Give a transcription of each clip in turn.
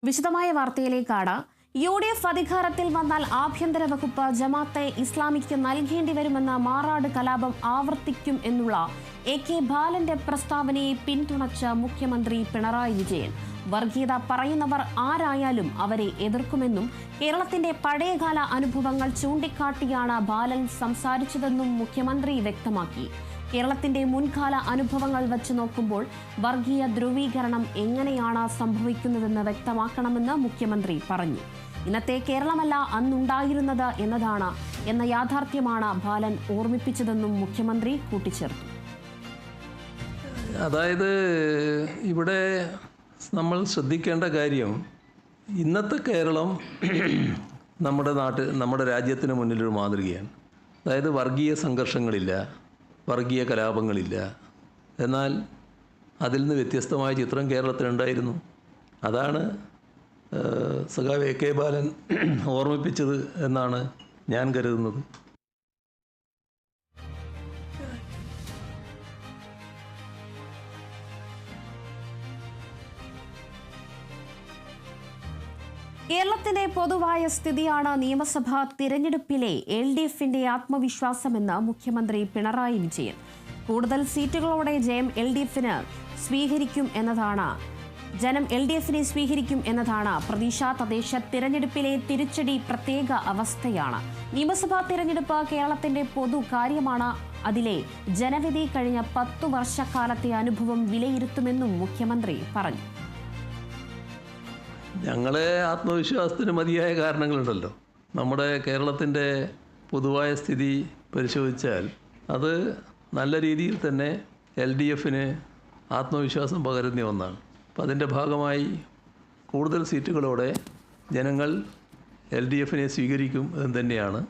വിശദമായ വാർത്തയിലേക്കാണ്. UDF അധികാരത്തിൽ വന്നാൽ ആഭ്യന്തര വകുപ്പ് ജമാഅത്തെ ഇസ്ലാമിക്ക് നൽകേണ്ടി വരുമെന്ന മാറാട് കലാപം ആവർത്തിക്കും എന്നുള്ള AK ബാലന്റെ പ്രസ്താവനയെ പിന്തുണച്ച മുഖ്യമന്ത്രി പിണറായി വിജയൻ വർഗീയത പറയുന്നവർ ആരായാലും അവരെ എതിർക്കുമെന്നും കേരളത്തിന്റെ പഴയകാല അനുഭവങ്ങൾ ചൂണ്ടിക്കാട്ടിയാണ് ബാലൻ സംസാരിച്ചതെന്നും മുഖ്യമന്ത്രി വ്യക്തമാക്കി. കേരളത്തിന്റെ മുൻകാല അനുഭവങ്ങൾ വച്ച് നോക്കുമ്പോൾ വർഗീയ ധ്രുവീകരണം എങ്ങനെയാണ് സംഭവിക്കുന്നതെന്ന് വ്യക്തമാക്കണമെന്ന് മുഖ്യമന്ത്രി പറഞ്ഞു. ഇന്നത്തെ കേരളമല്ല അന്നുണ്ടായിരുന്നത് എന്ന യാഥാർത്ഥ്യമാണ് ബാലൻ ഓർമ്മിപ്പിച്ചതെന്നും മുഖ്യമന്ത്രി കൂട്ടിച്ചേർത്തു. അതായത് ഇവിടെ നമ്മൾ ശ്രദ്ധിക്കേണ്ട കാര്യം, ഇന്നത്തെ കേരളം നമ്മുടെ രാജ്യത്തിന് മുന്നിലൊരു മാതൃകയാണ്. അതായത് വർഗീയ സംഘർഷങ്ങളില്ല, വർഗീയ കലാപങ്ങളില്ല. എന്നാൽ അതിൽ നിന്ന് വ്യത്യസ്തമായ ചിത്രം കേരളത്തിലുണ്ടായിരുന്നു. അതാണ് സഖാവ് AK ബാലൻ ഓർമ്മിപ്പിച്ചത് എന്നാണ് ഞാൻ കരുതുന്നത്. കേരളത്തിന്റെ പൊതുവായ സ്ഥിതിയാണ് നിയമസഭാ തിരഞ്ഞെടുപ്പിലെ LDFന്റെ ആത്മവിശ്വാസമെന്ന് മുഖ്യമന്ത്രി പിണറായി വിജയൻ. കൂടുതൽ സീറ്റുകളോടെ ജനം LDFനെ സ്വീകരിക്കും എന്നതാണ് പ്രതീക്ഷ. തദ്ദേശ തിരഞ്ഞെടുപ്പിലെ തിരിച്ചടി പ്രത്യേക അവസ്ഥയാണ്. നിയമസഭാ തിരഞ്ഞെടുപ്പ് കേരളത്തിന്റെ പൊതു കാര്യമാണ്. അതിലെ ജനവിധി കഴിഞ്ഞ 10 വർഷക്കാലത്തെ അനുഭവം വിലയിരുത്തുമെന്നും മുഖ്യമന്ത്രി പറഞ്ഞു. ഞങ്ങളെ ആത്മവിശ്വാസത്തിന് മതിയായ കാരണങ്ങളുണ്ടല്ലോ. നമ്മുടെ കേരളത്തിൻ്റെ പൊതുവായ സ്ഥിതി പരിശോധിച്ചാൽ അത് നല്ല രീതിയിൽ തന്നെ LDFന് ആത്മവിശ്വാസം പകരുന്ന ഒന്നാണ്. അപ്പം അതിൻ്റെ ഭാഗമായി കൂടുതൽ സീറ്റുകളോടെ ജനങ്ങൾ LDFനെ സ്വീകരിക്കും എന്ന് തന്നെയാണ്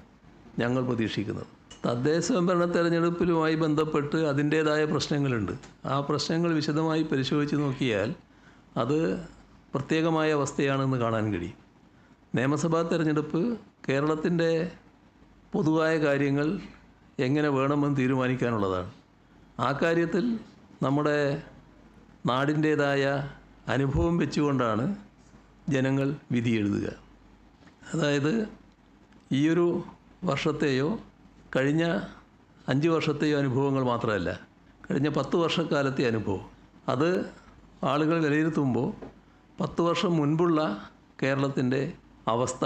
ഞങ്ങൾ പ്രതീക്ഷിക്കുന്നത്. തദ്ദേശ സ്വയംഭരണ തെരഞ്ഞെടുപ്പിലുമായി ബന്ധപ്പെട്ട് അതിൻ്റേതായ പ്രശ്നങ്ങളുണ്ട്. ആ പ്രശ്നങ്ങൾ വിശദമായി പരിശോധിച്ച് നോക്കിയാൽ അത് പ്രത്യേകമായ അവസ്ഥയാണെന്ന് കാണാൻ കഴിയും. നിയമസഭാ തെരഞ്ഞെടുപ്പ് കേരളത്തിൻ്റെ പൊതുവായ കാര്യങ്ങൾ എങ്ങനെ വേണമെന്ന് തീരുമാനിക്കാനുള്ളതാണ്. ആ കാര്യത്തിൽ നമ്മുടെ നാടിൻ്റേതായ അനുഭവം വെച്ചുകൊണ്ടാണ് ജനങ്ങൾ വിധി എഴുതുക. അതായത് ഈയൊരു വർഷത്തെയോ കഴിഞ്ഞ 5 വർഷത്തെയോ അനുഭവങ്ങൾ മാത്രമല്ല, കഴിഞ്ഞ 10 വർഷക്കാലത്തെ അനുഭവം. അത് ആളുകൾ വിലയിരുത്തുമ്പോൾ 10 വർഷം മുൻപുള്ള കേരളത്തിൻ്റെ അവസ്ഥ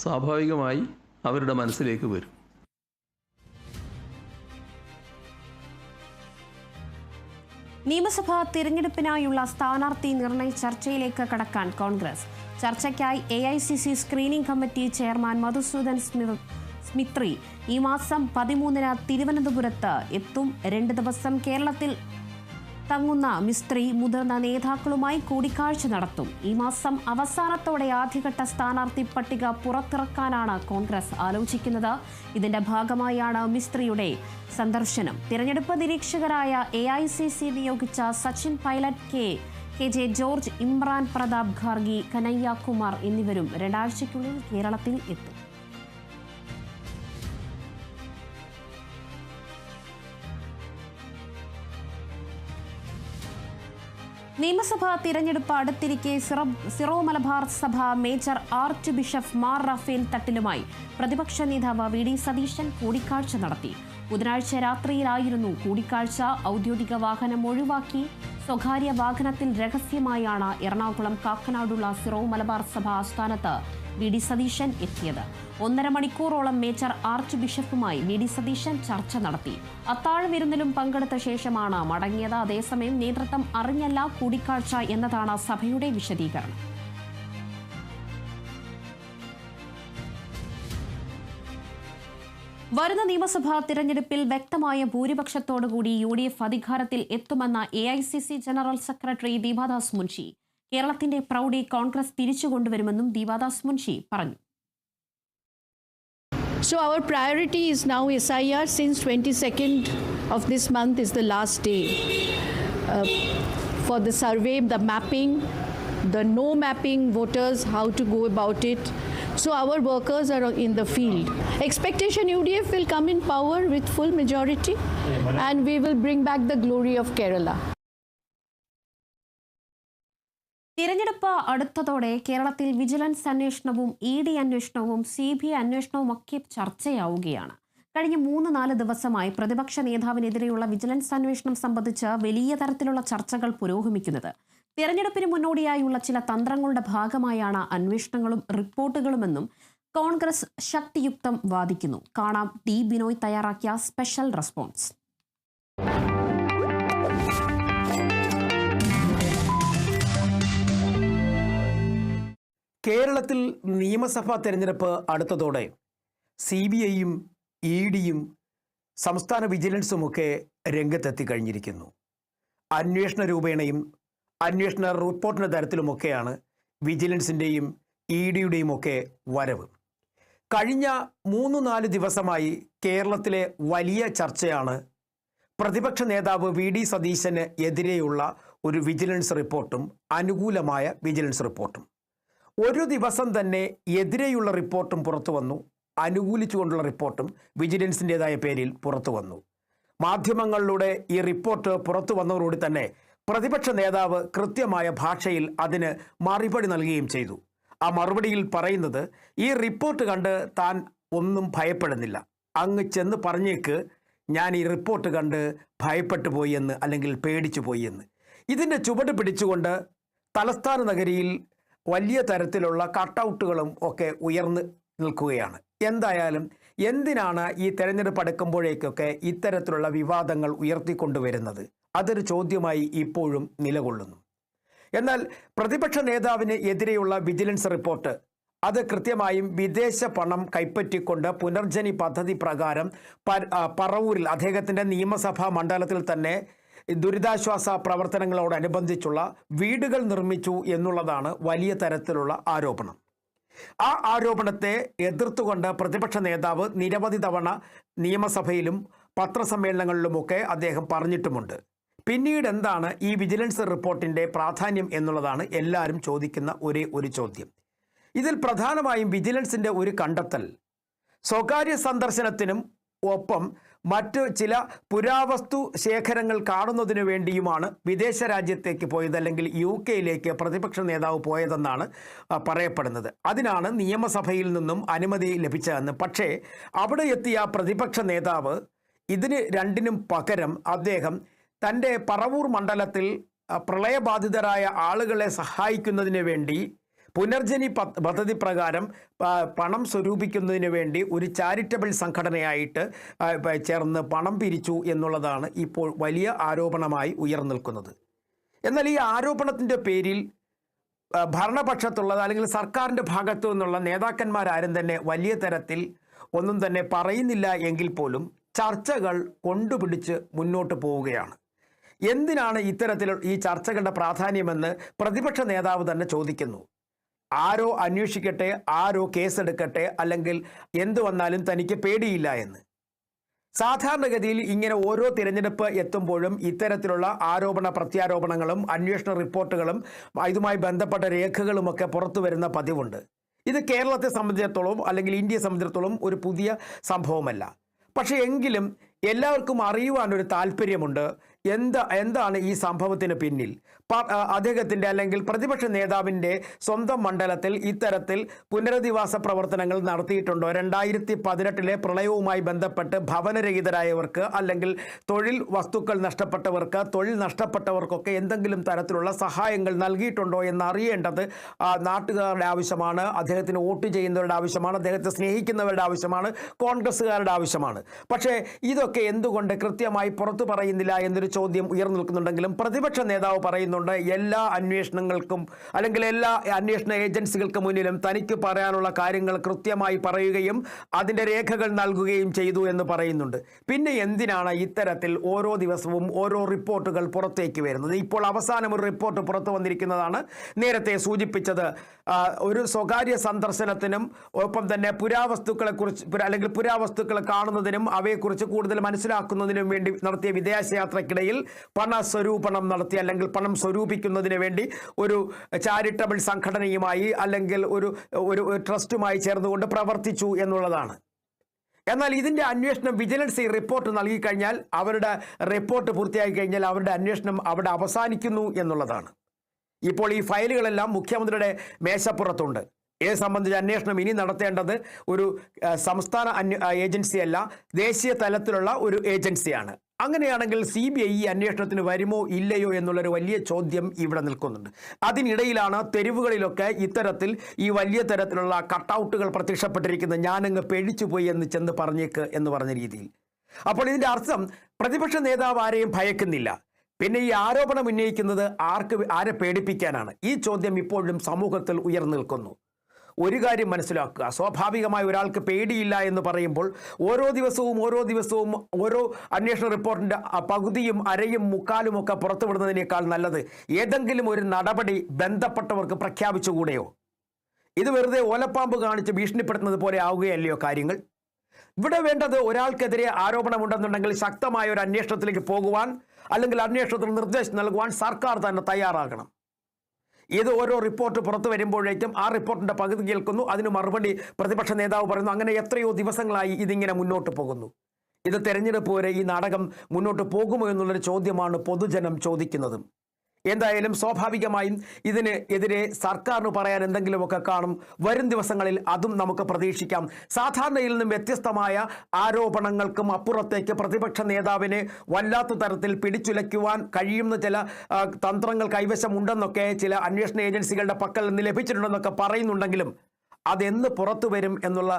സ്വാഭാവികമായി അവരുടെ മനസ്സിലേക്ക് വരും. നിയമസഭാ തിരഞ്ഞെടുപ്പിനായുള്ള സ്ഥാനാർത്ഥി നിർണയ ചർച്ചയിലേക്ക് കടക്കാൻ കോൺഗ്രസ്. ചർച്ചയ്ക്കായി AICC screening committee chairman Madhusudan Mistry ഈ മാസം 13-ന് തിരുവനന്തപുരത്ത് എത്തും. 2 ദിവസം കേരളത്തിൽ തങ്ങുന്ന മിസ്ത്രി മുതിർന്ന നേതാക്കളുമായി കൂടിക്കാഴ്ച നടത്തും. ഈ മാസം അവസാനത്തോടെ ആദ്യഘട്ട സ്ഥാനാർത്ഥി പട്ടിക പുറത്തിറക്കാനാണ് കോൺഗ്രസ് ആലോചിക്കുന്നത്. ഇതിന്റെ ഭാഗമായാണ് മിസ്ത്രിയുടെ സന്ദർശനം. തിരഞ്ഞെടുപ്പ് നിരീക്ഷകരായ AICC നിയോഗിച്ച Sachin Pilot, KJ George, Imran Pratapgarhi, Kanhaiya Kumar എന്നിവരും 2 ആഴ്ചയ്ക്കുള്ളിൽ കേരളത്തിൽ എത്തും. നിയമസഭാ തിരഞ്ഞെടുപ്പ് അടുത്തിരിക്കെ സിറോ മലബാർ സഭ major archbishop Mar Raphael തട്ടിലുമായി പ്രതിപക്ഷ നേതാവ് VD സതീശൻ കൂടിക്കാഴ്ച നടത്തി. ബുധനാഴ്ച രാത്രിയിലായിരുന്നു കൂടിക്കാഴ്ച. ഔദ്യോഗിക വാഹനം ഒഴിവാക്കി സ്വകാര്യ വാഹനത്തിൽ രഹസ്യമായാണ് എറണാകുളം കാക്കനാടുള്ള സിറോ മലബാർ സഭ ആസ്ഥാനത്ത് VD സതീശൻ എത്തിയത്. 1.5 മണിക്കൂറോളം മേജർ ആർച്ച് ബിഷപ്പുമായി VD സതീശൻ ചർച്ച നടത്തി. അത്താഴ വിരുന്നിലും പങ്കെടുത്ത ശേഷമാണ് മടങ്ങിയത്. അതേസമയം നേതൃത്വം അറിഞ്ഞല്ല കൂടിക്കാഴ്ച എന്നതാണ് സഭയുടെ വിശദീകരണം. വരുന്ന നിയമസഭാ തിരഞ്ഞെടുപ്പിൽ വ്യക്തമായ ഭൂരിപക്ഷത്തോടുകൂടി UDF അധികാരത്തിൽ എത്തുമെന്ന AICC general secretary Deepa Das Munshi. കേരളത്തിന്റെ പ്രൗഢി കോൺഗ്രസ് തിരിച്ചുകൊണ്ടുവരുമെന്നും ദീപാദാസ് മുൻഷി പറഞ്ഞു. So our priority is now SIR. Since 22nd of this month is the last day for the survey, the mapping, the no mapping voters, how to go about it. So our workers are in the field. Expectation UDF will come in power with full majority and we will bring back the glory of Kerala. തിരഞ്ഞെടുപ്പ് അടുത്തതോടെ കേരളത്തിൽ vigilance അന്വേഷണവും ED അന്വേഷണവും CBI അന്വേഷണവും ഒക്കെ ചർച്ചയാവുകയാണ്. കഴിഞ്ഞ 3-4 ദിവസമായി പ്രതിപക്ഷ നേതാവിനെതിരെയുള്ള vigilance അന്വേഷണം സംബന്ധിച്ച് വലിയ തരത്തിലുള്ള ചർച്ചകൾ പുരോഗമിക്കുന്നത്. തിരഞ്ഞെടുപ്പിന് മുന്നോടിയായുള്ള ചില തന്ത്രങ്ങളുടെ ഭാഗമായാണ് അന്വേഷണങ്ങളും റിപ്പോർട്ടുകളുമെന്നും കോൺഗ്രസ് ശക്തിയുക്തം വാദിക്കുന്നു. കാണാം D. ബിനോയ് തയ്യാറാക്കിയ സ്പെഷ്യൽ റെസ്പോൺസ്. കേരളത്തിൽ നിയമസഭാ തെരഞ്ഞെടുപ്പ് അടുത്തതോടെ CBIയും EDയും സംസ്ഥാന വിജിലൻസുമൊക്കെ രംഗത്തെത്തി കഴിഞ്ഞിരിക്കുന്നു. അന്വേഷണ രൂപേണയും അന്വേഷണ റിപ്പോർട്ടിൻ്റെ തരത്തിലുമൊക്കെയാണ് വിജിലൻസിൻ്റെയും EDയുടെയും ഒക്കെ വരവ്. കഴിഞ്ഞ 3-4 ദിവസമായി കേരളത്തിലെ വലിയ ചർച്ചയാണ് പ്രതിപക്ഷ നേതാവ് VD സതീശന് എതിരെയുള്ള ഒരു വിജിലൻസ് റിപ്പോർട്ടും അനുകൂലമായ വിജിലൻസ് റിപ്പോർട്ടും. ഒരു ദിവസം തന്നെ എതിരെയുള്ള റിപ്പോർട്ടും പുറത്തു വന്നു, അനുകൂലിച്ചുകൊണ്ടുള്ള റിപ്പോർട്ടും വിജിലൻസിൻ്റെതായ പേരിൽ പുറത്തു വന്നു. മാധ്യമങ്ങളിലൂടെ ഈ റിപ്പോർട്ട് പുറത്തു വന്നതോടുകൂടി തന്നെ പ്രതിപക്ഷ നേതാവ് കൃത്യമായ ഭാഷയിൽ അതിന് മറുപടി നൽകുകയും ചെയ്തു. ആ മറുപടിയിൽ പറയുന്നത്, ഈ റിപ്പോർട്ട് കണ്ട് താൻ ഒന്നും ഭയപ്പെടുന്നില്ല, അങ്ങ് ചെന്ന് പറഞ്ഞേക്ക് ഞാൻ ഈ റിപ്പോർട്ട് കണ്ട് ഭയപ്പെട്ടു പോയി എന്ന്, അല്ലെങ്കിൽ പേടിച്ചു പോയി എന്ന്. ഇതിൻ്റെ ചുവട് പിടിച്ചുകൊണ്ട് തലസ്ഥാന നഗരിയിൽ വലിയ തരത്തിലുള്ള കട്ടൗട്ടുകളും ഒക്കെ ഉയർന്നു നിൽക്കുകയാണ്. എന്തായാലും എന്തിനാണ് ഈ തെരഞ്ഞെടുപ്പ് അടുക്കുമ്പോഴേക്കൊക്കെ ഇത്തരത്തിലുള്ള വിവാദങ്ങൾ ഉയർത്തിക്കൊണ്ടുവരുന്നത്? അതൊരു ചോദ്യമായി ഇപ്പോഴും നിലകൊള്ളുന്നു. എന്നാൽ പ്രതിപക്ഷ നേതാവിന് എതിരെയുള്ള വിജിലൻസ് റിപ്പോർട്ട് അത് കൃത്യമായും വിദേശ പണം കൈപ്പറ്റിക്കൊണ്ട് പുനർജനി പദ്ധതി പ്രകാരം പറവൂരിൽ അദ്ദേഹത്തിൻ്റെ നിയമസഭാ മണ്ഡലത്തിൽ തന്നെ ദുരിതാശ്വാസ പ്രവർത്തനങ്ങളോടനുബന്ധിച്ചുള്ള വീടുകൾ നിർമ്മിച്ചു എന്നുള്ളതാണ് വലിയ തരത്തിലുള്ള ആരോപണം. ആ ആരോപണത്തെ എതിർത്തുകൊണ്ട് പ്രതിപക്ഷ നേതാവ് നിരവധി തവണ നിയമസഭയിലും പത്രസമ്മേളനങ്ങളിലുമൊക്കെ അദ്ദേഹം പറഞ്ഞിട്ടുമുണ്ട്. പിന്നീട് എന്താണ് ഈ വിജിലൻസ് റിപ്പോർട്ടിൻ്റെ പ്രാധാന്യം എന്നുള്ളതാണ് എല്ലാവരും ചോദിക്കുന്ന ഒരേ ഒരു ചോദ്യം. ഇതിൽ പ്രധാനമായും വിജിലൻസിൻ്റെ ഒരു കണ്ടെത്തൽ സ്വകാര്യ സന്ദർശനത്തിനും ഒപ്പം മറ്റ് ചില പുരാവസ്തു ശേഖരങ്ങൾ കാണുന്നതിനു വേണ്ടിയുമാണ് വിദേശ രാജ്യത്തേക്ക് പോയത്, അല്ലെങ്കിൽ UK പ്രതിപക്ഷ നേതാവ് പോയതെന്നാണ് പറയപ്പെടുന്നത്. അതിനാണ് നിയമസഭയിൽ നിന്നും അനുമതി ലഭിച്ചതെന്ന്. പക്ഷേ അവിടെ എത്തിയ പ്രതിപക്ഷ നേതാവ് ഇതിന് രണ്ടിനും പകരം അദ്ദേഹം തൻ്റെ പറവൂർ മണ്ഡലത്തിൽ പ്രളയബാധിതരായ ആളുകളെ സഹായിക്കുന്നതിന് വേണ്ടി പുനർജനി പദ്ധതി പ്രകാരം പണം സ്വരൂപിക്കുന്നതിന് വേണ്ടി ഒരു ചാരിറ്റബിൾ സംഘടനയായിട്ട് ചേർന്ന് പണം പിരിച്ചു എന്നുള്ളതാണ് ഇപ്പോൾ വലിയ ആരോപണമായി ഉയർന്നു നിൽക്കുന്നത്. എന്നാൽ ഈ ആരോപണത്തിൻ്റെ പേരിൽ ഭരണപക്ഷത്തുള്ളത് അല്ലെങ്കിൽ സർക്കാരിൻ്റെ ഭാഗത്തു നിന്നുള്ള നേതാക്കന്മാരാരും തന്നെ വലിയ തരത്തിൽ ഒന്നും തന്നെ പറയുന്നില്ല എങ്കിൽ പോലും ചർച്ചകൾ കൊണ്ടുപിടിച്ച് മുന്നോട്ട് പോവുകയാണ്. എന്തിനാണ് ഇത്തരത്തിൽ ഈ ചർച്ചകളുടെ പ്രാധാന്യമെന്ന് പ്രതിപക്ഷ നേതാവ് തന്നെ ചോദിക്കുന്നു. ആരോ അന്വേഷിക്കട്ടെ, ആരോ കേസെടുക്കട്ടെ, അല്ലെങ്കിൽ എന്തു വന്നാലും തനിക്ക് പേടിയില്ല എന്ന്. സാധാരണഗതിയിൽ ഇങ്ങനെ ഓരോ തിരഞ്ഞെടുപ്പ് എത്തുമ്പോഴും ഇത്തരത്തിലുള്ള ആരോപണ പ്രത്യാരോപണങ്ങളും അന്വേഷണ റിപ്പോർട്ടുകളും ഇതുമായി ബന്ധപ്പെട്ട രേഖകളുമൊക്കെ പുറത്തു വരുന്ന പതിവുണ്ട്. ഇത് കേരളത്തെ സംബന്ധിച്ചിടത്തോളം അല്ലെങ്കിൽ ഇന്ത്യയെ സംബന്ധിച്ചിടത്തോളം ഒരു പുതിയ സംഭവമല്ല. പക്ഷേ എങ്കിലും എല്ലാവർക്കും അറിയുവാനൊരു താല്പര്യമുണ്ട്. എന്താണ് ഈ സംഭവത്തിന് പിന്നിൽ? അദ്ദേഹത്തിൻ്റെ അല്ലെങ്കിൽ പ്രതിപക്ഷ നേതാവിൻ്റെ സ്വന്തം മണ്ഡലത്തിൽ ഇത്തരത്തിൽ പുനരധിവാസ പ്രവർത്തനങ്ങൾ നടത്തിയിട്ടുണ്ടോ? 2018 പ്രളയവുമായി ബന്ധപ്പെട്ട് ഭവനരഹിതരായവർക്ക് അല്ലെങ്കിൽ തൊഴിൽ വസ്തുക്കൾ നഷ്ടപ്പെട്ടവർക്ക്, തൊഴിൽ നഷ്ടപ്പെട്ടവർക്കൊക്കെ എന്തെങ്കിലും തരത്തിലുള്ള സഹായങ്ങൾ നൽകിയിട്ടുണ്ടോ എന്ന് അറിയേണ്ടത് നാട്ടുകാരുടെ ആവശ്യമാണ്, അദ്ദേഹത്തിന് വോട്ട് ചെയ്യുന്നവരുടെ ആവശ്യമാണ്, അദ്ദേഹത്തെ സ്നേഹിക്കുന്നവരുടെ ആവശ്യമാണ്, കോൺഗ്രസ്സുകാരുടെ ആവശ്യമാണ്. പക്ഷേ ഇതൊക്കെ എന്തുകൊണ്ട് കൃത്യമായി പുറത്തു പറയുന്നില്ല എന്നൊരു ചോദ്യം ഉയർന്നു നിൽക്കുന്നുണ്ടെങ്കിലും പ്രതിപക്ഷ നേതാവ് പറയുന്നുണ്ട്, എല്ലാ അന്വേഷണങ്ങൾക്കും അല്ലെങ്കിൽ എല്ലാ അന്വേഷണ ഏജൻസികൾക്ക് മുന്നിലും തനിക്ക് പറയാനുള്ള കാര്യങ്ങൾ കൃത്യമായി പറയുകയും അതിൻ്റെ രേഖകൾ നൽകുകയും ചെയ്തു എന്ന് പറയുന്നുണ്ട്. പിന്നെ എന്തിനാണ് ഇത്തരത്തിൽ ഓരോ ദിവസവും ഓരോ റിപ്പോർട്ടുകൾ പുറത്തേക്ക് വരുന്നത്? ഇപ്പോൾ അവസാനം ഒരു റിപ്പോർട്ട് പുറത്തു വന്നിരിക്കുന്നതാണ്. നേരത്തെ സൂചിപ്പിച്ചത് ഒരു സ്വകാര്യ സന്ദർശനത്തിനും ഒപ്പം തന്നെ പുരാവസ്തുക്കളെക്കുറിച്ച് അല്ലെങ്കിൽ പുരാവസ്തുക്കളെ കാണുന്നതിനും അവയെക്കുറിച്ച് കൂടുതൽ മനസ്സിലാക്കുന്നതിനും വേണ്ടി നടത്തിയ വിദേശയാത്രയ്ക്കിടയിൽ പണസ്വരൂപണം നടത്തി അല്ലെങ്കിൽ പണം സ്വരൂപിക്കുന്നതിന് വേണ്ടി ഒരു ചാരിറ്റബിൾ സംഘടനയുമായി അല്ലെങ്കിൽ ഒരു ട്രസ്റ്റുമായി ചേർന്നുകൊണ്ട് പ്രവർത്തിച്ചു എന്നുള്ളതാണ്. എന്നാൽ ഇതിൻ്റെ അന്വേഷണം വിജിലൻസ് റിപ്പോർട്ട് നൽകിക്കഴിഞ്ഞാൽ, അവരുടെ റിപ്പോർട്ട് പൂർത്തിയായി കഴിഞ്ഞാൽ അവരുടെ അന്വേഷണം അവിടെ അവസാനിക്കുന്നു എന്നുള്ളതാണ്. ഇപ്പോൾ ഈ ഫയലുകളെല്ലാം മുഖ്യമന്ത്രിയുടെ മേശപ്പുറത്തുണ്ട്. ഇത് സംബന്ധിച്ച് അന്വേഷണം ഇനി നടത്തേണ്ടത് ഒരു സംസ്ഥാന ഏജൻസിയല്ല, ദേശീയ തലത്തിലുള്ള ഒരു ഏജൻസിയാണ്. അങ്ങനെയാണെങ്കിൽ CBI ഈ അന്വേഷണത്തിന് വരുമോ ഇല്ലയോ എന്നുള്ളൊരു വലിയ ചോദ്യം ഇവിടെ നിൽക്കുന്നുണ്ട്. അതിനിടയിലാണ് തെരുവുകളിലൊക്കെ ഇത്തരത്തിൽ ഈ വലിയ തരത്തിലുള്ള കട്ടൗട്ടുകൾ പ്രത്യക്ഷപ്പെട്ടിരിക്കുന്നത്. ഞാനങ്ങ് പേടിച്ചുപോയി എന്ന് ചെന്ന് പറഞ്ഞേക്ക് എന്ന് പറഞ്ഞ രീതിയിൽ. അപ്പോൾ ഇതിൻ്റെ അർത്ഥം പ്രതിപക്ഷ നേതാവ് ആരെയും ഭയക്കുന്നില്ല. പിന്നെ ഈ ആരോപണം ഉന്നയിക്കുന്നത് ആരെ പേടിപ്പിക്കാനാണ്? ഈ ചോദ്യം ഇപ്പോഴും സമൂഹത്തിൽ ഉയർന്നു നിൽക്കുന്നു. ഒരു കാര്യം മനസ്സിലാക്കുക, സ്വാഭാവികമായി ഒരാൾക്ക് പേടിയില്ല എന്ന് പറയുമ്പോൾ ഓരോ ദിവസവും ഓരോ അന്വേഷണ റിപ്പോർട്ടിൻ്റെ പകുതിയും അരയും മുക്കാലും ഒക്കെ പുറത്തുവിടുന്നതിനേക്കാൾ നല്ലത് ഏതെങ്കിലും ഒരു നടപടി ബന്ധപ്പെട്ടവർക്ക് പ്രഖ്യാപിച്ചുകൂടെയോ? ഇത് വെറുതെ ഓലപ്പാമ്പ് കാണിച്ച് ഭീഷണിപ്പെടുത്തുന്നത് പോലെ ആവുകയല്ലയോ കാര്യങ്ങൾ? ഇവിടെ വേണ്ടത് ഒരാൾക്കെതിരെ ആരോപണമുണ്ടെന്നുണ്ടെങ്കിൽ ശക്തമായ ഒരു അന്വേഷണത്തിലേക്ക് പോകുവാൻ, അല്ലെങ്കിൽ അന്വേഷണത്തിന് നിർദ്ദേശം നൽകുവാൻ സർക്കാർ തന്നെ തയ്യാറാകണം. ഇത് ഓരോ റിപ്പോർട്ട് പുറത്തു വരുമ്പോഴേക്കും ആ റിപ്പോർട്ടിൻ്റെ പകുതി കേൾക്കുന്നു, അതിന് മറുപടി പ്രതിപക്ഷ നേതാവ് പറയുന്നു. അങ്ങനെ എത്രയോ ദിവസങ്ങളായി ഇതിങ്ങനെ മുന്നോട്ട് പോകുന്നു. ഇത് തെരഞ്ഞെടുപ്പ് വരെ ഈ നാടകം മുന്നോട്ട് പോകുമോ എന്നുള്ളൊരു ചോദ്യമാണ് പൊതുജനം ചോദിക്കുന്നതും. എന്തായാലും സ്വാഭാവികമായും ഇതിന് എതിരെ സർക്കാരിന് പറയാൻ എന്തെങ്കിലുമൊക്കെ കാണും. വരും ദിവസങ്ങളിൽ അതും നമുക്ക് പ്രതീക്ഷിക്കാം. സാധാരണയിൽ നിന്നും വ്യത്യസ്തമായ ആരോപണങ്ങൾക്കും അപ്പുറത്തേക്ക് പ്രതിപക്ഷ നേതാവിനെ വല്ലാത്ത തരത്തിൽ പിടിച്ചുലയ്ക്കുവാൻ കഴിയുന്ന ചില തന്ത്രങ്ങൾ കൈവശമുണ്ടെന്നൊക്കെ ചില അന്വേഷണ ഏജൻസികളുടെ പക്കൽ നിന്ന് ലഭിച്ചിട്ടുണ്ടെന്നൊക്കെ പറയുന്നുണ്ടെങ്കിലും അതെന്ന് പുറത്തു വരും എന്നുള്ള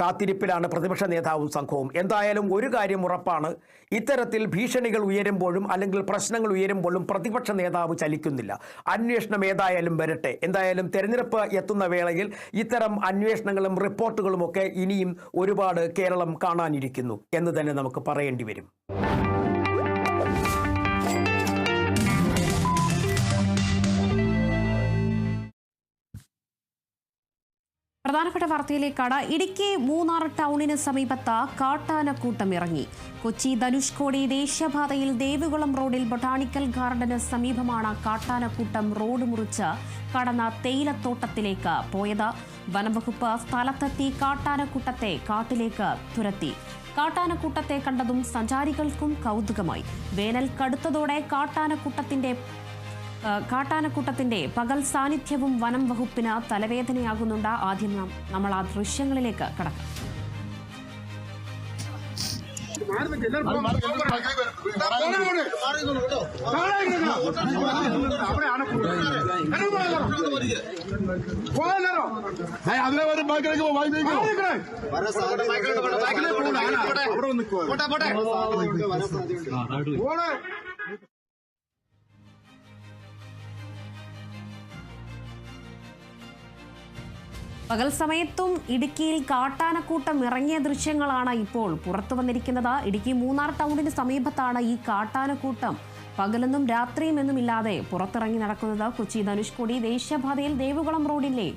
കാത്തിരിപ്പിലാണ് പ്രതിപക്ഷ നേതാവും സംഘവും. എന്തായാലും ഒരു കാര്യം ഉറപ്പാണ്, ഇത്തരത്തിൽ ഭീഷണികൾ ഉയരുമ്പോഴും അല്ലെങ്കിൽ പ്രശ്നങ്ങൾ ഉയരുമ്പോഴും പ്രതിപക്ഷ നേതാവ് ചലിക്കുന്നില്ല. അന്വേഷണം ഏതായാലും വരട്ടെ. എന്തായാലും തെരഞ്ഞെടുപ്പ് എത്തുന്ന വേളയിൽ ഇത്തരം അന്വേഷണങ്ങളും റിപ്പോർട്ടുകളുമൊക്കെ ഇനിയും ഒരുപാട് കേരളം കാണാനിരിക്കുന്നു എന്ന് തന്നെ നമുക്ക് പറയേണ്ടി വരും. പ്രധാനപ്പെട്ട വാർത്തയിലേക്കാണ്. ഇടുക്കി മൂന്നാർ ടൗണിന് സമീപത്ത് കാട്ടാനക്കൂട്ടം ഇറങ്ങി. കൊച്ചി ധനുഷ്കോടി ദേശീയപാതയിൽ ദേവികുളം റോഡിൽ ബൊട്ടാണിക്കൽ ഗാർഡന് സമീപമാണ് കാട്ടാനക്കൂട്ടം റോഡ് മുറിച്ച് കടന്ന തേയിലത്തോട്ടത്തിലേക്ക് പോയത്. വനംവകുപ്പ് സ്ഥലത്തെത്തി കാട്ടാനക്കൂട്ടത്തെ കാട്ടിലേക്ക് തുരത്തി. കാട്ടാനക്കൂട്ടത്തെ കണ്ടതും സഞ്ചാരികൾക്കും കൗതുകമായി. വേനൽ കടുത്തതോടെ കാട്ടാനക്കൂട്ടത്തിന്റെ പകൽ സാന്നിധ്യവും വനം വകുപ്പിന് തലവേദനയാകുന്നുണ്ട്. ആദ്യം നമ്മൾ ആ ദൃശ്യങ്ങളിലേക്ക് കടക്കാം. പകൽ സമയത്തും ഇടുക്കിയിൽ കാട്ടാനക്കൂട്ടം ഇറങ്ങിയ ദൃശ്യങ്ങളാണ് ഇപ്പോൾ പുറത്തു വന്നിരിക്കുന്നത്. ഇടുക്കി മൂന്നാർ ടൗണിന് സമീപത്താണ് ഈ കാട്ടാനക്കൂട്ടം പകലെന്നും രാത്രിയും എന്നുമില്ലാതെ പുറത്തിറങ്ങി നടക്കുന്നത്. കൊച്ചി ധനുഷ്കോടി ദേശീയപാതയിൽ ദേവികുളം റോഡിലെ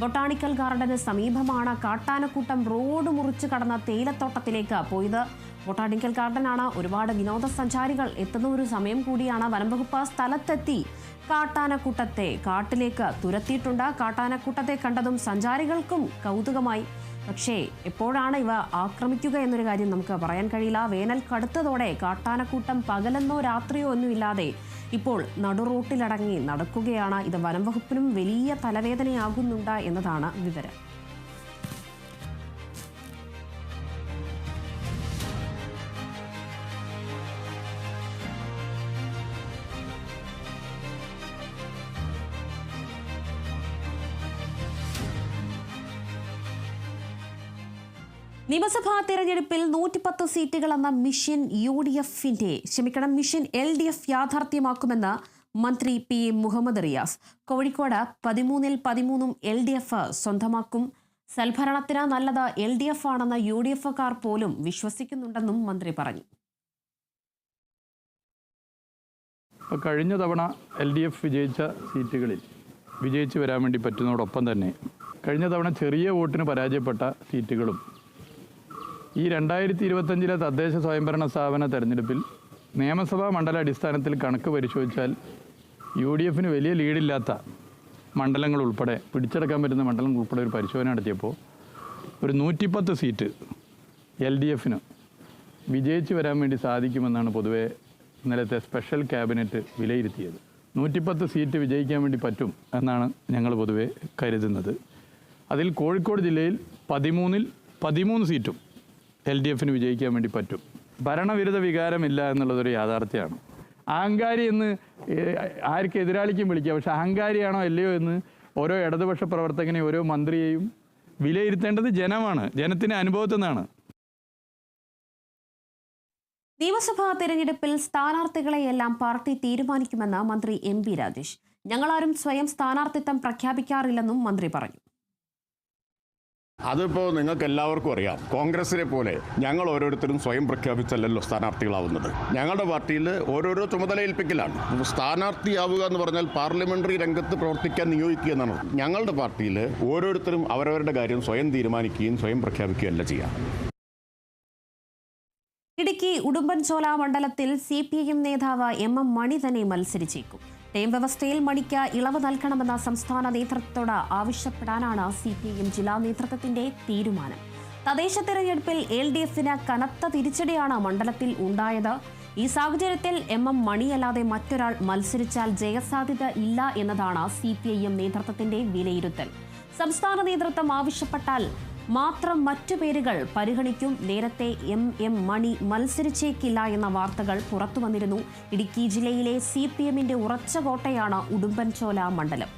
ബൊട്ടാണിക്കൽ ഗാർഡന് സമീപമാണ് കാട്ടാനക്കൂട്ടം റോഡ് മുറിച്ച് കടന്ന തേയിലത്തോട്ടത്തിലേക്ക് പോയത്. ബൊട്ടാണിക്കൽ ഗാർഡനാണ് ഒരുപാട് വിനോദസഞ്ചാരികൾ എത്തുന്ന ഒരു സമയം കൂടിയാണ്. വനംവകുപ്പ് സ്ഥലത്തെത്തി കാട്ടാനക്കൂട്ടത്തെ കാട്ടിലേക്ക് തുരത്തിയിട്ടുണ്ട്. കാട്ടാനക്കൂട്ടത്തെ കണ്ടതും സഞ്ചാരികൾക്കും കൗതുകമായി. പക്ഷേ എപ്പോഴാണ് ഇവ ആക്രമിക്കുക എന്നൊരു കാര്യം നമുക്ക് പറയാൻ കഴിയില്ല. വേനൽ കടുത്തതോടെ കാട്ടാനക്കൂട്ടം പകലെന്നോ രാത്രിയോ ഒന്നുമില്ലാതെ ഇപ്പോൾ നടുറോട്ടിലടങ്ങി നടക്കുകയാണ്. ഇത് വനംവകുപ്പിനും വലിയ തലവേദനയാകുന്നുണ്ട് എന്നതാണ് വിവരം. നിയമസഭാ തെരഞ്ഞെടുപ്പിൽ 110 സീറ്റുകളെന്ന മിഷൻ മിഷൻ LDF യാഥാർത്ഥ്യമാക്കുമെന്ന് മന്ത്രി PM മുഹമ്മദ് റിയാസ്. കോഴിക്കോട് 13-ൽ 13 LDF സ്വന്തമാക്കും. സൽഭരണത്തിന് നല്ലത് LDF ആണെന്ന് UDF-കാർ പോലും വിശ്വസിക്കുന്നുണ്ടെന്നും മന്ത്രി പറഞ്ഞു. കഴിഞ്ഞ തവണ LDF വിജയിച്ച സീറ്റുകളിൽ വിജയിച്ച് വരാൻ വേണ്ടി പറ്റുന്നതോടൊപ്പം തന്നെ കഴിഞ്ഞ തവണ ചെറിയ വോട്ടിന് പരാജയപ്പെട്ട സീറ്റുകളും ഈ 2025 തദ്ദേശ സ്വയംഭരണ സ്ഥാപന തെരഞ്ഞെടുപ്പിൽ നിയമസഭാ മണ്ഡല അടിസ്ഥാനത്തിൽ കണക്ക് പരിശോധിച്ചാൽ UDF-ന് വലിയ ലീഡില്ലാത്ത മണ്ഡലങ്ങൾ ഉൾപ്പെടെ പിടിച്ചെടുക്കാൻ പറ്റുന്ന മണ്ഡലങ്ങൾ ഉൾപ്പെടെ ഒരു പരിശോധന നടത്തിയപ്പോൾ ഒരു 110 സീറ്റ് LDF-ന് വിജയിച്ച് വരാൻ വേണ്ടി സാധിക്കുമെന്നാണ് പൊതുവെ ഇന്നലത്തെ സ്പെഷ്യൽ ക്യാബിനറ്റ് വിലയിരുത്തിയത്. 110 സീറ്റ് വിജയിക്കാൻ വേണ്ടി പറ്റും എന്നാണ് ഞങ്ങൾ പൊതുവെ കരുതുന്നത്. അതിൽ കോഴിക്കോട് ജില്ലയിൽ 13 സീറ്റും LDFന് വിജയിക്കാൻ വേണ്ടി പറ്റും. ഭരണവിരുദ്ധ വികാരമില്ല എന്നുള്ളതൊരു യാഥാർത്ഥ്യമാണ്. അഹങ്കാരി എന്ന് ആർക്ക് എതിരാളിക്കും വിളിക്കാം, പക്ഷെ അഹങ്കാരിയാണോ അല്ലയോ എന്ന് ഓരോ ഇടതുപക്ഷ പ്രവർത്തകനെയും ഓരോ മന്ത്രിയെയും വിലയിരുത്തേണ്ടത് ജനമാണ്, ജനത്തിൻ്റെ അനുഭവത്തിൽ നിന്നാണ്. നിയമസഭാ തെരഞ്ഞെടുപ്പിൽ സ്ഥാനാർത്ഥികളെയെല്ലാം പാർട്ടി തീരുമാനിക്കുമെന്ന് മന്ത്രി MP രാജേഷ്. ഞങ്ങളാരും സ്വയം സ്ഥാനാർത്ഥിത്വം പ്രഖ്യാപിക്കാറില്ലെന്നും മന്ത്രി പറഞ്ഞു. അതിപ്പോൾ നിങ്ങൾക്ക് എല്ലാവർക്കും അറിയാം, കോൺഗ്രസിനെ പോലെ ഞങ്ങൾ ഓരോരുത്തരും സ്വയം പ്രഖ്യാപിച്ചല്ലല്ലോ സ്ഥാനാർത്ഥികളാവുന്നത്. ഞങ്ങളുടെ പാർട്ടിയിൽ ഓരോരോ ചുമതല ഏൽപ്പിക്കലാണ്. സ്ഥാനാർത്ഥിയാവുക എന്ന് പറഞ്ഞാൽ പാർലമെന്ററി രംഗത്ത് പ്രവർത്തിക്കാൻ നിയോഗിക്കുക എന്നാണ്. ഞങ്ങളുടെ പാർട്ടിയിൽ ഓരോരുത്തരും അവരവരുടെ കാര്യം സ്വയം തീരുമാനിക്കുകയും സ്വയം പ്രഖ്യാപിക്കുകയല്ല ചെയ്യുക. ഇടുക്കി ഉടുമ്പൻചോല മണ്ഡലത്തിൽ CPIM നേതാവ് MM മണി തന്നെ മത്സരിച്ചേക്കും. ടേം വ്യവസ്ഥയിൽ മണിക്ക് ഇളവ് നൽകണമെന്ന സംസ്ഥാന നേതൃത്വത്തോട് ആവശ്യപ്പെടാനാണ് CPIM ജില്ലാ നേതൃത്വത്തിന്റെ തീരുമാനം. തദ്ദേശ തെരഞ്ഞെടുപ്പിൽ LDFന് കനത്ത തിരിച്ചടിയാണ് മണ്ഡലത്തിൽ ഉണ്ടായത്. ഈ സാഹചര്യത്തിൽ MM മണിയല്ലാതെ മറ്റൊരാൾ മത്സരിച്ചാൽ ജയസാധ്യത ഇല്ല എന്നതാണ് CPIM നേതൃത്വത്തിന്റെ വിലയിരുത്തൽ. സംസ്ഥാന നേതൃത്വം ആവശ്യപ്പെട്ടാൽ മാത്രം മറ്റു പേരുകൾ പരിഗണിക്കും. നേരത്തെ MM മണി മത്സരിച്ചേക്കില്ല എന്ന വാർത്തകൾ പുറത്തു വന്നിരുന്നു. ഇടുക്കി ജില്ലയിലെ CPMന്റെ ഉറച്ച കോട്ടയാണ് ഉടുമ്പൻചോല മണ്ഡലം.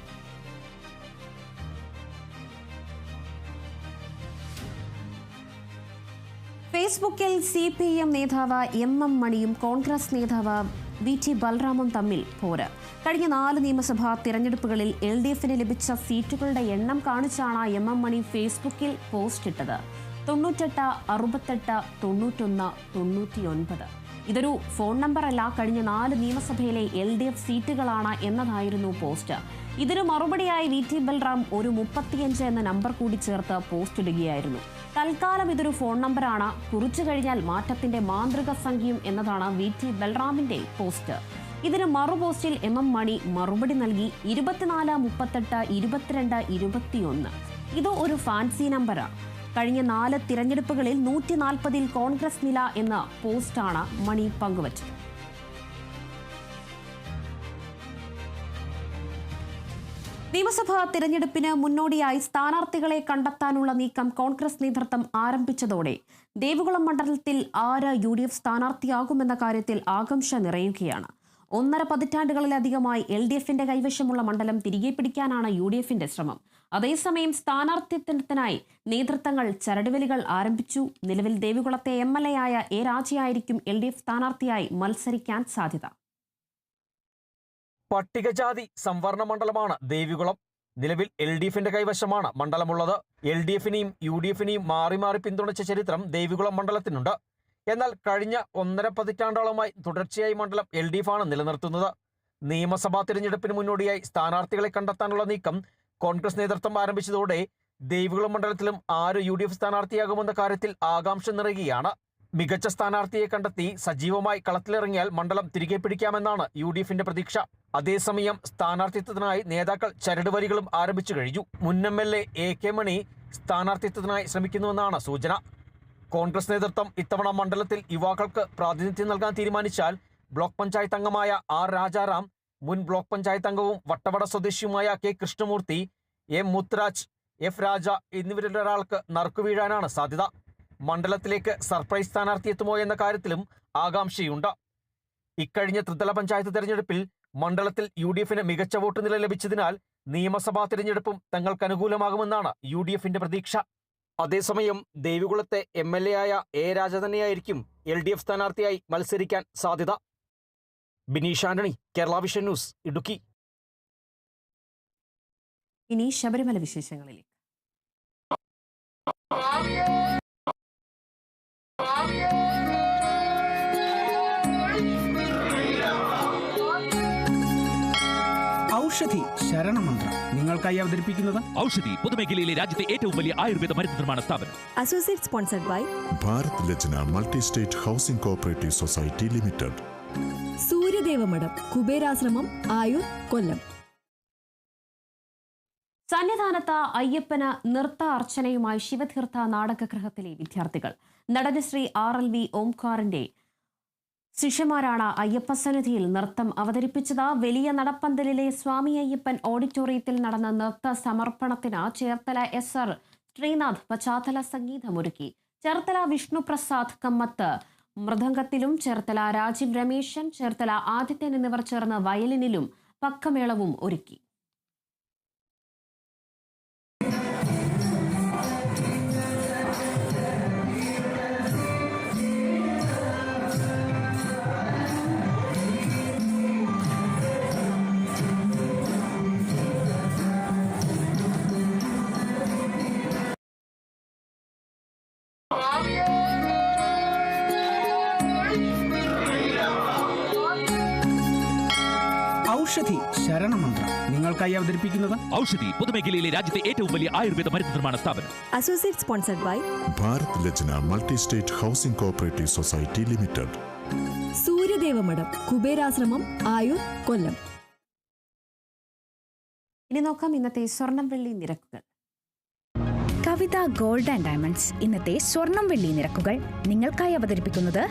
ഫേസ്ബുക്കിൽ CPIM നേതാവ് MM മണിയും കോൺഗ്രസ് നേതാവ് VT ബൽറാമും തമ്മിൽ പോര്. കഴിഞ്ഞ 4 നിയമസഭാ തിരഞ്ഞെടുപ്പുകളിൽ LDFന് ലഭിച്ച സീറ്റുകളുടെ എണ്ണം കാണിച്ചാണ് MM മണി ഫേസ്ബുക്കിൽ പോസ്റ്റ് ഇട്ടത്. 98, 68, 91, 99. ഇതൊരു ഫോൺ നമ്പറല്ല, കഴിഞ്ഞ 4 നിയമസഭയിലെ LDF സീറ്റുകളാണ് എന്നതായിരുന്നു പോസ്റ്റ്. ഇതിനു മറുപടിയായി VT ബൽറാം ഒരു 35 എന്ന നമ്പർ കൂടി ചേർത്ത് പോസ്റ്റ് ഇടുകയായിരുന്നു. തൽക്കാലം ഇതൊരു ഫോൺ നമ്പറാണ്, കുറിച്ചു കഴിഞ്ഞാൽ മാറ്റത്തിന്റെ മാന്ത്രിക സംഖ്യയും എന്നതാണ് VT ബൽറാമിന്റെ പോസ്റ്റ്. ഇതിന് മറുപോസ്റ്റിൽ MM മണി മറുപടി നൽകി 24, 38, 22, 21. ഇത് ഒരു ഫാൻസി നമ്പറാണ്. കഴിഞ്ഞ 4 തിരഞ്ഞെടുപ്പുകളിൽ 140ൽ കോൺഗ്രസ് നില എന്ന പോസ്റ്റാണ് മണി പങ്കുവച്ചത്. നിയമസഭാ തിരഞ്ഞെടുപ്പിന് മുന്നോടിയായി സ്ഥാനാർത്ഥികളെ കണ്ടെത്താനുള്ള നീക്കം കോൺഗ്രസ് നേതൃത്വം ആരംഭിച്ചതോടെ ദേവികുളം മണ്ഡലത്തിൽ ആര് UDF സ്ഥാനാർത്ഥിയാകുമെന്ന കാര്യത്തിൽ ആകാംക്ഷ നിറയുകയാണ്. 1.5 പതിറ്റാണ്ടുകളിലധികമായി LDFന്റെ കൈവശമുള്ള മണ്ഡലം തിരികെ പിടിക്കാനാണ് UDFന്റെ ശ്രമം. അതേസമയം സ്ഥാനാർത്ഥിത്വത്തിനായി നേതൃത്വങ്ങൾ ചരടുവലികൾ ആരംഭിച്ചു. നിലവിൽ ദേവികുളത്തെ MLA ആയ A രാജയായിരിക്കും LDF സ്ഥാനാർത്ഥിയായി മത്സരിക്കാൻ സാധ്യത. പട്ടികജാതി സംവരണ മണ്ഡലമാണ് ദേവികുളം. നിലവിൽ LDFന്റെ കൈവശമാണ് മണ്ഡലമുള്ളത്. LDFനെയും UDFനെയും മാറി മാറി പിന്തുണച്ച ചരിത്രം ദേവികുളം മണ്ഡലത്തിനുണ്ട്. എന്നാൽ കഴിഞ്ഞ 1.5 പതിറ്റാണ്ടോളമായി തുടർച്ചയായി മണ്ഡലം LDF ആണ് നിലനിർത്തുന്നത്. നിയമസഭാ തിരഞ്ഞെടുപ്പിന് മുന്നോടിയായി സ്ഥാനാർത്ഥികളെ കണ്ടെത്താനുള്ള നീക്കം കോൺഗ്രസ് നേതൃത്വം ആരംഭിച്ചതോടെ ദേവികുളം മണ്ഡലത്തിലും ആര് UDF സ്ഥാനാർത്ഥിയാകുമെന്ന കാര്യത്തിൽ ആകാംക്ഷ നിറയുകയാണ്. മികച്ച സ്ഥാനാർത്ഥിയെ കണ്ടെത്തി സജീവമായി കളത്തിലിറങ്ങിയാൽ മണ്ഡലം തിരികെ പിടിക്കാമെന്നാണ് UDFന്റെ പ്രതീക്ഷ. അതേസമയം സ്ഥാനാർത്ഥിത്വത്തിനായി നേതാക്കൾ ചരടുവലികളും ആരംഭിച്ചു കഴിഞ്ഞു. മുൻ MLA AK മണി സ്ഥാനാർത്ഥിത്വത്തിനായി ശ്രമിക്കുന്നുവെന്നാണ് സൂചന. കോൺഗ്രസ് നേതൃത്വം ഇത്തവണ മണ്ഡലത്തിൽ യുവാക്കൾക്ക് പ്രാതിനിധ്യം നൽകാൻ തീരുമാനിച്ചാൽ ബ്ലോക്ക് പഞ്ചായത്ത് അംഗമായ R രാജാറാം, മുൻ ബ്ലോക്ക് പഞ്ചായത്ത് അംഗവും Vattavada സ്വദേശിയുമായ K Krishnamurthy, M Muthuraj, F രാജ എന്നിവരിൽ ഒരാൾക്ക് നറുക്കുവീഴാനാണ് സാധ്യത. മണ്ഡലത്തിലേക്ക് സർപ്രൈസ് സ്ഥാനാർത്ഥി എത്തുമോ എന്ന കാര്യത്തിലും ആകാംക്ഷയുണ്ട്. ഇക്കഴിഞ്ഞ ത്രിതല പഞ്ചായത്ത് തെരഞ്ഞെടുപ്പിൽ മണ്ഡലത്തിൽ UDFന് മികച്ച വോട്ട് നില ലഭിച്ചതിനാൽ നിയമസഭാ തിരഞ്ഞെടുപ്പും തങ്ങൾക്ക് അനുകൂലമാകുമെന്നാണ് UDFന്റെ പ്രതീക്ഷ. അതേസമയം ദേവികുളത്തെ MLA ആയ A രാജ തന്നെയായിരിക്കും LDF സ്ഥാനാർത്ഥിയായി മത്സരിക്കാൻ സാധ്യത. Bineesh Antony, Kerala vision news, Idukki. ഇനി ശബരിമല വിശേഷങ്ങളിലേക്ക്. ഔഷധി ശരണമന്ത്രം നിങ്ങൾക്കായി അവതരിപ്പിക്കുന്നത് ഔഷധി പൊതുമേഖലയിലെ രാജ്യത്തെ ഏറ്റവും വലിയ ആയുർവേദ മരുന്ന് നിർമ്മാണ സ്ഥാപനം. Associate sponsored by Bharat Lajna multi state housing cooperative society limited. Suryadevamadam, Kuberashramam, Ayoor, Kollam. സന്നിധാനത്ത് അയ്യപ്പന് നൃത്ത അർച്ചനയുമായി ശിവതീർത്ഥ നാടകഗൃഹത്തിലെ വിദ്യാർത്ഥികൾ. നടന് ശ്രീ RLV ഓംകാറിന്റെ ശിഷ്യന്മാരാണ് അയ്യപ്പസന്നിധിയിൽ നൃത്തം അവതരിപ്പിച്ചത്. വലിയ നടപ്പന്തലിലെ സ്വാമി അയ്യപ്പൻ ഓഡിറ്റോറിയത്തിൽ നടന്ന നൃത്ത സമർപ്പണത്തിന് ചേർത്തല SR ശ്രീനാഥ് പശ്ചാത്തല സംഗീതമൊരുക്കി. ചേർത്തല വിഷ്ണുപ്രസാദ് കമ്മത്ത് മൃദംഗത്തിലും, ചേർത്തല രാജീവ് രമേശൻ, ചേർത്തല ആദിത്യൻ എന്നിവർ ചേർന്ന് വയലിനിലും പക്കമേളവും ഒരുക്കി. ഔഷധി ശരണമന്ത്രം നിങ്ങൾക്കായി അവതരിപ്പിക്കുന്നത് ഔഷധി പൊതുമേഖലയിലെ രാജ്യത്തെ ഏറ്റവും വലിയ ആയുർവേദ മരുന്ന് നിർമ്മാണ സ്ഥാപനം. Associate sponsored by Bharat Lajna multi state housing cooperative society limited. Suryadevamadam, Kuberashramam, Ayoor, Kollam. ഇനി നോക്കാം ഇന്നത്തെ സ്വർണം വെള്ളി നിരക്കുകൾ. കവിത ഗോൾഡ് ആൻഡ് ഡയമണ്ട്സ് ഇന്നത്തെ സ്വർണം വെള്ളി നിരക്കുകൾ നിങ്ങൾക്കായി അവതരിപ്പിക്കുന്നത്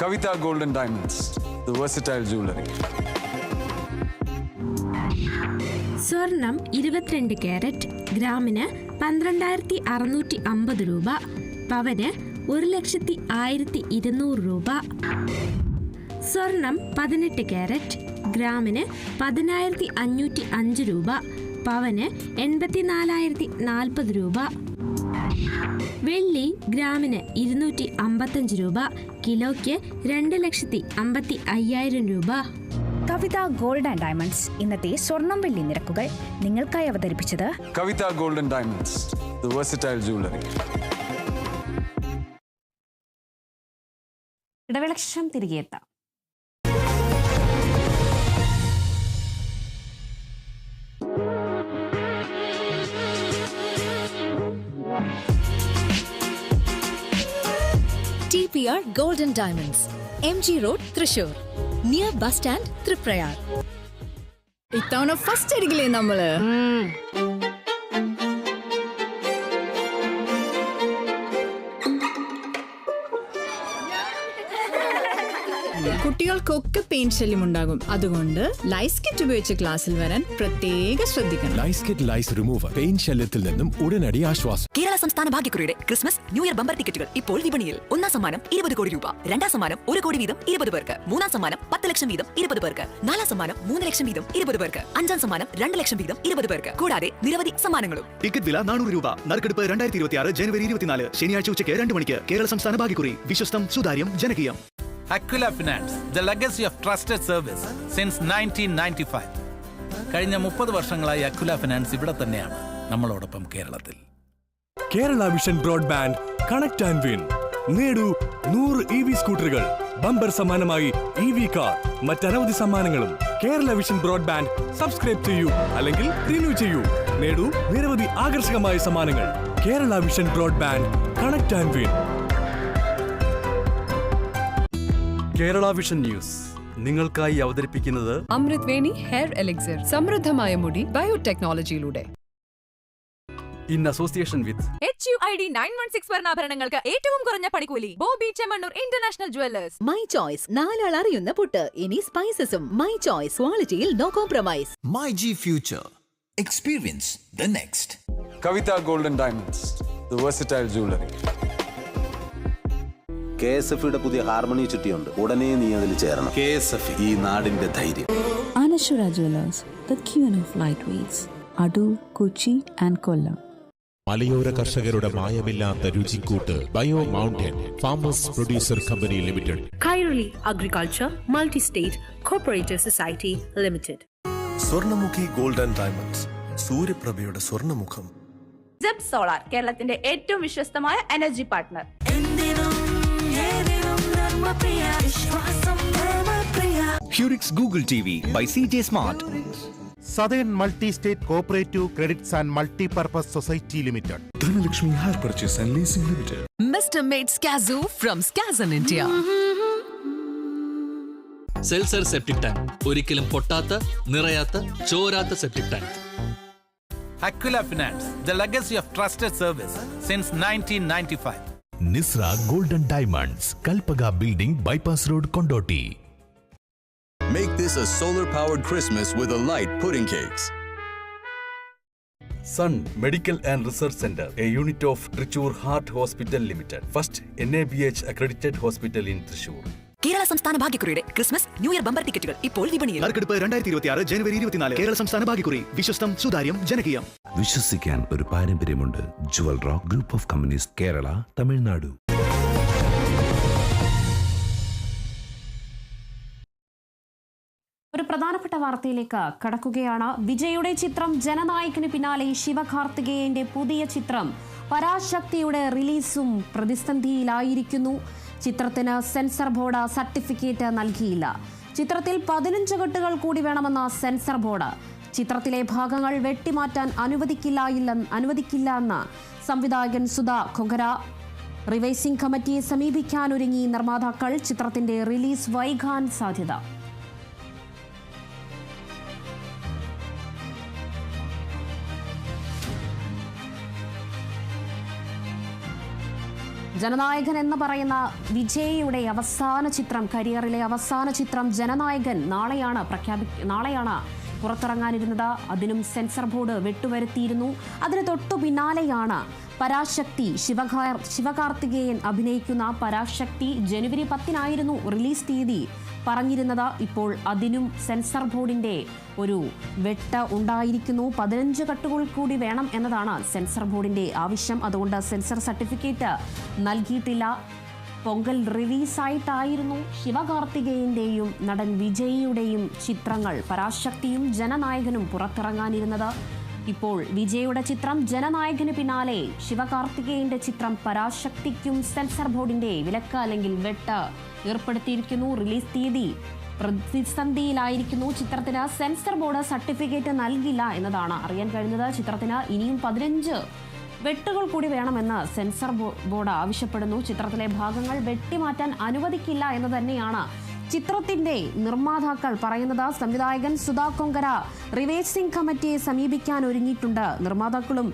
Kavitha gold and diamonds, the versatile jewellery. സ്വർണം 22 കാരറ്റ് ഗ്രാമിന് 12,650 രൂപ, പവന് 1,01,200 രൂപ. സ്വർണം 18 കാരറ്റ് ഗ്രാമിന് 10,505 രൂപ, പവന് 84,040 രൂപ. വെള്ളി ഗ്രാമിന് 255 രൂപ, കിലോയ്ക്ക് 2,55,000 രൂപ. കവിത ഗോൾഡ് ആൻഡ് ഡയമണ്ട്സ് ഇന്നത്തെ സ്വർണം വെള്ളി നിരക്കുകൾ നിങ്ങൾക്കായി അവതരിപ്പിച്ചത് Kavitha gold and diamonds, the versatile jewellery. ഇടവേളയ്ക്ക് തിരികെ എത്താം. TPR Golden Diamonds, MG Road, Thrissur, near bus stand, Triprayar. ഇത്തവണ ഫസ്റ്റ് അടിക്കില്ലേ നമ്മള്? കുട്ടികൾക്കൊക്കെ പെയിന്റ് ശല്യം ഉണ്ടാകും. അതുകൊണ്ട് ലൈസ് കിറ്റ് ഉപയോഗിച്ച് ക്ലാസ്സിൽ വരാൻ പ്രത്യേകം ശ്രദ്ധിക്കണം. ലൈസ് കിറ്റ് ലൈസ് റിമൂവർ പെയിന്റ് ശല്യത്തിൽ നിന്നും ഉടനടി ആശ്വാസം. കേരള സംസ്ഥാന ഭാഗ്യക്കുറിയുടെ ക്രിസ്മസ് ന്യൂ ഇയർ ബമ്പർ ടിക്കറ്റുകൾ ഇപ്പോൾ വിപണിയിൽ. ഒന്നാം സമ്മാനം 20 കോടി രൂപ, രണ്ടാം സമ്മാനം 1 കോടി വീതം 20 പേർക്ക്, മൂന്നാം സമ്മാനം 10 ലക്ഷം വീതം 20 പേർക്ക്, നാലാം സമ്മാനം 3 ലക്ഷം വീതം 20 പേർക്ക്, അഞ്ചാം സമ്മാനം 2 ലക്ഷം വീതം 20 പേർക്ക്, കൂടാതെ നിരവധി സമ്മാനങ്ങളും. ടിക്കറ്റ് വില 400 രൂപ. നറുക്കെടുപ്പ് 2026 ജനുവരി 24 ശനിയാഴ്ച ഉച്ചയ്ക്ക് 2 മണിക്ക്. കേരള സംസ്ഥാന ഭാഗ്യക്കുറി, വിശ്വസ്തം, സുതാര്യം, ജനകീയം. Aquila Finance, the legacy of trusted service since 1995. കഴിഞ്ഞ 30 വർഷങ്ങളായി അക്വില ഫിനാൻസ് ഇവിടെ തന്നെയാണ്, നമ്മളോടൊപ്പം കേരളത്തിൽ. Kerala vision broadband connect and win. നേടൂ 100 EV സ്കൂട്ടറുകൾ, ബമ്പർ സമ്മാനമായി EV കാർ, മറ്റനവധി സമ്മാനങ്ങളും. കേരള വിഷൻ ബ്രോഡ്ബാൻഡ് സബ്സ്ക്രൈബ് ചെയ്യൂ അല്ലെങ്കിൽ റിന്യൂ ചെയ്യൂ. നേടൂ നിരവധി ആകർഷകമായ സമ്മാനങ്ങൾ. Kerala vision broadband connect and win. Kerala vision news നിങ്ങൾക്കായി അവതരിപ്പിക്കുന്നത് അമൃത് വേണി ഹെയർ എലിക്സിർ, സമൃദ്ധമായ മുടി ബയോടെക്നോളജിയിലൂടെ. ഇൻ അസോസിയേഷൻ വിത്ത് HUID 916 സ്വർണ്ണാഭരണങ്ങൾക്ക് ഏറ്റവും കുറഞ്ഞ പണിക്കൂലി. Bobby Chemmanur international jewellers. My choice, 4 ആൾ അറിയുന്ന പുട്ട്. ഇനി സ്പൈസസും. മൈ ചോയ്സ്, ക്വാളിറ്റിയിൽ no compromise. My G future, experience the next. Kavitha gold and diamonds, the versatile jewellery. KSF-യുടെ പുതിയ ഹാർമണി ചുറ്റിയുണ്ട്, ഉടനെ നീ അതിൽ ചേരണം. KSF, ഈ നാടിന്റെ ധൈര്യം. Anaswara jewellers, the queen of light weights, Adoor, Kochi and Kollam. മലയോര കർഷകരുടെ മായമില്ലാത്ത രുചിക്കൂട്ട് bio mountain farmers producer company limited. Kairali agriculture multi state corporative society limited. Swarnamukhi gold and diamonds, സൂര്യപ്രഭയുടെ സ്വർണ്ണമുഖം. ജെബ് സോളാർ, കേരളത്തിന്റെ ഏറ്റവും വിശ്വസ്തമായ energy partner. Hurix Google TV by CJ Smart. Southern Multi-State Cooperative Credits and Multi-Purpose Society Limited. Dhanalakshmi Hire Purchase and Leasing Limited. Mr. Made Skazoo from Skazan India. Selzer septic tank, ഒരിക്കലും പൊട്ടാത്ത, നിറയാത്ത, ചോരാത്ത septic tank. Aquila Finance, the legacy of trusted service since 1995. Nisra Golden Diamonds, Kalpaga Building, Bypass Road, Kondoti. Make this a solar-powered Christmas with a light pudding cakes. Sun Medical and Research Center, a unit of Trichur Heart Hospital Limited, first NABH accredited hospital in Thrissur. Kerala സംസ്ഥാന ഭാഗ്യക്കുറിയുടെ Christmas new year bumper ടിക്കറ്റുകൾ ഇപ്പോൾ വിപണിയിൽ. നറുക്കെടുപ്പ് 2026 ജനുവരി 24. കേരള സംസ്ഥാന ഭാഗ്യക്കുറി. വിശ്വസ്തം, സുതാര്യം, ജനകീയം. വിശ്വസിക്കാൻ ഒരു പാരമ്പര്യമുണ്ട്. Jewel rock group of companies, Kerala, Tamil Nadu. ഒരു പ്രധാനപ്പെട്ട വാർത്തയിലേക്ക് കടക്കുകയാണ്. വിജയുടെ ചിത്രം ജനനായകന് പിന്നാലെ ശിവകാർത്തികേയന്റെ പുതിയ ചിത്രം പരാശക്തിയുടെ റിലീസും പ്രതിസന്ധിയിലായിരിക്കുന്നു. ചിത്രത്തിന് സെൻസർ ബോർഡ് സർട്ടിഫിക്കറ്റ് നൽകിയില്ല. ചിത്രത്തിൽ 15 കെട്ടുകൾ കൂടി വേണമെന്ന സെൻസർ ബോർഡ്. ചിത്രത്തിലെ ഭാഗങ്ങൾ വെട്ടിമാറ്റാൻ അനുവദിക്കില്ല എന്ന് സംവിധായകൻ സുധാ കൊങ്കര. റിവൈസിംഗ് കമ്മിറ്റിയെ സമീപിക്കാനൊരുങ്ങി നിർമ്മാതാക്കൾ. ചിത്രത്തിന്റെ റിലീസ് വൈകാൻ സാധ്യത. ജനനായകൻ എന്ന് പറയുന്ന വിജയുടെ അവസാന ചിത്രം, കരിയറിലെ അവസാന ചിത്രം ജനനായകൻ നാളെയാണ് പുറത്തിറങ്ങാനിരുന്നത്. അതിനും സെൻസർ ബോർഡ് വെട്ടുവരുത്തിയിരുന്നു. അതിന് തൊട്ടു പിന്നാലെയാണ് പരാശക്തി. ശിവകാർത്തികേയൻ അഭിനയിക്കുന്ന പരാശക്തി ജനുവരി 10 റിലീസ് തീയതി പറഞ്ഞിരുന്നത്. ഇപ്പോൾ അതിനും സെൻസർ ബോർഡിന്റെ ഒരു വെട്ട് ഉണ്ടായിരിക്കുന്നു. 15 കെട്ടുകൾ കൂടി വേണം എന്നതാണ് സെൻസർ ബോർഡിന്റെ ആവശ്യം. അതുകൊണ്ട് സെൻസർ സർട്ടിഫിക്കറ്റ് നൽകിയിട്ടില്ല. പൊങ്കൽ റിലീസായിട്ടായിരുന്നു ശിവകാർത്തികേയന്റെയും നടൻ വിജയിയുടെയും ചിത്രങ്ങൾ പരാശക്തിയും ജനനായകനും പുറത്തിറങ്ങാനിരുന്നത്. ഇപ്പോൾ വിജയുടെ ചിത്രം ജനനായകന് പിന്നാലെ ശിവകാർത്തികേയന്റെ ചിത്രം പരാശക്തിക്കും സെൻസർ ബോർഡിന്റെ വിലക്ക് അല്ലെങ്കിൽ വെട്ട് ഏർപ്പെടുത്തിയിരിക്കുന്നു. റിലീസ് തീയതി പ്രതിസന്ധിയിലായിരിക്കുന്നു. ചിത്രത്തിന് സെൻസർ ബോർഡ് സർട്ടിഫിക്കറ്റ് നൽകില്ല എന്നതാണ് അറിയാൻ കഴിഞ്ഞത്. ചിത്രത്തിന് ഇനിയും 15 വെട്ടുകൾ കൂടി വേണമെന്ന് സെൻസർ ബോർഡ് ആവശ്യപ്പെടുന്നു. ചിത്രത്തിലെ ഭാഗങ്ങൾ വെട്ടിമാറ്റാൻ അനുവദിക്കില്ല എന്ന് തന്നെയാണ് ചിത്രത്തിന്റെ നിർമ്മാതാക്കൾ പറയുന്നത്. സംവിധായകൻ സുധാ കൊങ്കര റിവൈസിംഗ് കമ്മിറ്റിയെ സമീപിക്കാൻ ഒരുങ്ങിയിട്ടുണ്ട്. നിർമ്മാതാക്കളും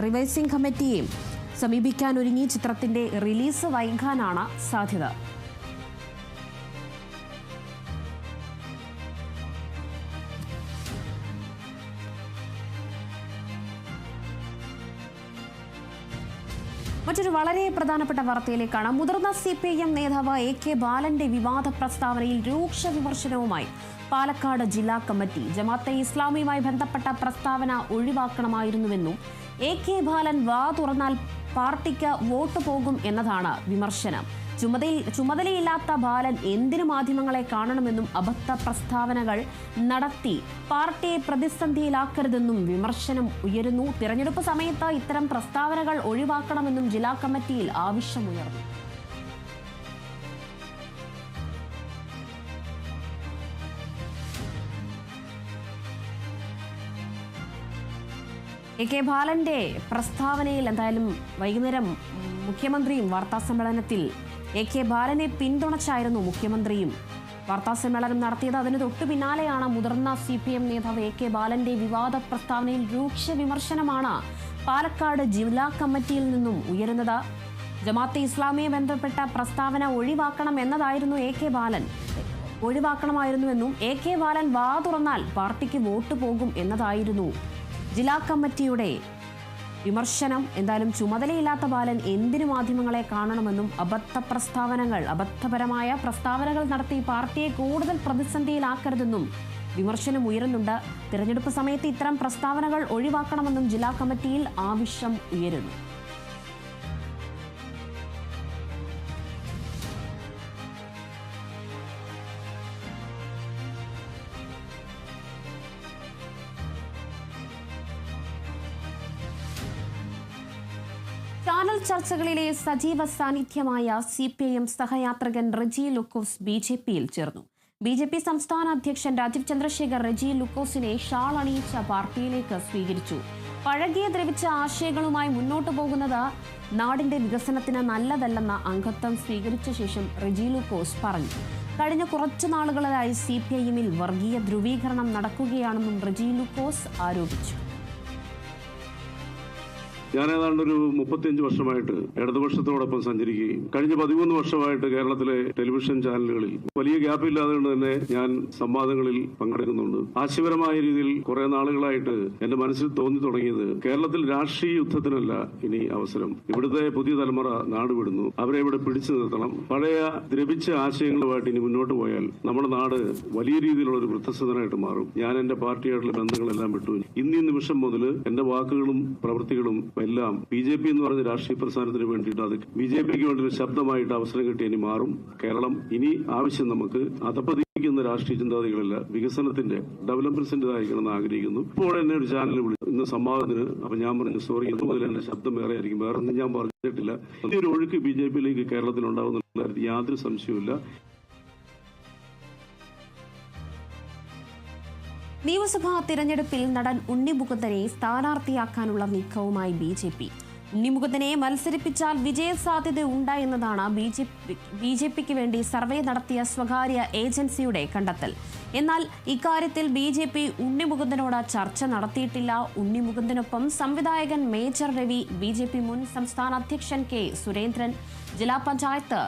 റിവൈസിംഗ് കമ്മിറ്റിയെ സമീപിക്കാൻ ഒരുങ്ങി. ചിത്രത്തിന്റെ റിലീസ് വൈകാനാണ് സാധ്യത. മറ്റൊരു വളരെ പ്രധാനപ്പെട്ട വാർത്തയിലേക്കാണ്. മുതിർന്ന CPIM നേതാവ് AK ബാലന്റെ വിവാദ പ്രസ്താവനയിൽ രൂക്ഷ വിമർശനവുമായി പാലക്കാട് ജില്ലാ കമ്മിറ്റി. ജമാഅത്തെ ഇസ്ലാമിയുമായി ബന്ധപ്പെട്ട പ്രസ്താവന ഒഴിവാക്കണമായിരുന്നുവെന്നും AK ബാലൻ വാ തുറന്നാൽ പാർട്ടിക്ക് വോട്ട് പോകും എന്നതാണ് വിമർശനം. ചുമതലയില്ലാത്ത ബാലൻ എന്തിനു മാധ്യമങ്ങളെ കാണണമെന്നും അബദ്ധ പ്രസ്താവനകൾ നടത്തി പാർട്ടിയെ പ്രതിസന്ധിയിലാക്കരുതെന്നും വിമർശനം ഉയരുന്നു. തിരഞ്ഞെടുപ്പ് സമയത്ത് ഇത്തരം പ്രസ്താവനകൾ ഒഴിവാക്കണമെന്നും ജില്ലാ കമ്മിറ്റിയിൽ ആവശ്യമുയർന്നു. AK ബാലന്റെ പ്രസ്താവനയിൽ എന്തായാലും വൈകുന്നേരം മുഖ്യമന്ത്രിയും വാർത്താസമ്മേളനത്തിൽ AK ബാലനെ പിന്തുണച്ചായിരുന്നു മുഖ്യമന്ത്രിയും വാർത്താസമ്മേളനം നടത്തിയത്. അതിന് തൊട്ടു പിന്നാലെയാണ് മുതിർന്ന CPM നേതാവ് AK ബാലന്റെ വിവാദ പ്രസ്താവനയിൽ രൂക്ഷ വിമർശനമാണ് പാലക്കാട് ജില്ലാ കമ്മിറ്റിയിൽ നിന്നും ഉയരുന്നത്. ജമാഅത്തെ ഇസ്ലാമിയെ ബന്ധപ്പെട്ട പ്രസ്താവന ഒഴിവാക്കണം എന്നതായിരുന്നു ഒഴിവാക്കണമായിരുന്നുവെന്നും AK ബാലൻ വാ തുറന്നാൽ പാർട്ടിക്ക് വോട്ട് പോകും എന്നതായിരുന്നു ജില്ലാ കമ്മിറ്റിയുടെ വിമർശനം. എന്തായാലും ചുമതലയില്ലാത്ത ബാലൻ എന്തിനു മാധ്യമങ്ങളെ കാണണമെന്നും അബദ്ധപരമായ പ്രസ്താവനകൾ നടത്തി പാർട്ടിയെ കൂടുതൽ പ്രതിസന്ധിയിലാക്കരുതെന്നും വിമർശനം ഉയരുന്നുണ്ട്. തിരഞ്ഞെടുപ്പ് സമയത്ത് ഇത്തരം പ്രസ്താവനകൾ ഒഴിവാക്കണമെന്നും ജില്ലാ കമ്മിറ്റിയിൽ ആവശ്യം ഉയരുന്നു. ചാനൽ ചർച്ചകളിലെ സജീവ സാന്നിധ്യമായ CPIM സഹയാത്രികൻ റെജി ലൂക്കോസ് BJPയിൽ ചേർന്നു. BJP സംസ്ഥാന അധ്യക്ഷൻ രാജീവ് ചന്ദ്രശേഖർ റെജി ലൂക്കോസിനെ ഷാൾ അണിയിച്ച പാർട്ടിയിലേക്ക് സ്വീകരിച്ചു. പഴകിയ ദ്രവിച്ച ആശയങ്ങളുമായി മുന്നോട്ടു പോകുന്നത് നാടിന്റെ വികസനത്തിന് നല്ലതല്ലെന്ന അംഗത്വം സ്വീകരിച്ച ശേഷം റെജി ലൂക്കോസ് പറഞ്ഞു. കഴിഞ്ഞ കുറച്ചു നാളുകളായി CPIMൽ വർഗീയ ധ്രുവീകരണം നടക്കുകയാണെന്നും റെജി ലൂക്കോസ് ആരോപിച്ചു. ഞാൻ ഏതാണ്ട് ഒരു 35 വർഷമായിട്ട് ഇടതുപക്ഷത്തോടൊപ്പം സഞ്ചരിക്കുകയും കഴിഞ്ഞ 13 വർഷമായിട്ട് കേരളത്തിലെ ടെലിവിഷൻ ചാനലുകളിൽ വലിയ ഗ്യാപ്പില്ലാതെ കൊണ്ട് തന്നെ ഞാൻ സംവാദങ്ങളിൽ പങ്കെടുക്കുന്നുണ്ട്. ആശയപരമായ രീതിയിൽ കുറെ നാളുകളായിട്ട് എന്റെ മനസ്സിൽ തോന്നി തുടങ്ങിയത് കേരളത്തിൽ രാഷ്ട്രീയ യുദ്ധത്തിനല്ല ഇനി അവസരം. ഇവിടുത്തെ പുതിയ തലമുറ നാട് വിടുന്നു, അവരെ ഇവിടെ പിടിച്ചു നിർത്തണം. പഴയ ദ്രവിച്ച ആശയങ്ങളുമായിട്ട് ഇനി മുന്നോട്ട് പോയാൽ നമ്മുടെ നാട് വലിയ രീതിയിലുള്ള ഒരു വൃദ്ധസദനായിട്ട് മാറും. ഞാൻ എന്റെ പാർട്ടിയായിട്ടുള്ള ബന്ധങ്ങളെല്ലാം വിട്ടു. ഇന്നീ നിമിഷം മുതൽ എന്റെ വാക്കുകളും പ്രവൃത്തികളും എല്ലാം BJP എന്ന് പറഞ്ഞ രാഷ്ട്രീയ പ്രസ്ഥാനത്തിന് വേണ്ടിയിട്ട് അത് BJPക്ക് വേണ്ടി ഒരു ശബ്ദമായിട്ട് അവസരം കിട്ടി ഇനി മാറും. കേരളം ഇനി ആവശ്യം നമുക്ക് അധപ്പതിക്കുന്ന രാഷ്ട്രീയ ചിന്താഗതികളല്ല, വികസനത്തിന്റെ ഡെവലപ്മെന്റ്സിന്റേതായിരിക്കണമെന്ന് ആഗ്രഹിക്കുന്നു. ഇപ്പോൾ എന്നെ ഒരു ചാനൽ വിളിച്ചു ഇന്ന് സംവാദത്തിന്. അപ്പൊ ഞാൻ പറഞ്ഞു സോറി, ഇതുമുതൽ എന്റെ ശബ്ദം വേറെ ആയിരിക്കും, വേറെ ഒന്നും ഞാൻ പറഞ്ഞിട്ടില്ല. ഒരു ഒഴുക്ക് BJPയിലേക്ക് കേരളത്തിൽ ഉണ്ടാകുന്ന യാതൊരു സംശയവുമില്ല. നിയമസഭാ തിരഞ്ഞെടുപ്പിൽ നടൻ ഉണ്ണി മുകുന്ദനെ സ്ഥാനാർത്ഥിയാക്കാനുള്ള നീക്കവുമായി BJP. ഉണ്ണി മുകുന്ദനെ മത്സരിപ്പിച്ചാൽ വിജയസാധ്യത ഉണ്ടായെന്നതാണ് BJPക്ക് വേണ്ടി സർവേ നടത്തിയ സ്വകാര്യ ഏജൻസിയുടെ കണ്ടെത്തൽ. എന്നാൽ ഇക്കാര്യത്തിൽ BJP ഉണ്ണി മുകുന്ദനോട് ചർച്ച നടത്തിയിട്ടില്ല. ഉണ്ണി മുകുന്ദനൊപ്പം സംവിധായകൻ മേജർ രവി, BJP മുൻ സംസ്ഥാന അധ്യക്ഷൻ K. സുരേന്ദ്രൻ, ജില്ലാ പഞ്ചായത്ത്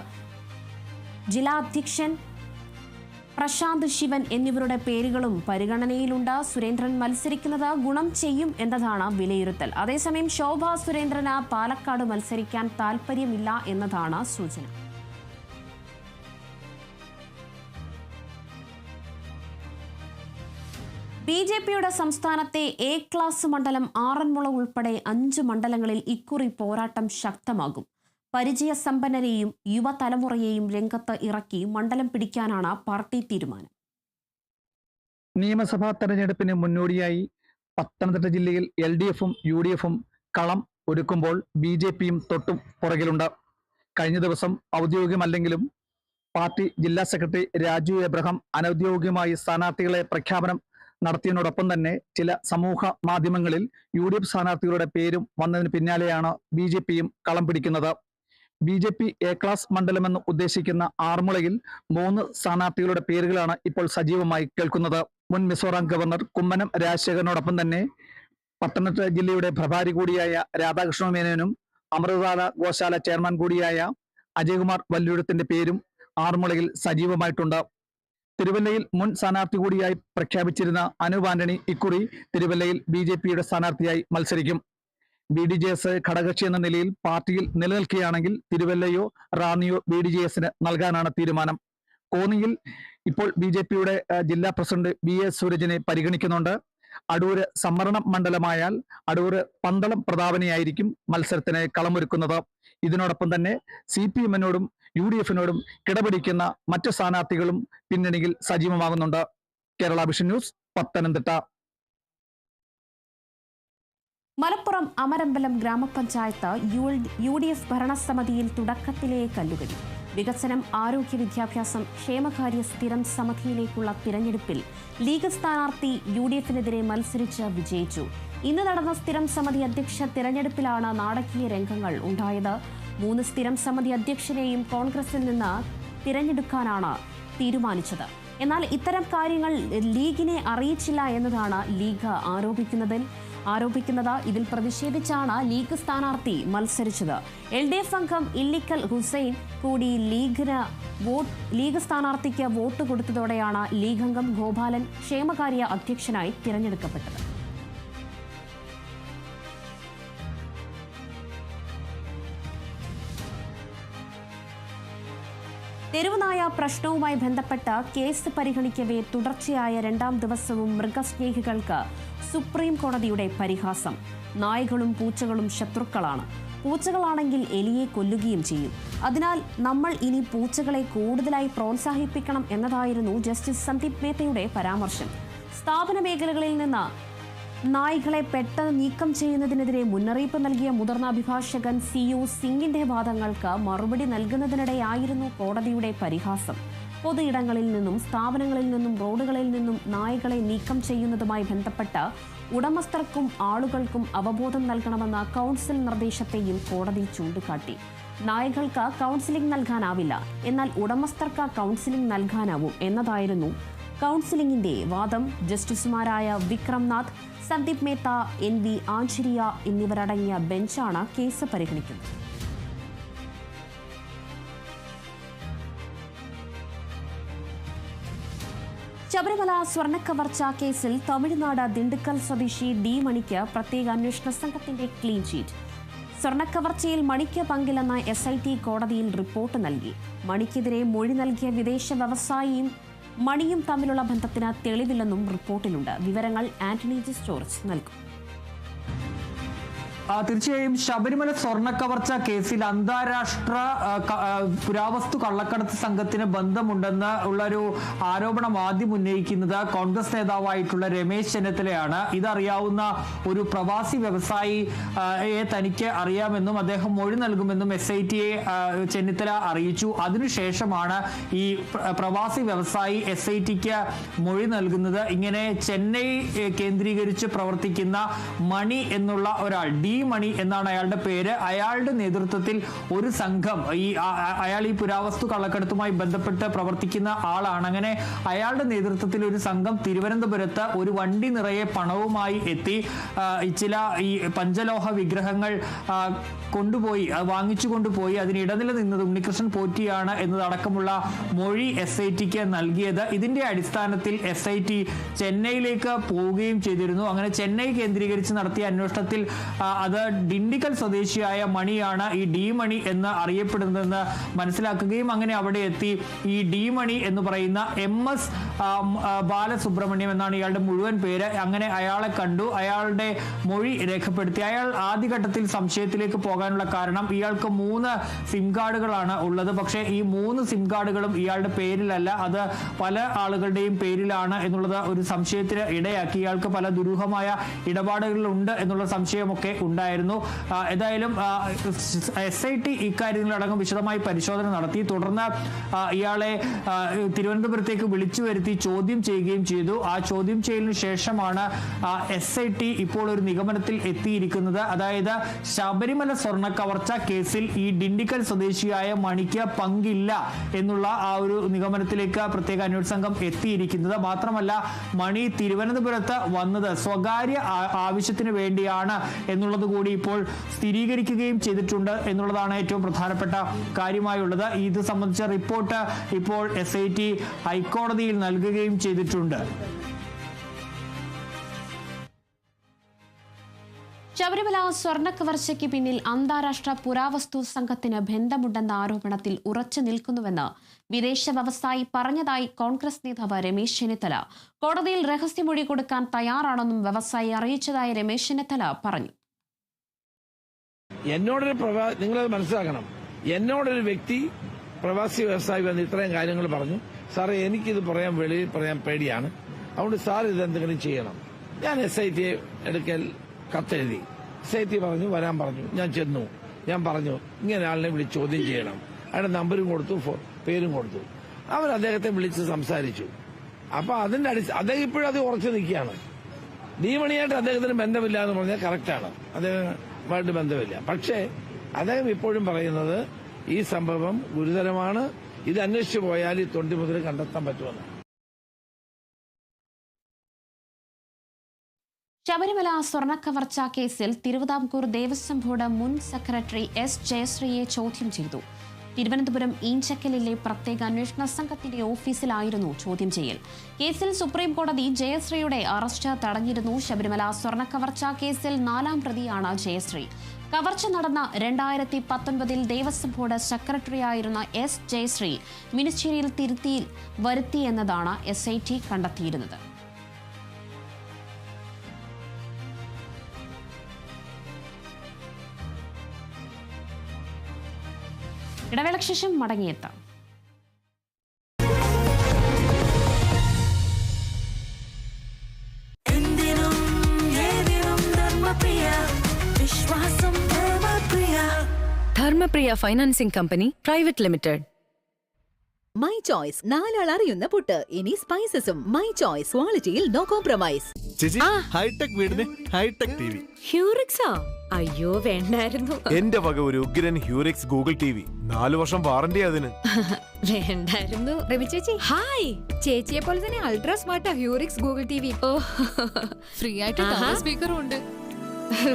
ജില്ലാ അധ്യക്ഷൻ പ്രശാന്ത് ശിവൻ എന്നിവരുടെ പേരുകളും പരിഗണനയിലുണ്ട്. സുരേന്ദ്രൻ മത്സരിക്കുന്നത് ഗുണം ചെയ്യും എന്നതാണ് വിലയിരുത്തൽ. അതേസമയം ശോഭ സുരേന്ദ്രന് പാലക്കാട് മത്സരിക്കാൻ താൽപ്പര്യമില്ല എന്നതാണ് സൂചന. BJPയുടെ സംസ്ഥാനത്തെ A ക്ലാസ് മണ്ഡലം ആറന്മുള ഉൾപ്പെടെ 5 മണ്ഡലങ്ങളിൽ ഇക്കുറി പോരാട്ടം ശക്തമാകും. പരിചയസമ്പന്നരെയും യുവതലമുറയെയും രംഗത്ത് ഇറക്കി മണ്ഡലം പിടിക്കാനാണ് പാർട്ടി തീരുമാനം. നിയമസഭാ തെരഞ്ഞെടുപ്പിന് മുന്നോടിയായി പത്തനംതിട്ട ജില്ലയിൽ LDFും UDFും കളം ഒരുക്കുമ്പോൾ BJPയും തൊട്ടും പുറകിലുണ്ട്. കഴിഞ്ഞ ദിവസം ഔദ്യോഗികമല്ലെങ്കിലും പാർട്ടി ജില്ലാ സെക്രട്ടറി രാജു എബ്രഹാം അനൌദ്യോഗികമായി സ്ഥാനാർത്ഥികളെ പ്രഖ്യാപനം നടത്തിയതിനോടൊപ്പം തന്നെ ചില സമൂഹ മാധ്യമങ്ങളിൽ UDF സ്ഥാനാർത്ഥികളുടെ പേരും വന്നതിന് പിന്നാലെയാണ് BJPയും കളം പിടിക്കുന്നത്. BJP A ക്ലാസ് മണ്ഡലമെന്ന് ഉദ്ദേശിക്കുന്ന ആറന്മുളയിൽ 3 സ്ഥാനാർത്ഥികളുടെ പേരുകളാണ് ഇപ്പോൾ സജീവമായി കേൾക്കുന്നത്. മുൻ മിസോറാം ഗവർണർ കുമ്മനം രാജശേഖരനോടൊപ്പം തന്നെ പത്തനംതിട്ട ജില്ലയുടെ പ്രഭാരി കൂടിയായ രാധാകൃഷ്ണ മേനോനും അമൃതധാര ഗോശാല ചെയർമാൻ കൂടിയായ അജയ്കുമാർ വല്ലുഴത്തിന്റെ പേരും ആറന്മുളയിൽ സജീവമായിട്ടുണ്ട്. തിരുവല്ലയിൽ മുൻ സ്ഥാനാർത്ഥി കൂടിയായി പ്രഖ്യാപിച്ചിരുന്ന അനൂപ് ആന്റണി ഇക്കുറി തിരുവല്ലയിൽ BJPയുടെ സ്ഥാനാർത്ഥിയായി മത്സരിക്കും. BDJS ഘടകകക്ഷി എന്ന നിലയിൽ പാർട്ടിയിൽ നിലനിൽക്കുകയാണെങ്കിൽ തിരുവല്ലയോ റാന്നിയോ BDJSന് നൽകാനാണ് തീരുമാനം. കോന്നിയിൽ ഇപ്പോൾ BJPയുടെ ജില്ലാ പ്രസിഡന്റ് BA സൂരജിനെ പരിഗണിക്കുന്നുണ്ട്. അടൂര് സംവരണ മണ്ഡലമായാൽ അടൂര് പന്തളം പ്രതാപനെയായിരിക്കും മത്സരത്തിന് കളമൊരുക്കുന്നത്. ഇതിനോടൊപ്പം തന്നെ CPMനോടും UDFനോടും കിടപിടിക്കുന്ന മറ്റു സ്ഥാനാർത്ഥികളും പിന്നണിയിൽ സജീവമാകുന്നുണ്ട്. Kerala vision news, Pathanamthitta. മലപ്പുറം അമരമ്പലം ഗ്രാമപഞ്ചായത്ത് UDF ഭരണസമിതിയിൽ തുടക്കത്തിലേ കല്ലുകടി. വികസനം, ആരോഗ്യ, വിദ്യാഭ്യാസം, ക്ഷേമകാര്യ സ്ഥിരം സമിതിയിലേക്കുള്ള തിരഞ്ഞെടുപ്പിൽ ലീഗ് സ്ഥാനാർത്ഥി UDFനെതിരെ മത്സരിച്ച് വിജയിച്ചു. ഇന്ന് നടന്ന സ്ഥിരം സമിതി അധ്യക്ഷ തിരഞ്ഞെടുപ്പിലാണ് നാടകീയ രംഗങ്ങൾ ഉണ്ടായത്. 3 സ്ഥിരം സമിതി അധ്യക്ഷനെയും കോൺഗ്രസിൽ നിന്ന് തിരഞ്ഞെടുക്കാനാണ് തീരുമാനിച്ചത്. എന്നാൽ ഇത്തരം കാര്യങ്ങൾ ലീഗിനെ അറിയിച്ചില്ല എന്നതാണ് ലീഗ് ആരോപിക്കുന്നത്. ഇതിൽ പ്രതിഷേധിച്ചാണ് ലീഗ് സ്ഥാനാർത്ഥി മത്സരിച്ചത്. LDF അംഗം ഇല്ലിക്കൽ ഹുസൈൻ കൂടി ലീഗ് സ്ഥാനാർത്ഥിക്ക് വോട്ട് കൊടുത്തതോടെയാണ് ലീഗ് അംഗം ഗോപാലൻ ക്ഷേമകാര്യ അധ്യക്ഷനായി തിരഞ്ഞെടുക്കപ്പെട്ടത്. തെരുവുനായ പ്രശ്നവുമായി ബന്ധപ്പെട്ട കേസ് പരിഗണിക്കവേ തുടർച്ചയായ 2ാം ദിവസവും മൃഗസ്നേഹികൾക്ക് സുപ്രീം കോടതിയുടെ പരിഹാസം. നായകളും പൂച്ചകളും ശത്രുക്കളാണ്. പൂച്ചകളാണെങ്കിൽ എലിയെ കൊല്ലുകയും ചെയ്യും. അതിനാൽ നമ്മൾ ഇനി പൂച്ചകളെ കൂടുതലായി പ്രോത്സാഹിപ്പിക്കണം എന്നതായിരുന്നു ജസ്റ്റിസ് സന്ദീപ് മേത്തയുടെ പരാമർശം. സ്ഥാപന മേഖലകളിൽ നിന്ന് നായ്ക്കളെ പെട്ടെന്ന് നീക്കം ചെയ്യുന്നതിനെതിരെ മുന്നറിയിപ്പ് നൽകിയ മുതിർന്ന അഭിഭാഷകൻ CU സിംഗിന്റെ വാദങ്ങൾക്ക് മറുപടി നൽകുന്നതിനിടെയായിരുന്നു കോടതിയുടെ പരിഹാസം. പൊതുയിടങ്ങളിൽ നിന്നും സ്ഥാപനങ്ങളിൽ നിന്നും റോഡുകളിൽ നിന്നും നായകളെ നീക്കം ചെയ്യുന്നതുമായി ബന്ധപ്പെട്ട് ഉടമസ്ഥർക്കും ആളുകൾക്കും അവബോധം നൽകണമെന്ന കൗൺസിൽ നിർദ്ദേശത്തെയും കോടതി ചൂണ്ടിക്കാട്ടി. നായകൾക്ക് കൗൺസിലിംഗ് നൽകാനാവില്ല, എന്നാൽ ഉടമസ്ഥർക്ക് കൗൺസിലിംഗ് നൽകാനാവും എന്നതായിരുന്നു കൗൺസിലിംഗിന്റെ വാദം ജസ്റ്റിസുമാരായ വിക്രംനാഥ്, സന്ദീപ് മേത്ത, NV ആഞ്ജരിയ എന്നിവരടങ്ങിയ ബെഞ്ചാണ് കേസ് പരിഗണിക്കുന്നത്. ശബരിമല സ്വർണ്ണക്കവർച്ച കേസിൽ തമിഴ്നാട് ദിണ്ടുക്കൽ സ്വദേശി D മണിക്ക് പ്രത്യേക അന്വേഷണ സംഘത്തിന്റെ ക്ലീൻ ചീറ്റ്. സ്വർണ്ണക്കവർച്ചയിൽ മണിക്ക് പങ്കില്ലെന്ന SIT കോടതിയിൽ റിപ്പോർട്ട് നൽകി. മണിക്കെതിരെ മൊഴി നൽകിയ വിദേശ വ്യവസായിയും മണിയും തമ്മിലുള്ള ബന്ധത്തിന് തെളിവില്ലെന്നും റിപ്പോർട്ടിലുണ്ട്. വിവരങ്ങൾ ആന്റണി ജി ജോർജ് നൽകും. തീർച്ചയായും ശബരിമല സ്വർണ്ണക്കവർച്ച കേസിൽ അന്താരാഷ്ട്ര പുരാവസ്തു കള്ളക്കടത്ത് സംഘത്തിന് ബന്ധമുണ്ടെന്ന് ഉള്ളൊരു ആരോപണം ആദ്യം ഉന്നയിക്കുന്നത് കോൺഗ്രസ് നേതാവായിട്ടുള്ള രമേശ് ചെന്നിത്തലയാണ്. ഇതറിയാവുന്ന ഒരു പ്രവാസി വ്യവസായിയെ തനിക്ക് അറിയാമെന്നും അദ്ദേഹം മൊഴി നൽകുമെന്നും SITയെ ചെന്നിത്തല അറിയിച്ചു. അതിനുശേഷമാണ് ഈ പ്രവാസി വ്യവസായി SITക്ക് മൊഴി നൽകുന്നത്. ഇങ്ങനെ ചെന്നൈ കേന്ദ്രീകരിച്ച് പ്രവർത്തിക്കുന്ന മണി എന്നുള്ള ഒരാൾ, D മണി എന്നാണ് അയാളുടെ പേര്, അയാളുടെ നേതൃത്വത്തിൽ ഒരു സംഘം, അയാൾ ഈ പുരാവസ്തു കള്ളക്കടത്തുമായി ബന്ധപ്പെട്ട് പ്രവർത്തിക്കുന്ന ആളാണ്. അങ്ങനെ അയാളുടെ നേതൃത്വത്തിൽ ഒരു സംഘം തിരുവനന്തപുരത്ത് ഒരു വണ്ടി നിറയെ പണവുമായി എത്തി ചില ഈ പഞ്ചലോഹ വിഗ്രഹങ്ങൾ വാങ്ങിച്ചു കൊണ്ടുപോയി. അതിന് ഇടനില നിന്നത് ഉണ്ണികൃഷ്ണൻ പോറ്റിയാണ് എന്നതടക്കമുള്ള മൊഴി SITക്ക് നൽകിയത്. ഇതിന്റെ അടിസ്ഥാനത്തിൽ SIT ചെന്നൈയിലേക്ക് പോവുകയും ചെയ്തിരുന്നു. അങ്ങനെ ചെന്നൈ കേന്ദ്രീകരിച്ച് നടത്തിയ അന്വേഷണത്തിൽ അത് ഡിണ്ടിക്കൽ സ്വദേശിയായ മണിയാണ് ഈ D മണി എന്ന് അറിയപ്പെടുന്നതെന്ന് മനസ്സിലാക്കുകയും അങ്ങനെ അവിടെ എത്തി ഈ D മണി എന്ന് പറയുന്ന MS ബാലസുബ്രഹ്മണ്യം എന്നാണ് ഇയാളുടെ മുഴുവൻ പേര്. അങ്ങനെ അയാളെ കണ്ടു, അയാളുടെ മൊഴി രേഖപ്പെടുത്തി. അയാൾ ആദ്യഘട്ടത്തിൽ സംശയത്തിലേക്ക് പോകാനുള്ള കാരണം ഇയാൾക്ക് 3 സിം കാർഡുകളാണ് ഉള്ളത്. പക്ഷേ ഈ 3 സിം കാർഡുകളും ഇയാളുടെ പേരിലല്ല, അത് പല ആളുകളുടെയും പേരിലാണ് എന്നുള്ളത് ഒരു സംശയത്തിന് ഇടയാക്കി. ഇയാൾക്ക് പല ദുരൂഹമായ ഇടപാടുകളുണ്ട് എന്നുള്ള സംശയമൊക്കെ ഉണ്ടായിരുന്നു. ഏതായാലും SIT ഇക്കാര്യങ്ങളടക്കം വിശദമായി പരിശോധന നടത്തി. തുടർന്ന് ഇയാളെ തിരുവനന്തപുരത്തേക്ക് വിളിച്ചു വരുത്തി ചോദ്യം ചെയ്യുകയും ചെയ്തു. ആ ചോദ്യം ചെയ്യലിന് ശേഷമാണ് SIT ഇപ്പോൾ ഒരു നിഗമനത്തിൽ എത്തിയിരിക്കുന്നത്. അതായത് ശബരിമല സ്വർണ്ണ കവർച്ച കേസിൽ ഈ ഡിണ്ടിക്കൽ സ്വദേശിയായ മണിക്ക് പങ്കില്ല എന്നുള്ള ആ ഒരു നിഗമനത്തിലേക്ക് പ്രത്യേക അന്വേഷണ സംഘം എത്തിയിരിക്കുന്നത്. മാത്രമല്ല മണി തിരുവനന്തപുരത്ത് വന്നത് സ്വകാര്യ ആവശ്യത്തിന് വേണ്ടിയാണ് എന്നുള്ളത് കൂടി ഇപ്പോൾ സ്ഥിരീകരിക്കുകയും ചെയ്തിട്ടുണ്ട് എന്നുള്ളതാണ് ഏറ്റവും പ്രധാനപ്പെട്ട കാര്യമായുള്ളത്. ഇത് സംബന്ധിച്ച റിപ്പോർട്ട് ഇപ്പോൾ SIT ഹൈക്കോടതിയിൽ നൽകുകയും ചെയ്തിട്ടുണ്ട്. ശബരിമല സ്വർണ്ണക്കവർച്ചയ്ക്ക് പിന്നിൽ അന്താരാഷ്ട്ര പുരാവസ്തു സംഘത്തിന് ബന്ധമുണ്ടെന്ന ആരോപണത്തിൽ ഉറച്ചു നിൽക്കുന്നുവെന്ന് വിദേശ വ്യവസായി പറഞ്ഞതായി കോൺഗ്രസ് നേതാവ് രമേശ് ചെന്നിത്തല. കോടതിയിൽ രഹസ്യമൊഴി കൊടുക്കാൻ തയ്യാറാണെന്നും വ്യവസായി അറിയിച്ചതായി രമേശ് ചെന്നിത്തല പറഞ്ഞു. നിങ്ങളത് മനസ്സിലാക്കണം, എന്നോടൊരു വ്യക്തി പ്രവാസി വ്യവസായി വന്ന് ഇത്രയും കാര്യങ്ങൾ പറഞ്ഞു. സാറേ, എനിക്കിത് വെളിയിൽ പറയാൻ പേടിയാണ്, അതുകൊണ്ട് സാർ ഇതെന്തെങ്കിലും ചെയ്യണം. ഞാൻ SIT എടുക്കൽ കത്തെഴുതി. SIT പറഞ്ഞു, വരാൻ പറഞ്ഞു. ഞാൻ ചെന്നു, ഞാൻ പറഞ്ഞു ഇങ്ങനെ ആളിനെ വിളിച്ച് ചോദ്യം ചെയ്യണം. അയാളുടെ നമ്പരും കൊടുത്തു, പേരും കൊടുത്തു. അവർ അദ്ദേഹത്തെ വിളിച്ച് സംസാരിച്ചു. അപ്പൊ അതിന്റെ അദ്ദേഹം ഇപ്പോഴും അത് ഉറച്ചു നിൽക്കുകയാണ്. D മണിയായിട്ട് അദ്ദേഹത്തിന് ബന്ധമില്ല എന്ന് പറഞ്ഞാൽ കറക്റ്റാണ്, അദ്ദേഹമായിട്ട് ബന്ധമില്ല. പക്ഷേ അദ്ദേഹം ഇപ്പോഴും പറയുന്നത് ഈ സംഭവം ഗുരുതരമാണ്, ഇത് അന്വേഷിച്ചു പോയാൽ ഈ തൊണ്ടി മുതൽ കണ്ടെത്താൻ പറ്റുമെന്ന്. ശബരിമല സ്വർണ്ണക്കവർച്ച കേസിൽ തിരുവിതാംകൂർ ദേവസ്വം ബോർഡ് മുൻ സെക്രട്ടറി S ജയശ്രീയെ ചോദ്യം ചെയ്തു. തിരുവനന്തപുരം ഈഞ്ചക്കലിലെ പ്രത്യേക അന്വേഷണ സംഘത്തിന്റെ ഓഫീസിലായിരുന്നു ചോദ്യം ചെയ്യൽ. കേസിൽ സുപ്രീം കോടതി ജയശ്രീയുടെ അറസ്റ്റ് തടഞ്ഞിരുന്നു. ശബരിമല സ്വർണ്ണക്കവർച്ച കേസിൽ 4ാം പ്രതിയാണ് ജയശ്രീ. കവർച്ച നടന്ന 2019 ദേവസ്വം ബോർഡ് സെക്രട്ടറിയായിരുന്ന S ജയശ്രീ മിനിസ്റ്റീരിയൽ തിരുത്തി വരുത്തിയെന്നതാണ് SIT കണ്ടെത്തിയിരുന്നത്. ഇടവേളയ്ക്ക് ശേഷം മടങ്ങിയെത്താം. Dharmapriya financing company private limited. My choice, 4 ആൾ അറിയുന്ന പുട്ട്. ഇനി സ്പൈസസും. മൈ ചോയ്സ്, ക്വാളിറ്റിയിൽ നോ കോംപ്രമൈസ്. ചേച്ചി, ഹൈടെക് വീടിന് ഹൈടെക് ടിവി. ഹ്യൂറിക്സോ? അയ്യോ വേണ്ടായിരുന്നു. എന്റെ വക ഒരു ഉഗ്രൻ ഹ്യൂറിക്സ് ഗൂഗിൾ ടിവി, 4 വർഷം വാറണ്ടി അതിന്. വേണ്ടായിരുന്നു. രവി ചേച്ചി ഹായ്. ചേച്ചിയെ പോലെ തന്നെ അൾട്രാ സ്മാർട്ടാ ഹ്യൂറിക്സ് ഗൂഗിൾ ടിവി. ഫ്രീ ആയിട്ട് സ്പീക്കറും ഉണ്ട്.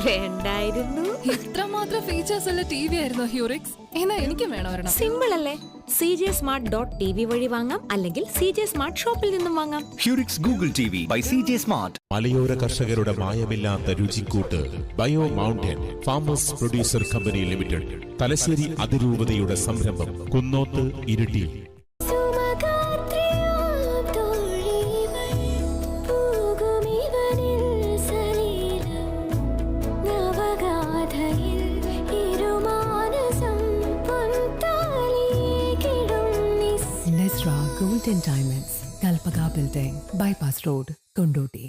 വേണ്ടായിരുന്നു. ഇത്രമാത്രം ഫീച്ചേഴ്സ് ഉള്ള ടിവി ആയിരുന്നു ഹ്യൂറിക്സ്. എന്നാ എനിക്കും വേണം ഒരെണ്ണം. സിമ്പിൾ അല്ലേ? cjsmart.tv വഴി വാങ്ങാം, അല്ലെങ്കിൽ CJ സ്മാർട്ട് ഷോപ്പിൽ നിന്നും വാങ്ങാം. Hurix Google TV by CJ smart. മലയോര കർഷകരുടെ മായമില്ലാത്ത രുചിക്കൂട്ട് bio mountain farmers producer company limited. Thalassery അതിരൂപതയുടെ സംരംഭം. Kunnoth, Iritty. Golden Diamonds, Kalpaka Building, Bypass Road, Kondoti.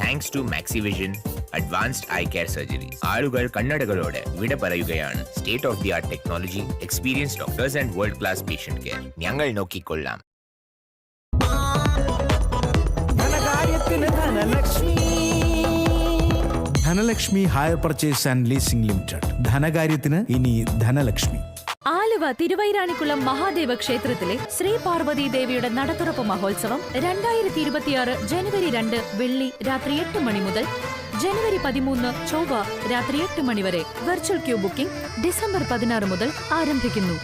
Thanks to Maxivision advanced eye care surgery. ആളുകൾ കണ്ണടകളോട് വിട പറയുകയാണ്. State of the art technology, experience doctors and world class patient care. ഞങ്ങൾ നോക്കിക്കൊള്ളാം. Dhanalakshmi hire purchase and leasing limited. ധനകാര്യത്തിന് ഇനി ധനലക്ഷ്മി. ആലുവ തിരുവൈരാണിക്കുളം മഹാദേവ ക്ഷേത്രത്തിലെ ശ്രീ പാർവതി ദേവിയുടെ നടത്തുറപ്പ് മഹോത്സവം 2026 ജനുവരി 2 വെള്ളി രാത്രി 8 മണി മുതൽ ജനുവരി 13 ചൊവ്വ രാത്രി 8 മണി വരെ. വെർച്വൽ ക്യൂ ബുക്കിംഗ് ഡിസംബർ 16 മുതൽ ആരംഭിക്കുന്നു.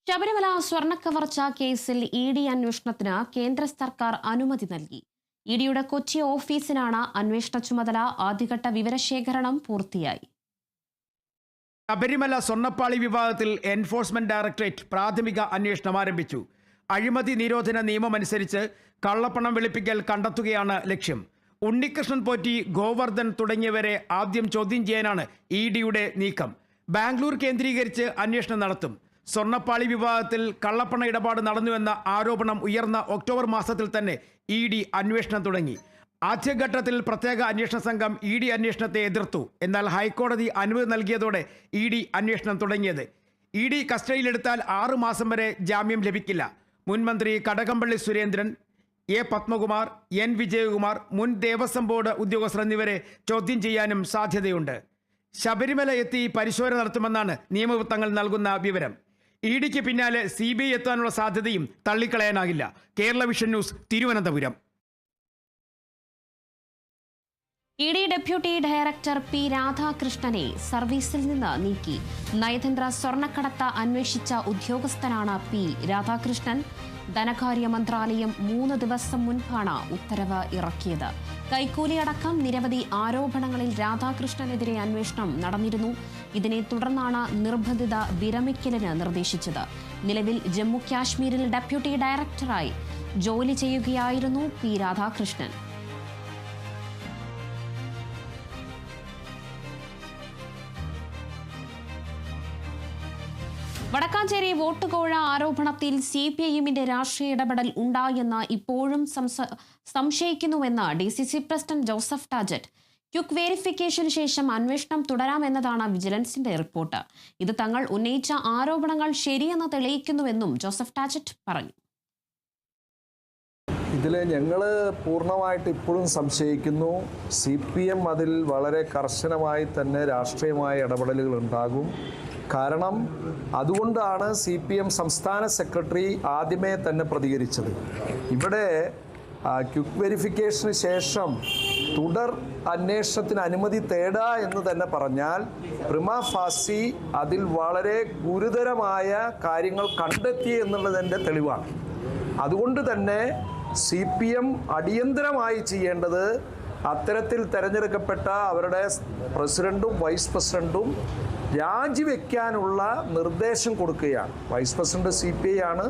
ശബരിമല സ്വർണ്ണക്കവർച്ച കേസിൽ ED അന്വേഷണത്തിന് കേന്ദ്ര സർക്കാർ അനുമതി നൽകി. EDയുടെ കൊച്ചി ഓഫീസിനാണ് അന്വേഷണ ചുമതല. ആദ്യഘട്ട വിവരശേഖരണം പൂർത്തിയായി. ശബരിമല സ്വർണ്ണപ്പാളി വിവാദത്തിൽ എൻഫോഴ്സ്മെന്റ് ഡയറക്ടറേറ്റ് പ്രാഥമിക അന്വേഷണം ആരംഭിച്ചു. അഴിമതി നിരോധന നിയമമനുസരിച്ച് കള്ളപ്പണം വെളുപ്പിക്കൽ കണ്ടെത്തുകയാണ് ലക്ഷ്യം. ഉണ്ണികൃഷ്ണൻ പോറ്റി, ഗോവർദ്ധൻ തുടങ്ങിയവരെ ആദ്യം ചോദ്യം ചെയ്യാനാണ് EDയുടെ നീക്കം. ബാംഗ്ലൂർ കേന്ദ്രീകരിച്ച് അന്വേഷണം നടത്തും. സ്വർണ്ണപ്പാളി വിവാദത്തിൽ കള്ളപ്പണ ഇടപാട് നടന്നുവെന്ന ആരോപണം ഉയർന്ന ഒക്ടോബർ മാസത്തിൽ തന്നെ ED അന്വേഷണം തുടങ്ങി. ആദ്യഘട്ടത്തിൽ പ്രത്യേക അന്വേഷണ സംഘം ED അന്വേഷണത്തെ എതിർത്തു. എന്നാൽ ഹൈക്കോടതി അനുമതി നൽകിയതോടെ ED അന്വേഷണം തുടങ്ങിയത്. ED കസ്റ്റഡിയിലെടുത്താൽ 6 മാസം വരെ ജാമ്യം ലഭിക്കില്ല. മുൻ മന്ത്രി കടകംപള്ളി സുരേന്ദ്രൻ, A. പത്മകുമാർ, N. വിജയകുമാർ, മുൻ ദേവസ്വം ബോർഡ് ഉദ്യോഗസ്ഥർ എന്നിവരെ ചോദ്യം ചെയ്യാനും സാധ്യതയുണ്ട്. ശബരിമല എത്തി പരിശോധന നടത്തുമെന്നാണ് നിയമവൃത്തങ്ങൾ നൽകുന്ന വിവരം. EDക്ക് പിന്നാലെ CBI എത്താനുള്ള സാധ്യതയും തള്ളിക്കളയാനാകില്ല. Kerala vision news, Thiruvananthapuram. ED deputy director P. രാധാകൃഷ്ണനെ സർവീസിൽ നിന്ന് നീക്കി. നയതന്ത്ര സ്വർണ്ണക്കടത്ത് അന്വേഷിച്ച ഉദ്യോഗസ്ഥനാണ് P. രാധാകൃഷ്ണൻ. ധനകാര്യ മന്ത്രാലയം 3 ദിവസം മുൻപാണ് ഉത്തരവ് ഇറക്കിയത്. കൈക്കൂലി അടക്കം നിരവധി ആരോപണങ്ങളിൽ രാധാകൃഷ്ണനെതിരെ അന്വേഷണം നടന്നിരുന്നു. ഇതിനെ തുടർന്നാണ് നിർബന്ധിത വിരമിക്കലിന് നിർദ്ദേശിച്ചത്. നിലവിൽ ജമ്മു കാശ്മീരിൽ ഡെപ്യൂട്ടി ഡയറക്ടറായി ജോലി ചെയ്യുകയായിരുന്നു P. രാധാകൃഷ്ണൻ. വടക്കാഞ്ചേരി വോട്ടുകോഴ ആരോപണത്തിൽ CPIഎമ്മിന്റെ രാഷ്ട്രീയ ഇടപെടൽ ഉണ്ടായെന്ന് ഇപ്പോഴും സംശയിക്കുന്നുവെന്ന് DCC പ്രസിഡന്റ് ജോസഫ് ടാജറ്റ്. ക്വിക്ക് വെരിഫിക്കേഷന് ശേഷം അന്വേഷണം തുടരാമെന്നതാണ് വിജിലൻസിന്റെ റിപ്പോർട്ട്. ഇത് തങ്ങൾ ഉന്നയിച്ച ആരോപണങ്ങൾ ശരിയെന്ന് തെളിയിക്കുന്നുവെന്നും ജോസഫ് ടാജറ്റ് പറഞ്ഞു. ഇതിൽ ഞങ്ങൾ പൂർണ്ണമായിട്ട് ഇപ്പോഴും സംശയിക്കുന്നു. CPM അതിൽ വളരെ കർശനമായി തന്നെ രാഷ്ട്രീയമായ ഇടപെടലുകൾ ഉണ്ടാകും. കാരണം അതുകൊണ്ടാണ് CPM സംസ്ഥാന സെക്രട്ടറി ആദ്യമേ തന്നെ പ്രതികരിച്ചത്. ഇവിടെ ക്വിക്ക് വെരിഫിക്കേഷന് ശേഷം തുടർ അന്വേഷണത്തിന് അനുമതി തേടുക എന്ന് തന്നെ പറഞ്ഞാൽ പ്രിമാ ഫാസി അതിൽ വളരെ ഗുരുതരമായ കാര്യങ്ങൾ കണ്ടെത്തി എന്നുള്ളതിൻ്റെ തെളിവാണ്. അതുകൊണ്ട് തന്നെ CPM അടിയന്തരമായി ചെയ്യേണ്ടത് അത്തരത്തിൽ തിരഞ്ഞെടുക്കപ്പെട്ട അവരുടെ പ്രസിഡന്റും വൈസ് പ്രസിഡന്റും രാജിവെക്കാനുള്ള നിർദ്ദേശം കൊടുക്കുകയാണ്. വൈസ് പ്രസിഡന്റ് CPI ആണ്.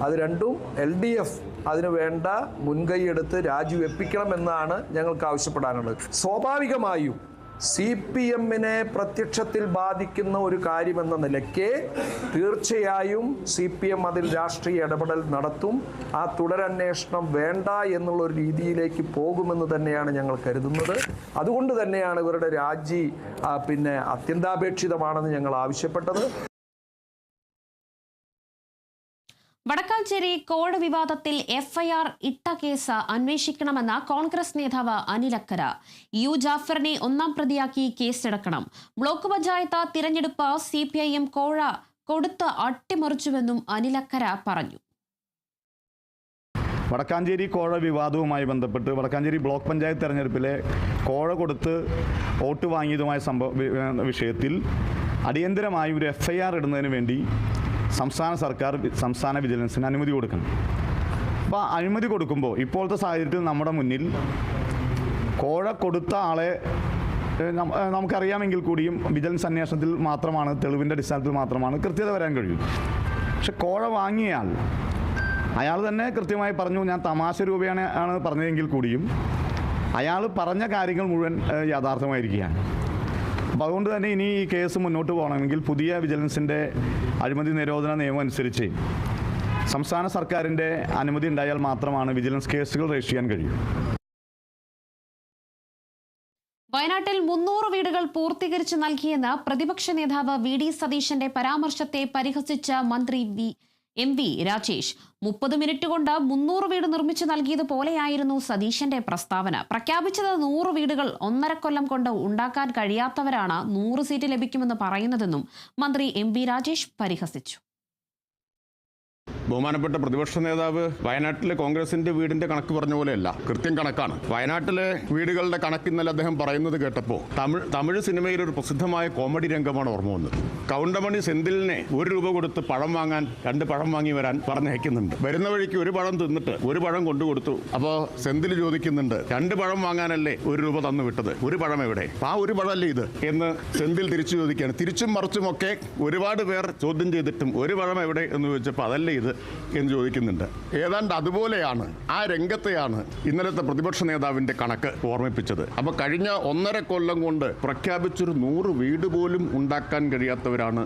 അത് രണ്ടും LDF അതിനു വേണ്ട മുൻകൈയെടുത്ത് രാജിവെപ്പിക്കണമെന്നാണ് ഞങ്ങൾക്ക് ആവശ്യപ്പെടാനുള്ളത്. സ്വാഭാവികമായും CPM-നെ പ്രത്യക്ഷത്തിൽ ബാധിക്കുന്ന ഒരു കാര്യമെന്ന നിലയ്ക്ക് തീർച്ചയായും CPM അതിൽ രാഷ്ട്രീയ ഇടപെടൽ നടത്തും. ആ തുടരന്വേഷണം വേണ്ട എന്നുള്ള ഒരു രീതിയിലേക്ക് പോകുമെന്ന് തന്നെയാണ് ഞങ്ങൾ കരുതുന്നത്. അതുകൊണ്ട് തന്നെയാണ് ഇവരുടെ രാജി അത്യന്താപേക്ഷിതമാണെന്ന് ഞങ്ങൾ ആവശ്യപ്പെട്ടത്. വടക്കാഞ്ചേരി കോഴ വിവാദത്തിൽ FIR ഇട്ട കേസ് അന്വേഷിക്കണമെന്ന കോൺഗ്രസ് നേതാവ് അനിലക്കര. യു ജാഫറിനെ ഒന്നാം പ്രതിയാക്കി കേസെടുക്കണം. ബ്ലോക്ക് പഞ്ചായത്ത് തിരഞ്ഞെടുപ്പ് CPIM കോഴ കൊടുത്ത് അട്ടിമറിച്ചുവെന്നും അനിലക്കര പറഞ്ഞു. വടക്കാഞ്ചേരി കോഴ വിവാദവുമായി ബന്ധപ്പെട്ട് വടക്കാഞ്ചേരി ബ്ലോക്ക് പഞ്ചായത്ത് തെരഞ്ഞെടുപ്പിലെ കോഴ കൊടുത്ത് വോട്ട് വാങ്ങിയതുമായ വിഷയത്തിൽ അടിയന്തരമായി ഒരു FIR ഇടുന്നതിന് വേണ്ടി സംസ്ഥാന സർക്കാർ സംസ്ഥാന വിജിലൻസിന് അനുമതി കൊടുക്കണം. അപ്പോൾ അനുമതി കൊടുക്കുമ്പോൾ ഇപ്പോഴത്തെ സാഹചര്യത്തിൽ നമ്മുടെ മുന്നിൽ കോഴ കൊടുത്ത ആളെ നമുക്കറിയാമെങ്കിൽ കൂടിയും വിജിലൻസ് അന്വേഷണത്തിൽ മാത്രമാണ്, തെളിവിൻ്റെ അടിസ്ഥാനത്തിൽ മാത്രമാണ് കൃത്യത വരാൻ കഴിയും. പക്ഷെ കോഴ വാങ്ങിയ അയാൾ തന്നെ കൃത്യമായി പറഞ്ഞു, ഞാൻ തമാശ രൂപയാണ് പറഞ്ഞതെങ്കിൽ കൂടിയും അയാൾ പറഞ്ഞ കാര്യങ്ങൾ മുഴുവൻ യാഥാർത്ഥ്യമായിരിക്കുകയാണ്. അപ്പോൾ അതുകൊണ്ട് തന്നെ ഇനി ഈ കേസ് മുന്നോട്ട് പോകണമെങ്കിൽ പുതിയ വിജിലൻസിൻ്റെ അഴിമതി നിരോധന നിയമം അനുസരിച്ച് സംസ്ഥാന സർക്കാരിൻ്റെ അനുമതി ഉണ്ടായാൽ മാത്രമാണ് വിജിലൻസ് കേസുകൾ രജിസ്റ്റർ ചെയ്യാൻ കഴിയൂ. വയനാട്ടിൽ 300 വീടുകൾ പൂർത്തീകരിച്ച് നൽകിയെന്ന് പ്രതിപക്ഷ നേതാവ് VD സതീശന്റെ പരാമർശത്തെ പരിഹസിച്ച മന്ത്രി MV രാജേഷ്. 30 മിനിറ്റ് കൊണ്ട് 300 വീട് നിർമ്മിച്ചു നൽകിയതുപോലെയായിരുന്നു സതീശന്റെ പ്രസ്താവന. പ്രഖ്യാപിച്ചത് 100 വീടുകൾ 1.5 കൊല്ലം കൊണ്ട് ഉണ്ടാക്കാൻ കഴിയാത്തവരാണ് 100 സീറ്റ് ലഭിക്കുമെന്ന് പറയുന്നതെന്നും മന്ത്രി MV രാജേഷ് പരിഹസിച്ചു. ബഹുമാനപ്പെട്ട പ്രതിപക്ഷ നേതാവ് വയനാട്ടിലെ കോൺഗ്രസിന്റെ വീടിന്റെ കണക്ക് പറഞ്ഞ പോലെയല്ല, കൃത്യം കണക്കാണ്. വയനാട്ടിലെ വീടുകളുടെ കണക്ക് ഇന്നലെ അദ്ദേഹം പറയുന്നത് കേട്ടപ്പോൾ തമിഴ് സിനിമയിൽ ഒരു പ്രസിദ്ധമായ കോമഡി രംഗമാണ് ഓർമ്മ വന്നത്. കൗണ്ടമണി സെന്തിലിനെ 1 രൂപ കൊടുത്ത് പഴം വാങ്ങാൻ 2 പഴം വാങ്ങി വരാൻ പറഞ്ഞയക്കുന്നുണ്ട്. വരുന്ന വഴിക്ക് 1 പഴം തിന്നിട്ട് 1 പഴം കൊണ്ടുകൊടുത്തു. അപ്പോൾ സെന്തിൽ ചോദിക്കുന്നുണ്ട്, 2 പഴം വാങ്ങാനല്ലേ 1 രൂപ തന്നു വിട്ടത്, 1 പഴം എവിടെ? ആ 1 പഴമല്ലേ ഇത് എന്ന് സെന്തിൽ തിരിച്ചു ചോദിക്കുകയാണ്. തിരിച്ചും മറിച്ചുമൊക്കെ ഒരുപാട് പേർ ചോദ്യം ചെയ്തിട്ടും 1 പഴം എവിടെ എന്ന് ചോദിച്ചപ്പോൾ അതല്ലേ ഇത് എന്ന് ചോദിക്കുന്നുണ്ട്. ഏതാണ്ട് അതുപോലെയാണ്, ആ രംഗത്തെയാണ് ഇന്നലത്തെ പ്രതിപക്ഷ നേതാവിന്റെ കണക്ക് ഓർമ്മിപ്പിച്ചത്. അപ്പോൾ കഴിഞ്ഞ 1.5 കൊല്ലം കൊണ്ട് പ്രഖ്യാപിച്ചൊരു 100 വീട് പോലും ഉണ്ടാക്കാൻ കഴിയാത്തവരാണ്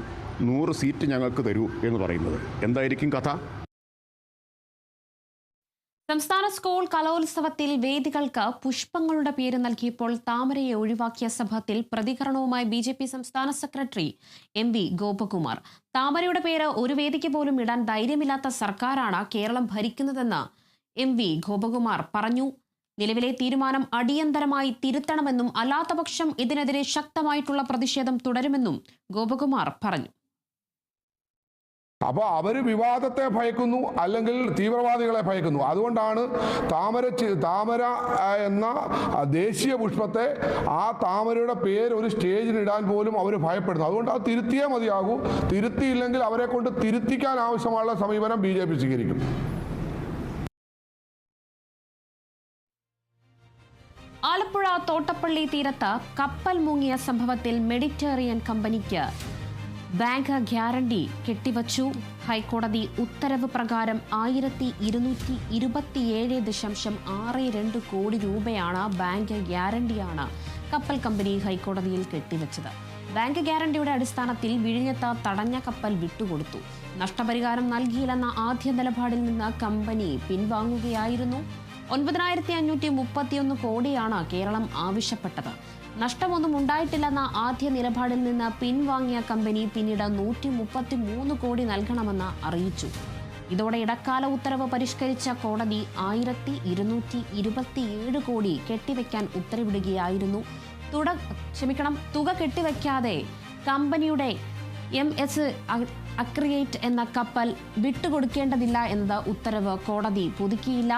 100 സീറ്റ് ഞങ്ങൾക്ക് തരൂ എന്ന് പറയുന്നത്. എന്തായിരിക്കും കഥ? സംസ്ഥാന സ്കൂൾ കലോത്സവത്തിൽ വേദികൾക്ക് പുഷ്പങ്ങളുടെ പേര് നൽകിയപ്പോൾ താമരയെ ഒഴിവാക്കിയ സംഭവത്തിൽ പ്രതികരണവുമായി BJP സംസ്ഥാന സെക്രട്ടറി MV ഗോപകുമാർ. താമരയുടെ പേര് ഒരു വേദിക്ക് പോലും ഇടാൻ ധൈര്യമില്ലാത്ത സർക്കാരാണ് കേരളം ഭരിക്കുന്നതെന്ന് MV ഗോപകുമാർ പറഞ്ഞു. നിലവിലെ തീരുമാനം അടിയന്തരമായി തിരുത്തണമെന്നും അല്ലാത്തപക്ഷം ഇതിനെതിരെ ശക്തമായിട്ടുള്ള പ്രതിഷേധം തുടരുമെന്നും ഗോപകുമാർ പറഞ്ഞു. അപ്പോൾ അവർ വിവാദത്തെ ഭയക്കുന്നു, അല്ലെങ്കിൽ തീവ്രവാദികളെ ഭയക്കുന്നു. അതുകൊണ്ടാണ് താമര എന്ന ദേശീയ പുഷ്പത്തെ, ആ താമരയുടെ പേര് ഒരു സ്റ്റേജിലിടാൻ പോലും അവർ ഭയപ്പെടുന്നു. അതുകൊണ്ട് അത് തിരുത്തിയേ മതിയാകൂ. തിരുത്തിയില്ലെങ്കിൽ അവരെ കൊണ്ട് തിരുത്തിക്കാൻ ആവശ്യമുള്ള സമീപനം BJP സ്വീകരിക്കും. ആലപ്പുഴ തോട്ടപ്പള്ളി തീരത്ത് കപ്പൽ മുങ്ങിയ സംഭവത്തിൽ മെഡിറ്ററേനിയൻ കമ്പനിക്ക് ബാങ്ക് ഗ്യാരണ്ടി കെട്ടിവച്ചു. ഹൈക്കോടതി ഉത്തരവ് പ്രകാരം 1227.62 കോടി രൂപയാണ് ബാങ്ക് ഗ്യാരണ്ടിയാണ് കപ്പൽ കമ്പനി ഹൈക്കോടതിയിൽ കെട്ടിവച്ചത്. ബാങ്ക് ഗ്യാരണ്ടിയുടെ അടിസ്ഥാനത്തിൽ വിഴിഞ്ഞത്ത് തടഞ്ഞ കപ്പൽ വിട്ടുകൊടുത്തു. നഷ്ടപരിഹാരം നൽകിയില്ലെന്ന ആദ്യ നിലപാടിൽ നിന്ന് കമ്പനി പിൻവാങ്ങുകയായിരുന്നു. 9,531 കോടിയാണ് കേരളം ആവശ്യപ്പെട്ടത്. നഷ്ടമൊന്നും ഉണ്ടായിട്ടില്ലെന്ന ആദ്യ നിലപാടിൽ നിന്ന് പിൻവാങ്ങിയ കമ്പനി പിന്നീട് 133 കോടി നൽകണമെന്ന് അറിയിച്ചു. ഇതോടെ ഇടക്കാല ഉത്തരവ് പരിഷ്കരിച്ച കോടതി 1227 കോടി കെട്ടിവെക്കാൻ ഉത്തരവിടുകയായിരുന്നു. തുക കെട്ടിവെക്കാതെ കമ്പനിയുടെ MS അക്രിയേറ്റ് എന്ന കപ്പൽ വിട്ടുകൊടുക്കേണ്ടതില്ല എന്നത് ഉത്തരവ് കോടതി പുതുക്കിയില്ല.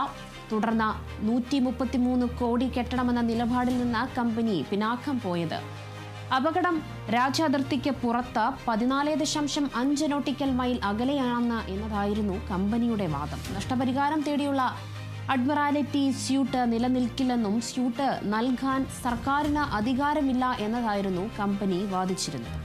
തുടർന്ന് 133 കോടി കെട്ടണമെന്ന നിലപാടിൽ നിന്ന് കമ്പനി പിന്നാക്കം പോയത്. അപകടം രാജ്യാതിർത്തിക്ക് പുറത്ത് 14.5 നോട്ടിക്കൽ മൈൽ അകലെയാണ് എന്നതായിരുന്നു കമ്പനിയുടെ വാദം. നഷ്ടപരിഹാരം തേടിയുള്ള അഡ്മിറാലിറ്റി സ്യൂട്ട് നിലനിൽക്കില്ലെന്നും സ്യൂട്ട് നൽകാൻ സർക്കാരിന് അധികാരമില്ല എന്നതായിരുന്നു കമ്പനി വാദിച്ചിരുന്നത്.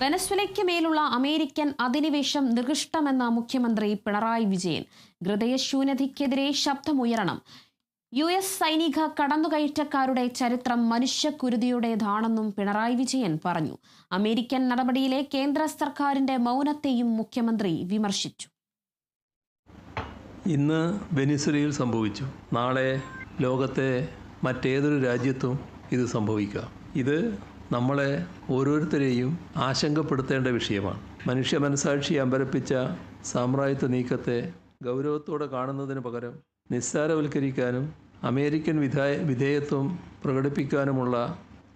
വെനസ്വേലയ്ക്ക് മേലുള്ള അമേരിക്കൻ അധിനിവേശം നികൃഷ്ടമെന്ന മുഖ്യമന്ത്രി പിണറായി വിജയൻ. ഹൃദയശൂന്യതയ്ക്കെതിരെ ശബ്ദമുയരണം. US സൈനിക കടന്നുകയറ്റക്കാരുടെ ചരിത്രം മനുഷ്യക്കുരുതിയുടേതാണെന്നും പിണറായി വിജയൻ പറഞ്ഞു. അമേരിക്കൻ നടപടിയിലെ കേന്ദ്ര സർക്കാരിന്റെ മൗനത്തെയും മുഖ്യമന്ത്രി വിമർശിച്ചു. ഇന്ന് വെനിസ്വേലയിൽ സംഭവിച്ചു. നാളെ ലോകത്തെ മറ്റേതൊരു രാജ്യത്തും ഇത് സംഭവിക്കാം. ഇത് നമ്മളെ ഓരോരുത്തരെയും ആശങ്കപ്പെടുത്തേണ്ട വിഷയമാണ്. മനുഷ്യ മനസാക്ഷി അമ്പരപ്പിച്ച സാമ്രാജ്യത്വ നീക്കത്തെ ഗൗരവത്തോടെ കാണുന്നതിന് പകരം നിസ്സാരവൽക്കരിക്കാനും അമേരിക്കൻ വിധേയത്വം പ്രകടിപ്പിക്കാനുമുള്ള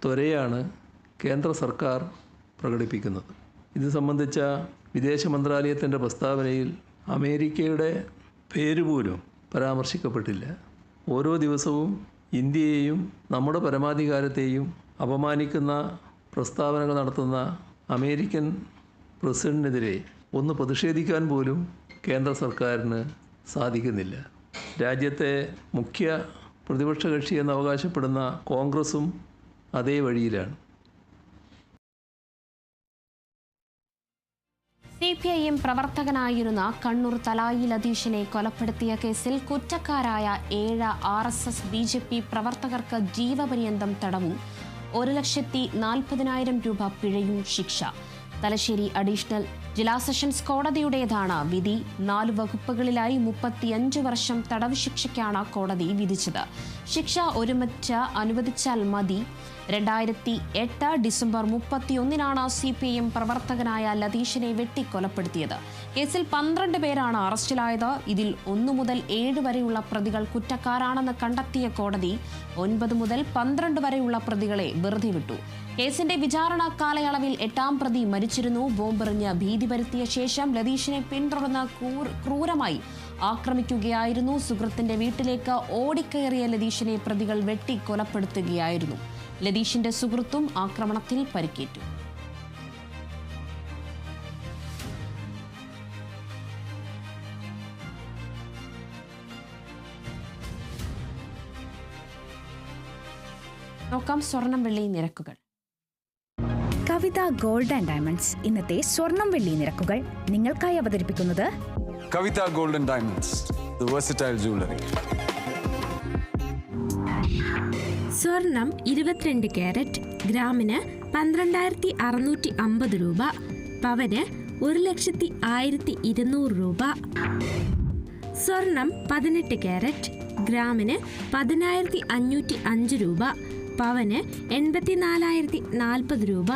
ത്വരയാണ് കേന്ദ്ര സർക്കാർ പ്രകടിപ്പിക്കുന്നത്. ഇത് സംബന്ധിച്ച വിദേശ മന്ത്രാലയത്തിൻ്റെ പ്രസ്താവനയിൽ അമേരിക്കയുടെ പേര് പോലും പരാമർശിക്കപ്പെട്ടില്ല. ഓരോ ദിവസവും ഇന്ത്യയെയും നമ്മുടെ പരമാധികാരത്തെയും അപമാനിക്കുന്ന പ്രസ്താവനകൾ നടത്തുന്ന അമേരിക്കൻ പ്രസിഡന്റിനെതിരെ ഒന്ന് പ്രതിഷേധിക്കാൻ പോലും കേന്ദ്ര സർക്കാരിന് സാധിക്കുന്നില്ല. രാജ്യത്തെ മുഖ്യ പ്രതിപക്ഷ കക്ഷിയെന്ന് അവകാശപ്പെടുന്ന കോൺഗ്രസും അതേ വഴിയിലാണ്. CPIM പ്രവർത്തകനായിരുന്ന കണ്ണൂർ തലായി ലതീഷിനെ കൊലപ്പെടുത്തിയ കേസിൽ കുറ്റക്കാരായ 7 RSS BJP പ്രവർത്തകർക്ക് ജീവപര്യന്തം തടവും 1,40,000 രൂപ പിഴയും ശിക്ഷ. തലശ്ശേരി അഡീഷണൽ ജില്ലാ സെഷൻസ് കോടതിയുടേതാണ് വിധി. 4 വകുപ്പുകളിലായി 35 വർഷം തടവ് ശിക്ഷയ്ക്കാണ് കോടതി വിധിച്ചത്. ശിക്ഷ ഒരുമിച്ച് അനുവദിച്ചാൽ മതി. 2008 ഡിസംബർ 31 CPIM പ്രവർത്തകനായ ലതീഷിനെ വെട്ടിക്കൊലപ്പെടുത്തിയത്. കേസിൽ 12 പേരാണ് അറസ്റ്റിലായത്. ഇതിൽ 1 മുതൽ 7 വരെയുള്ള പ്രതികൾ കുറ്റക്കാരാണെന്ന് കണ്ടെത്തിയ കോടതി 9 മുതൽ 12 വരെയുള്ള പ്രതികളെ വെറുതെ വിട്ടു. കേസിന്റെ വിചാരണ കാലയളവിൽ 8ാം പ്രതി മരിച്ചിരുന്നു. ബോംബെറിഞ്ഞ് ഭീതി പരത്തിയ ശേഷം ലതീഷിനെ പിന്തുടർന്ന് ക്രൂരമായി ആക്രമിക്കുകയായിരുന്നു. സുഹൃത്തിന്റെ വീട്ടിലേക്ക് ഓടിക്കയറിയ ലതീഷിനെ പ്രതികൾ വെട്ടിക്കൊലപ്പെടുത്തുകയായിരുന്നു. ലതീഷിന്റെ സുഹൃത്തും ആക്രമണത്തിൽ പരിക്കേറ്റു. നോക്കാം സ്വർണം വെള്ളി നിരക്കുകൾ. കവിത ഗോൾഡ് ആൻഡ് ഡയമണ്ട്സ് ഇന്നത്തെ സ്വർണം വെള്ളി നിരക്കുകൾ നിങ്ങൾക്കായി അവതരിപ്പിക്കുന്നത് Kavitha gold and diamonds, the versatile jewellery. സ്വർണം 22 കാരറ്റ് ഗ്രാമിന് 12,650 രൂപ, പവന് 1,01,200 രൂപ. സ്വർണം 18 കാരറ്റ് ഗ്രാമിന് 10,505 രൂപ, പവന് 84,040 രൂപ.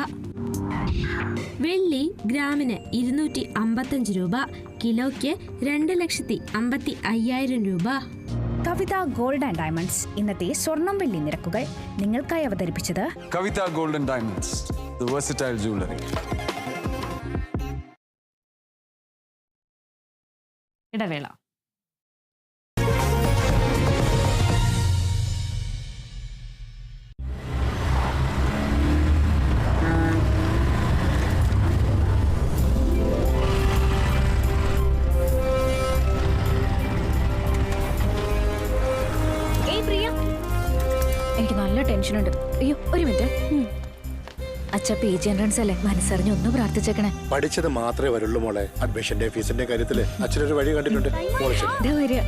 വെള്ളി ഗ്രാമിന് 255 രൂപ, കിലോയ്ക്ക് 2,55,000 രൂപ. കവിത ഗോൾഡ് ആൻഡ് ഡയമണ്ട്സ് ഇന്നത്തെ സ്വർണം വെള്ളി നിരക്കുകൾ നിങ്ങൾക്കായി അവതരിപ്പിച്ചത് Kavitha gold and diamonds, the versatile jewellery. ഇടവേള. എനിക്ക് നല്ല ടെൻഷനുണ്ട്. അയ്യോ ഒരു മിനിറ്റ്. അച്ഛ PG എൻട്രൻസ് അല്ലേ, മനസ്സറിഞ്ഞ് ഒന്ന് പ്രാർത്ഥിച്ചേക്കണേ. പഠിച്ചത് മാത്രമേ വരുള്ളൂ മോളെ. അഡ്മിഷന്റെ ഫീസിന്റെ കാര്യത്തില് അച്ഛനൊരു വഴി കണ്ടിട്ടുണ്ട്. വരിക.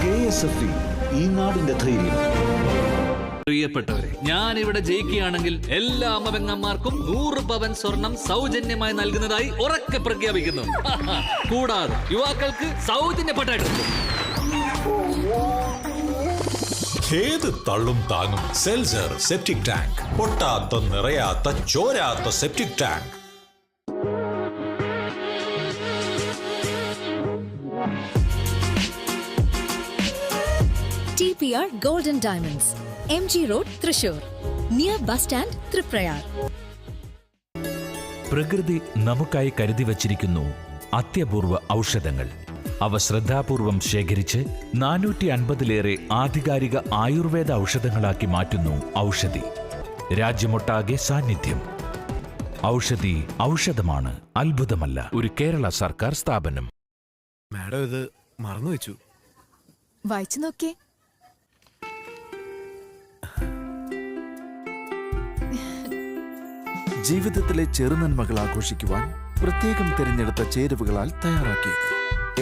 KSFE, ഈ നാടിന്റെ ധൈര്യം. പ്രിയപ്പെട്ടവരെ, ഞാൻ ഇവിടെ ജയിക്കുകയാണെങ്കിൽ എല്ലാ അമ്മപെങ്ങന്മാർക്കും 100 പവൻ സ്വർണം സൗജന്യമായി നൽകുന്നതായി ഉറക്കെ പ്രഖ്യാപിക്കുന്നു. കൂടാതെ യുവാക്കൾക്ക് സൗജന്യ പട്ടായിട്ട് ഏത് തള്ളും താങ്ങും സെൽസർ സെപ്റ്റിക് ടാങ്ക്. പൊട്ടാത്ത, നിറയാത്ത, ചോരാത്ത septic tank. TPR Gold and Diamonds, MG Road, Thrissur, near bus stand, Triprayar. പ്രകൃതി നമുക്കായി കരുതി വച്ചിരിക്കുന്നു അത്യപൂർവ ഔഷധങ്ങൾ. അവ ശ്രദ്ധാപൂർവം ശേഖരിച്ച് 450-ലേറെ ആധികാരിക ആയുർവേദ ഔഷധങ്ങളാക്കി മാറ്റുന്നു ഔഷധി. രാജ്യമൊട്ടാകെ സാന്നിധ്യം. ഔഷധി ഔഷധമാണ്, അത്ഭുതമല്ല. ഒരു കേരള സർക്കാർ സ്ഥാപനം. മാഡം ഇത് മറന്നു വെച്ചു. വായിച്ചു നോക്കേ. ജീവിതത്തിലെ ചെറുനന്മകൾ ആഘോഷിക്കുവാൻ പ്രത്യേകം തിരഞ്ഞെടുത്ത ചേരുവകളാൽ തയ്യാറാക്കിയത്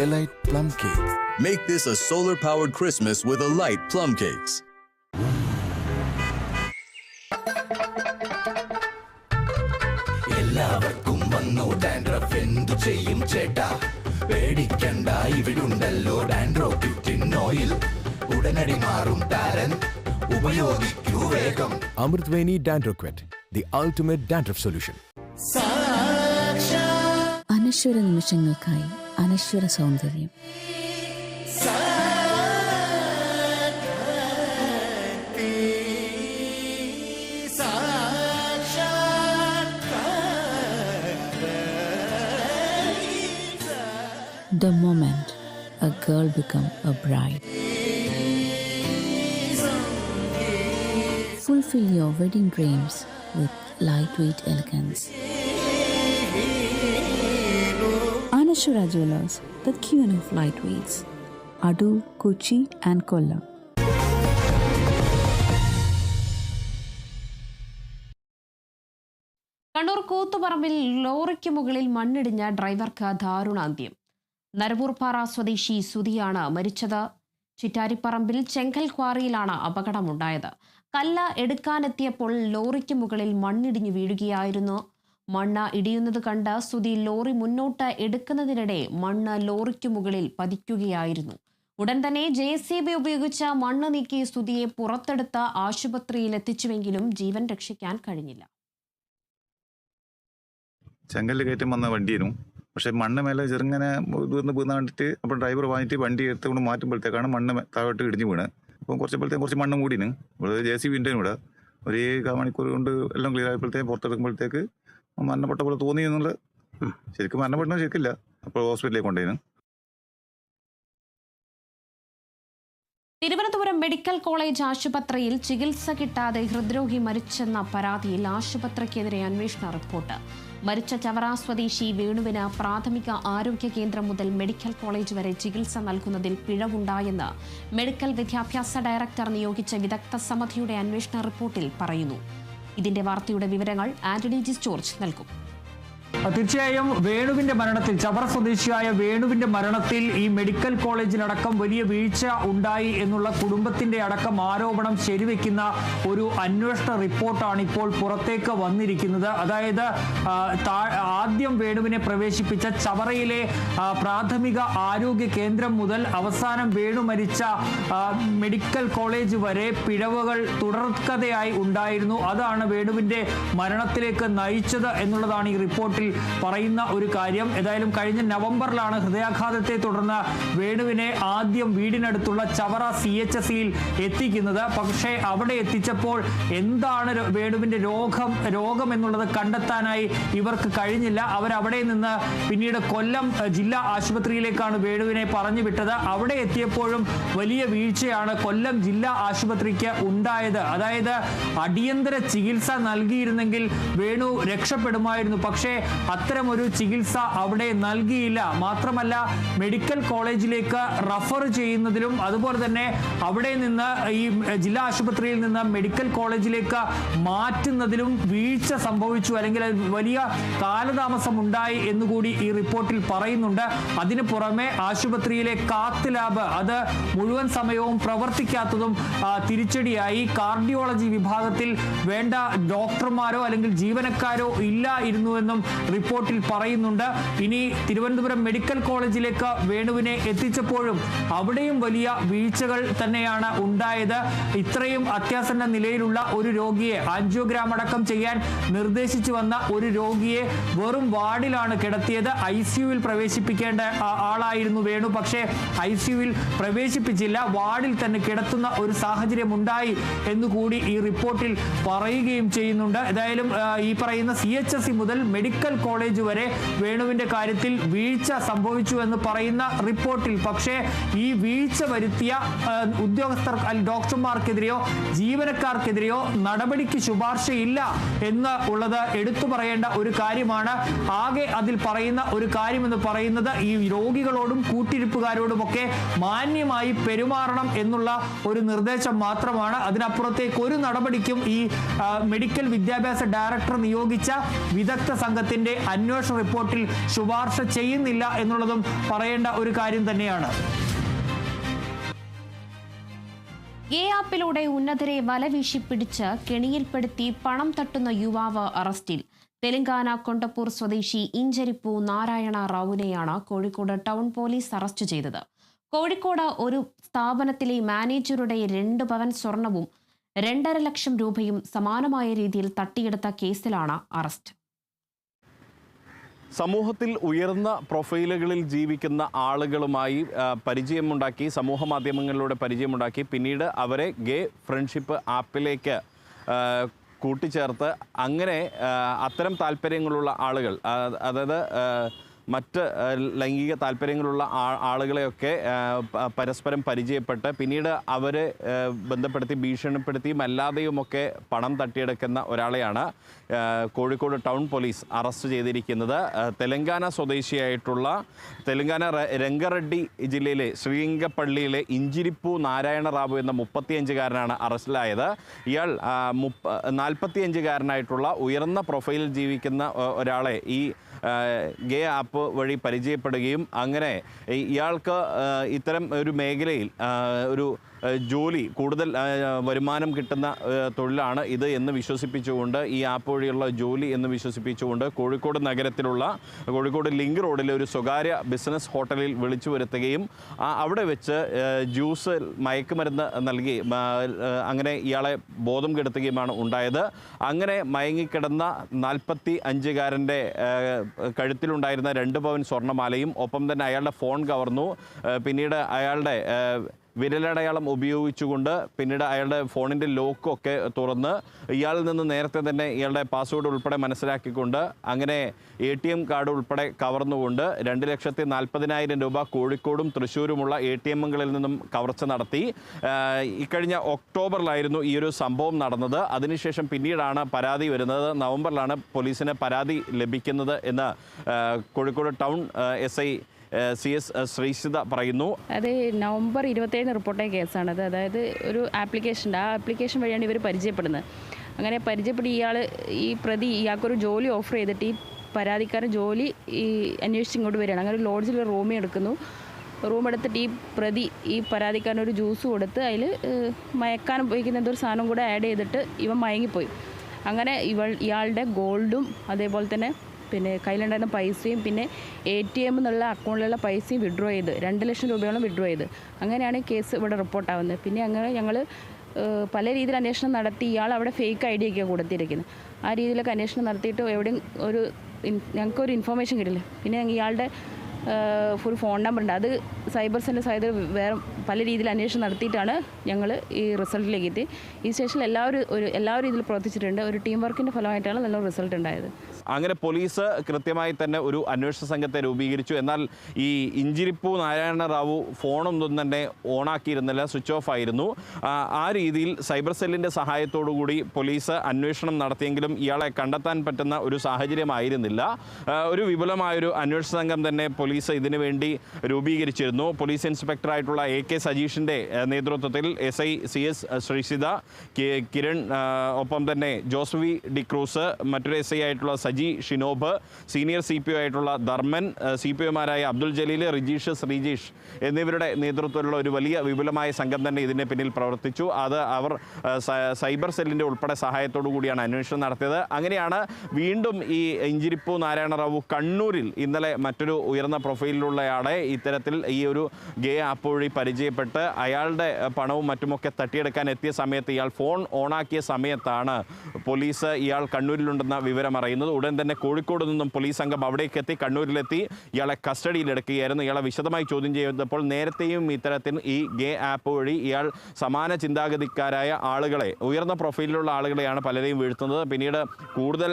elite plum cake. Make this a solar-powered Christmas with Elite Plum Cakes. എല്ലാവർക്കും വന്നു ഡാൻഡ്രഫ്, എന്തു ചെയ്യും ചേട്ടാ? പേടിക്കണ്ട, ഇവിടുണ്ടല്ലോ ഡാൻഡ്രോക്വിറ്റിൻ ഓയിൽ. ഉടനടി മാറും താരൻ, ഉപയോഗിക്കൂ വേഗം. അമൃത്വേനി ഡാൻഡ്രോക്വിറ്റ്, the ultimate dandruff solution. അനശ്വര നിമിഷങ്ങൾക്കായി അനശ്വര സൗന്ദര്യം. The moment a girl become a bride. Fulfill your wedding dreams with lightweight elegance. Anashura Jewelers, the queen of lightweights. Adu, Kochi and Kollam. Kannur കൂത്തുപറമ്പിൽ ലോറിക്ക് മുകളിൽ മണ്ണിടിഞ്ഞ ഡ്രൈവർക്ക് ദാരുണാന്ത്യം. നരവൂർപ്പാറ സ്വദേശി സുധിയാണ് മരിച്ചത്. ചിറ്റാരിപ്പറമ്പിൽ ചെങ്കൽ ക്വാറിയിലാണ് അപകടമുണ്ടായത്. കല്ല് എടുക്കാനെത്തിയപ്പോൾ ലോറിക്ക് മുകളിൽ മണ്ണിടിഞ്ഞു വീഴുകയായിരുന്നു. മണ്ണ് ഇടിയുന്നത് കണ്ട് സുധി ലോറി മുന്നോട്ട് എടുക്കുന്നതിനിടെ മണ്ണ് ലോറിക്ക് മുകളിൽ പതിക്കുകയായിരുന്നു. ഉടൻ തന്നെ JCB ഉപയോഗിച്ച് മണ്ണ് നീക്കി സുധിയെ പുറത്തെടുത്ത് ആശുപത്രിയിൽ എത്തിച്ചുവെങ്കിലും ജീവൻ രക്ഷിക്കാൻ കഴിഞ്ഞില്ല. ചെങ്കല്ല് കയറ്റം വന്ന വണ്ടിയിരുന്നു. പക്ഷേ മണ്ണ് മേലെ ചെറുങ്ങനെ വീണ് കണ്ടിട്ട് അപ്പോൾ ഡ്രൈവർ വാങ്ങിയിട്ട് വണ്ടി എടുത്തുകൊണ്ട് മാറ്റുമ്പോഴത്തേക്കാണ് മണ്ണ് താഴോട്ട് ഇടിഞ്ഞ് വീണ്. അപ്പം കുറച്ച് മണ്ണ് കൂടിന്. ഇവിടെ JCB ഉണ്ട്. ഇവിടെ ഒരു 1 മണിക്കൂർ കൊണ്ട് എല്ലാം ക്ലിയർ ആയപ്പോഴത്തേക്ക് പുറത്തെടുക്കുമ്പോഴത്തേക്ക് മരണപ്പെട്ട പോലെ തോന്നി എന്നുള്ള. ശരിക്കും മരണപ്പെട്ട ശരിക്കില്ല. അപ്പോൾ ഹോസ്പിറ്റലിലേക്ക് കൊണ്ടുപോയിരുന്നു. തിരുവനന്തപുരം മെഡിക്കൽ കോളേജ് ആശുപത്രിയിൽ ചികിത്സ കിട്ടാതെ ഹൃദ്രോഗി മരിച്ചെന്ന പരാതിയിൽ ആശുപത്രിക്കെതിരെ അന്വേഷണ റിപ്പോർട്ട്. മരിച്ച ചവറ സ്വദേശി വേണുവിന് പ്രാഥമിക ആരോഗ്യ കേന്ദ്രം മുതൽ മെഡിക്കൽ കോളേജ് വരെ ചികിത്സ നൽകുന്നതിൽ പിഴവുണ്ടായെന്ന് മെഡിക്കൽ വിദ്യാഭ്യാസ ഡയറക്ടർ നിയോഗിച്ച വിദഗ്ധ സമിതിയുടെ അന്വേഷണ റിപ്പോർട്ടിൽ പറയുന്നു. ഇതിന്റെ വാർത്തയുടെ വിവരങ്ങൾ ആന്റണി ജി ജോർജ് നൽകും. തീർച്ചയായും വേണുവിന്റെ മരണത്തിൽ, ചവറ സ്വദേശിയായ വേണുവിന്റെ മരണത്തിൽ ഈ മെഡിക്കൽ കോളേജിലടക്കം വലിയ വീഴ്ച ഉണ്ടായി എന്നുള്ള കുടുംബത്തിന്റെ അടക്കം ആരോപണം ശരിവെക്കുന്ന ഒരു അന്വേഷണ റിപ്പോർട്ടാണ് ഇപ്പോൾ പുറത്തേക്ക് വന്നിരിക്കുന്നത്. അതായത് ആദ്യം വേണുവിനെ പ്രവേശിപ്പിച്ച ചവറയിലെ പ്രാഥമിക ആരോഗ്യ കേന്ദ്രം മുതൽ അവസാനം വേണു മരിച്ച മെഡിക്കൽ കോളേജ് വരെ പിഴവുകൾ തുടർക്കഥയായി ഉണ്ടായിരുന്നു. അതാണ് വേണുവിന്റെ മരണത്തിലേക്ക് നയിച്ചത് എന്നുള്ളതാണ് ഈ റിപ്പോർട്ടിൽ പറയുന്ന ഒരു കാര്യം. ഏതായാലും കഴിഞ്ഞ നവംബറിലാണ് ഹൃദയാഘാതത്തെ തുടർന്ന് വേണുവിനെ ആദ്യം വീടിനടുത്തുള്ള ചവറ CHSയിൽ എത്തിക്കുന്നത്. പക്ഷേ അവിടെ എത്തിച്ചപ്പോൾ എന്താണ് വേണുവിന്റെ രോഗം എന്നുള്ളത് കണ്ടെത്താനായി ഇവർക്ക് കഴിഞ്ഞില്ല. അവരവിടെ നിന്ന് പിന്നീട് കൊല്ലം ജില്ലാ ആശുപത്രിയിലേക്കാണ് വേണുവിനെ പറഞ്ഞു വിട്ടത്. അവിടെ എത്തിയപ്പോഴും വലിയ വീഴ്ചയാണ് കൊല്ലം ജില്ലാ ആശുപത്രിക്ക് ഉണ്ടായത്. അതായത് അടിയന്തര ചികിത്സ നൽകിയിരുന്നെങ്കിൽ വേണു രക്ഷപ്പെടുമായിരുന്നു. പക്ഷേ അത്തരമൊരു ചികിത്സ അവിടെ നൽകിയില്ല. മാത്രമല്ല മെഡിക്കൽ കോളേജിലേക്ക് റഫർ ചെയ്യുന്നതിലും അതുപോലെ തന്നെ അവിടെ നിന്ന് ഈ ജില്ലാ ആശുപത്രിയിൽ നിന്ന് മെഡിക്കൽ കോളേജിലേക്ക് മാറ്റുന്നതിലും വീഴ്ച സംഭവിച്ചു, അല്ലെങ്കിൽ വലിയ കാലതാമസം ഉണ്ടായി എന്നുകൂടി ഈ റിപ്പോർട്ടിൽ പറയുന്നുണ്ട്. അതിനു പുറമെ ആശുപത്രിയിലെ കാത്ത് ലാബ് അത് മുഴുവൻ സമയവും പ്രവർത്തിക്കാത്തതും തിരിച്ചടിയായി. കാർഡിയോളജി വിഭാഗത്തിൽ വേണ്ട ഡോക്ടർമാരോ അല്ലെങ്കിൽ ജീവനക്കാരോ ഇല്ലായിരുന്നുവെന്നും റിപ്പോർട്ടിൽ പറയുന്നുണ്ട്. ഇനി തിരുവനന്തപുരം മെഡിക്കൽ കോളേജിലേക്ക് വേണുവിനെ എത്തിച്ചപ്പോഴും അവിടെയും വലിയ വീഴ്ചകൾ തന്നെയാണ് ഉണ്ടായത്. ഇത്രയും അത്യാസന്ന നിലയിലുള്ള ഒരു രോഗിയെ, ആൻജിയോഗ്രാം അടക്കം ചെയ്യാൻ നിർദ്ദേശിച്ചു വന്ന ഒരു രോഗിയെ വെറും വാർഡിലാണ് കിടത്തിയത്. ICUവിൽ പ്രവേശിപ്പിക്കേണ്ട ആളായിരുന്നു വേണു. പക്ഷേ ICUവിൽ പ്രവേശിപ്പിച്ചില്ല, വാർഡിൽ തന്നെ കിടത്തുന്ന ഒരു സാഹചര്യം ഉണ്ടായി എന്നുകൂടി ഈ റിപ്പോർട്ടിൽ പറയുകയും ചെയ്യുന്നുണ്ട്. ഏതായാലും ഈ പറയുന്ന CHSC മുതൽ മെഡിക്കൽ കോളേജ് വരെ വേണുവിന്റെ കാര്യത്തിൽ വീഴ്ച സംഭവിച്ചു എന്ന് പറയുന്ന റിപ്പോർട്ടിൽ പക്ഷേ ഈ വീഴ്ച വരുത്തിയ ഉദ്യോഗസ്ഥർ ഡോക്ടർമാർക്കെതിരെയോ ജീവനക്കാർക്കെതിരെയോ നടപടിക്ക് ശുപാർശയില്ല എന്ന് ഉള്ളത് എടുത്തു പറയേണ്ട ഒരു കാര്യമാണ്. ആകെ അതിൽ പറയുന്ന ഒരു കാര്യമെന്ന് പറയുന്നത് ഈ രോഗികളോടും കൂട്ടിരിപ്പുകാരോടുമൊക്കെ മാന്യമായി പെരുമാറണം എന്നുള്ള ഒരു നിർദ്ദേശം മാത്രമാണ്. അതിനപ്പുറത്തേക്ക് ഒരു നടപടിക്കും ഈ മെഡിക്കൽ വിദ്യാഭ്യാസ ഡയറക്ടർ നിയോഗിച്ച വിദഗ്ധ സംഘത്തിന്റെ അന്വേഷണ റിപ്പോർട്ടിൽ ശുപാർശ ചെയ്യുന്നില്ല എന്നുള്ളതും പറയേണ്ട ഒരു കാര്യം തന്നെയാണ്. ഗേ ആപ്പിലൂടെ ഉന്നതരെ വലവീശി പിടിച്ച് കെണിയിൽപ്പെടുത്തി പണം തട്ടുന്ന യുവാവ് അറസ്റ്റിൽ. തെലങ്കാന കൊണ്ടപ്പൂർ സ്വദേശി ഇഞ്ചരിപ്പു നാരായണ റാവുവിനെയാണ് കോഴിക്കോട് ടൗൺ പോലീസ് അറസ്റ്റ് ചെയ്തത്. കോഴിക്കോട് ഒരു സ്ഥാപനത്തിലെ മാനേജറുടെ 2 പവൻ സ്വർണവും 2.5 ലക്ഷം രൂപയും സമാനമായ രീതിയിൽ തട്ടിയെടുത്ത കേസിലാണ് അറസ്റ്റ്. സമൂഹത്തിൽ ഉയർന്ന പ്രൊഫൈലുകളിൽ ജീവിക്കുന്ന ആളുകളുമായി പരിചയമുണ്ടാക്കി, സമൂഹ മാധ്യമങ്ങളിലൂടെ പരിചയമുണ്ടാക്കി, പിന്നീട് അവരെ ഗേ ഫ്രണ്ട്ഷിപ്പ് ആപ്പിലേക്ക് കൂട്ടിച്ചേർത്ത് അങ്ങനെ അത്തരം താല്പര്യങ്ങളുള്ള ആളുകൾ, അതായത് മറ്റ് ലൈംഗിക താല്പര്യങ്ങളുള്ള ആളുകളെയൊക്കെ പരസ്പരം പരിചയപ്പെട്ട് പിന്നീട് അവരെ ബന്ധപ്പെടുത്തി ഭീഷണിപ്പെടുത്തിയും അല്ലാതെയുമൊക്കെ പണം തട്ടിയെടുക്കുന്ന ഒരാളെയാണ് കോഴിക്കോട് ടൗൺ പോലീസ് അറസ്റ്റ് ചെയ്തിരിക്കുന്നത്. തെലങ്കാന സ്വദേശിയായിട്ടുള്ള തെലങ്കാന രംഗറെഡ്ഡി ജില്ലയിലെ ശ്രീരംഗപ്പള്ളിയിലെ ഇഞ്ചിരിപ്പു നാരായണ റാവു എന്ന 35-കാരനാണ് അറസ്റ്റിലായത്. ഇയാൾ 45-കാരനായിട്ടുള്ള ഉയർന്ന പ്രൊഫൈലിൽ ജീവിക്കുന്ന ഒരാളെ ഈ ഗേ ആപ്പ് വഴി പരിചയപ്പെടുകയും അങ്ങനെ ഇയാൾക്ക് ഇത്തരം ഒരു മേഖലയിൽ ഒരു ജോലി, കൂടുതൽ വരുമാനം കിട്ടുന്ന തൊഴിലാണ് ഇത് എന്ന് വിശ്വസിപ്പിച്ചുകൊണ്ട്, ഈ ആപ്പ് വഴിയുള്ള ജോലി എന്ന് വിശ്വസിപ്പിച്ചുകൊണ്ട് കോഴിക്കോട് നഗരത്തിലുള്ള കോഴിക്കോട് ലിങ്ക് റോഡിലെ ഒരു സ്വകാര്യ ബിസിനസ് ഹോട്ടലിൽ വിളിച്ചു വരുത്തുകയും അവിടെ വെച്ച് ജ്യൂസ്, മയക്കുമരുന്ന് നൽകി അങ്ങനെ ഇയാളെ ബോധം കെടുത്തുകയുമാണ് ഉണ്ടായത്. അങ്ങനെ മയങ്ങിക്കിടന്ന 45-കാരൻ്റെ കഴുത്തിലുണ്ടായിരുന്ന 2 പവൻ സ്വർണ്ണമാലയും ഒപ്പം തന്നെ അയാളുടെ ഫോൺ കവർന്നു. പിന്നീട് അയാളുടെ വിരലടയാളം ഉപയോഗിച്ചുകൊണ്ട് പിന്നീട് അയാളുടെ ഫോണിൻ്റെ ലോക്കൊക്കെ തുറന്ന് ഇയാളിൽ നിന്ന് നേരത്തെ തന്നെ ഇയാളുടെ പാസ്വേഡ് ഉൾപ്പെടെ മനസ്സിലാക്കിക്കൊണ്ട് അങ്ങനെ ATM കാർഡ് ഉൾപ്പെടെ കവർന്നുകൊണ്ട് 2,40,000 രൂപ കോഴിക്കോടും തൃശ്ശൂരുമുള്ള ATMകളിൽ നിന്നും കവർച്ച നടത്തി. ഇക്കഴിഞ്ഞ ഒക്ടോബറിലായിരുന്നു ഈ ഒരു സംഭവം നടന്നത്. അതിനുശേഷം പിന്നീടാണ് പരാതി വരുന്നത്. നവംബറിലാണ് പോലീസിന് പരാതി ലഭിക്കുന്നത് എന്ന് കോഴിക്കോട് ടൗൺ SI CS ശ്രീസിത പറയുന്നു. അത് നവംബർ 27 റിപ്പോർട്ടായ കേസാണത്. അതായത് ഒരു ആപ്ലിക്കേഷൻ്റെ ആ ആപ്ലിക്കേഷൻ വഴിയാണ് ഇവർ പരിചയപ്പെടുന്നത്. അങ്ങനെ പരിചയപ്പെട്ട് ഈ പ്രതി ഇയാൾക്കൊരു ജോലി ഓഫർ ചെയ്തിട്ട് ഈ പരാതിക്കാരൻ ജോലി അന്വേഷിച്ച് ഇങ്ങോട്ട് വരികയാണ്. അങ്ങനെ ഒരു ലോഡ്ജിൽ റൂം എടുക്കുന്നു. റൂം എടുത്തിട്ട് ഈ പ്രതി ഈ പരാതിക്കാരൻ ഒരു ജ്യൂസ് കൊടുത്ത് അതിൽ മയക്കാൻ ഉപയോഗിക്കുന്ന എന്തൊരു സാധനം കൂടെ ആഡ് ചെയ്തിട്ട് ഇവൻ മയങ്ങിപ്പോയി. അങ്ങനെ ഇയാളുടെ ഗോൾഡും അതേപോലെ തന്നെ പിന്നെ കയ്യിലുണ്ടായിരുന്ന പൈസയും പിന്നെ ATM എന്നുള്ള അക്കൗണ്ടിലുള്ള പൈസയും വിഡ്രോ ചെയ്ത് 2 ലക്ഷം രൂപയോളം വിഡ്രോ ചെയ്ത് അങ്ങനെയാണ് കേസ് ഇവിടെ റിപ്പോർട്ടാവുന്നത്. പിന്നെ അങ്ങനെ ഞങ്ങൾ പല രീതിയിൽ അന്വേഷണം നടത്തി. ഇയാൾ അവിടെ ഫേക്ക് ID ഒക്കെ കൊടുത്തിരിക്കുന്നത്. ആ രീതിയിലൊക്കെ അന്വേഷണം നടത്തിയിട്ട് എവിടെയും ഞങ്ങൾക്കൊരു ഇൻഫർമേഷൻ കിട്ടില്ല. പിന്നെ ഇയാളുടെ ഫുൾ ഫോൺ നമ്പർ ഉണ്ട്. അത് സൈബർ സെൻ്റർ സൈഡ് വേറെ പല രീതിയിൽ അന്വേഷണം നടത്തിയിട്ടാണ് ഞങ്ങൾ ഈ റിസൾട്ടിലേക്ക് എത്തി. ഈ സ്റ്റേഷനിൽ എല്ലാവരും ഇതിൽ പ്രവർത്തിച്ചിട്ടുണ്ട്. ഒരു ടീം വർക്കിൻ്റെ ഫലമായിട്ടാണ് നല്ല റിസൾട്ട് ഉണ്ടായത്. അങ്ങനെ പോലീസ് കൃത്യമായി തന്നെ ഒരു അന്വേഷണ സംഘത്തെ രൂപീകരിച്ചു. എന്നാൽ ഈ ഇഞ്ചിരിപ്പു നാരായണ റാവു ഫോണൊന്നും തന്നെ ഓണാക്കിയിരുന്നില്ല, സ്വിച്ച് ഓഫ് ആയിരുന്നു. ആ രീതിയിൽ സൈബർ സെല്ലിൻ്റെ സഹായത്തോടുകൂടി പോലീസ് അന്വേഷണം നടത്തിയെങ്കിലും ഇയാളെ കണ്ടെത്താൻ പറ്റുന്ന ഒരു സാഹചര്യമായിരുന്നില്ല. ഒരു വിപുലമായൊരു അന്വേഷണ സംഘം തന്നെ പോലീസ് ഇതിനു വേണ്ടി രൂപീകരിച്ചിരുന്നു. പോലീസ് ഇൻസ്പെക്ടറായിട്ടുള്ള AK സജീഷിൻ്റെ നേതൃത്വത്തിൽ SI CS ശ്രീസിത, കിരൺ, ഒപ്പം തന്നെ ജോസ്വി ഡിക്രൂസ്, മറ്റൊരു SI ആയിട്ടുള്ള സജി ഷിനോബ്, സീനിയർ CPO ആയിട്ടുള്ള ധർമ്മൻ, CPOമാരായ അബ്ദുൽ ജലീൽ, റിജീഷ്, ശ്രീജീഷ് എന്നിവരുടെ നേതൃത്വത്തിലുള്ള ഒരു വലിയ വിപുലമായ സംഘം തന്നെ ഇതിന് പിന്നിൽ പ്രവർത്തിച്ചു. അവർ സൈബർ സെല്ലിൻ്റെ ഉൾപ്പെടെ സഹായത്തോടു കൂടിയാണ് അന്വേഷണം നടത്തിയത്. അങ്ങനെയാണ് വീണ്ടും ഈ ഇഞ്ചിരിപ്പു നാരായണ റാവു കണ്ണൂരിൽ ഇന്നലെ മറ്റൊരു ഉയർന്ന പ്രൊഫൈലിലുള്ളയാളെ ഇത്തരത്തിൽ ഈ ഒരു ഗേ ആപ്പ് വഴി പരിചയപ്പെട്ട് അയാളുടെ പണവും മറ്റുമൊക്കെ തട്ടിയെടുക്കാൻ എത്തിയ സമയത്ത് ഇയാൾ ഫോൺ ഓണാക്കിയ സമയത്താണ് പോലീസ് ഇയാൾ കണ്ണൂരിലുണ്ടെന്ന വിവരം അറിയുന്നത്. ഉടൻ തന്നെ കോഴിക്കോട് നിന്നും പോലീസ് സംഘം അവിടേക്ക് എത്തി കണ്ണൂരിലെത്തി ഇയാളെ കസ്റ്റഡിയിലെടുക്കുകയായിരുന്നു. ഇയാളെ വിശദമായി ചോദ്യം ചെയ്തപ്പോൾ നേരത്തെയും ഇത്തരത്തിൽ ഈ ഗേ ആപ്പ് വഴി ഇയാൾ സമാന ചിന്താഗതിക്കാരായ ആളുകളെ, ഉയർന്ന പ്രൊഫൈലിലുള്ള ആളുകളെയാണ് പലരെയും വീഴ്ത്തുന്നത്. പിന്നീട് കൂടുതൽ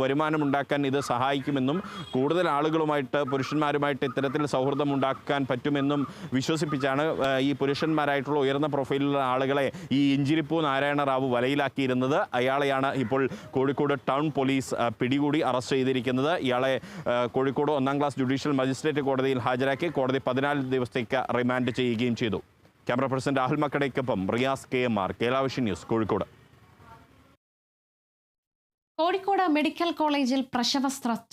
വരുമാനമുണ്ടാക്കാൻ ഇത് സഹായിക്കുമെന്നും കൂടുതൽ ആളുകളുമായിട്ട് പുരുഷന്മാരുമായിട്ട് ഇത്തരത്തിൽ സൗഹൃദം ഉണ്ടാക്കാൻ പറ്റുമെന്നും വിശ്വസിപ്പിച്ചാണ് ഈ പുരുഷന്മാരായിട്ടുള്ള ഉയർന്ന പ്രൊഫൈലിലുള്ള ആളുകളെ ഈ ഇഞ്ചിരിപ്പൂ നാരായണ റാവു വലയിലാക്കിയിരുന്നത്. അയാളെയാണ് ഇപ്പോൾ കോഴിക്കോട് ടൗൺ പോലീസ് പിടികൂടി അറസ്റ്റ് ചെയ്തിരിക്കുന്നത്. ഇയാളെ കോഴിക്കോട് 1ാം ക്ലാസ് ജുഡീഷ്യൽ മജിസ്ട്രേറ്റ് കോടതിയിൽ ഹാജരാക്കി കോടതി 14 ദിവസത്തേക്ക് റിമാൻഡ് ചെയ്യുകയും ചെയ്തു. ക്യാമറ പേഴ്സൺ രാഹുൽ മക്കടയ്ക്കൊപ്പം Riyas KMR, Kerala vision news, Kozhikode. Kozhikode medical കോളേജിൽ പ്രസവ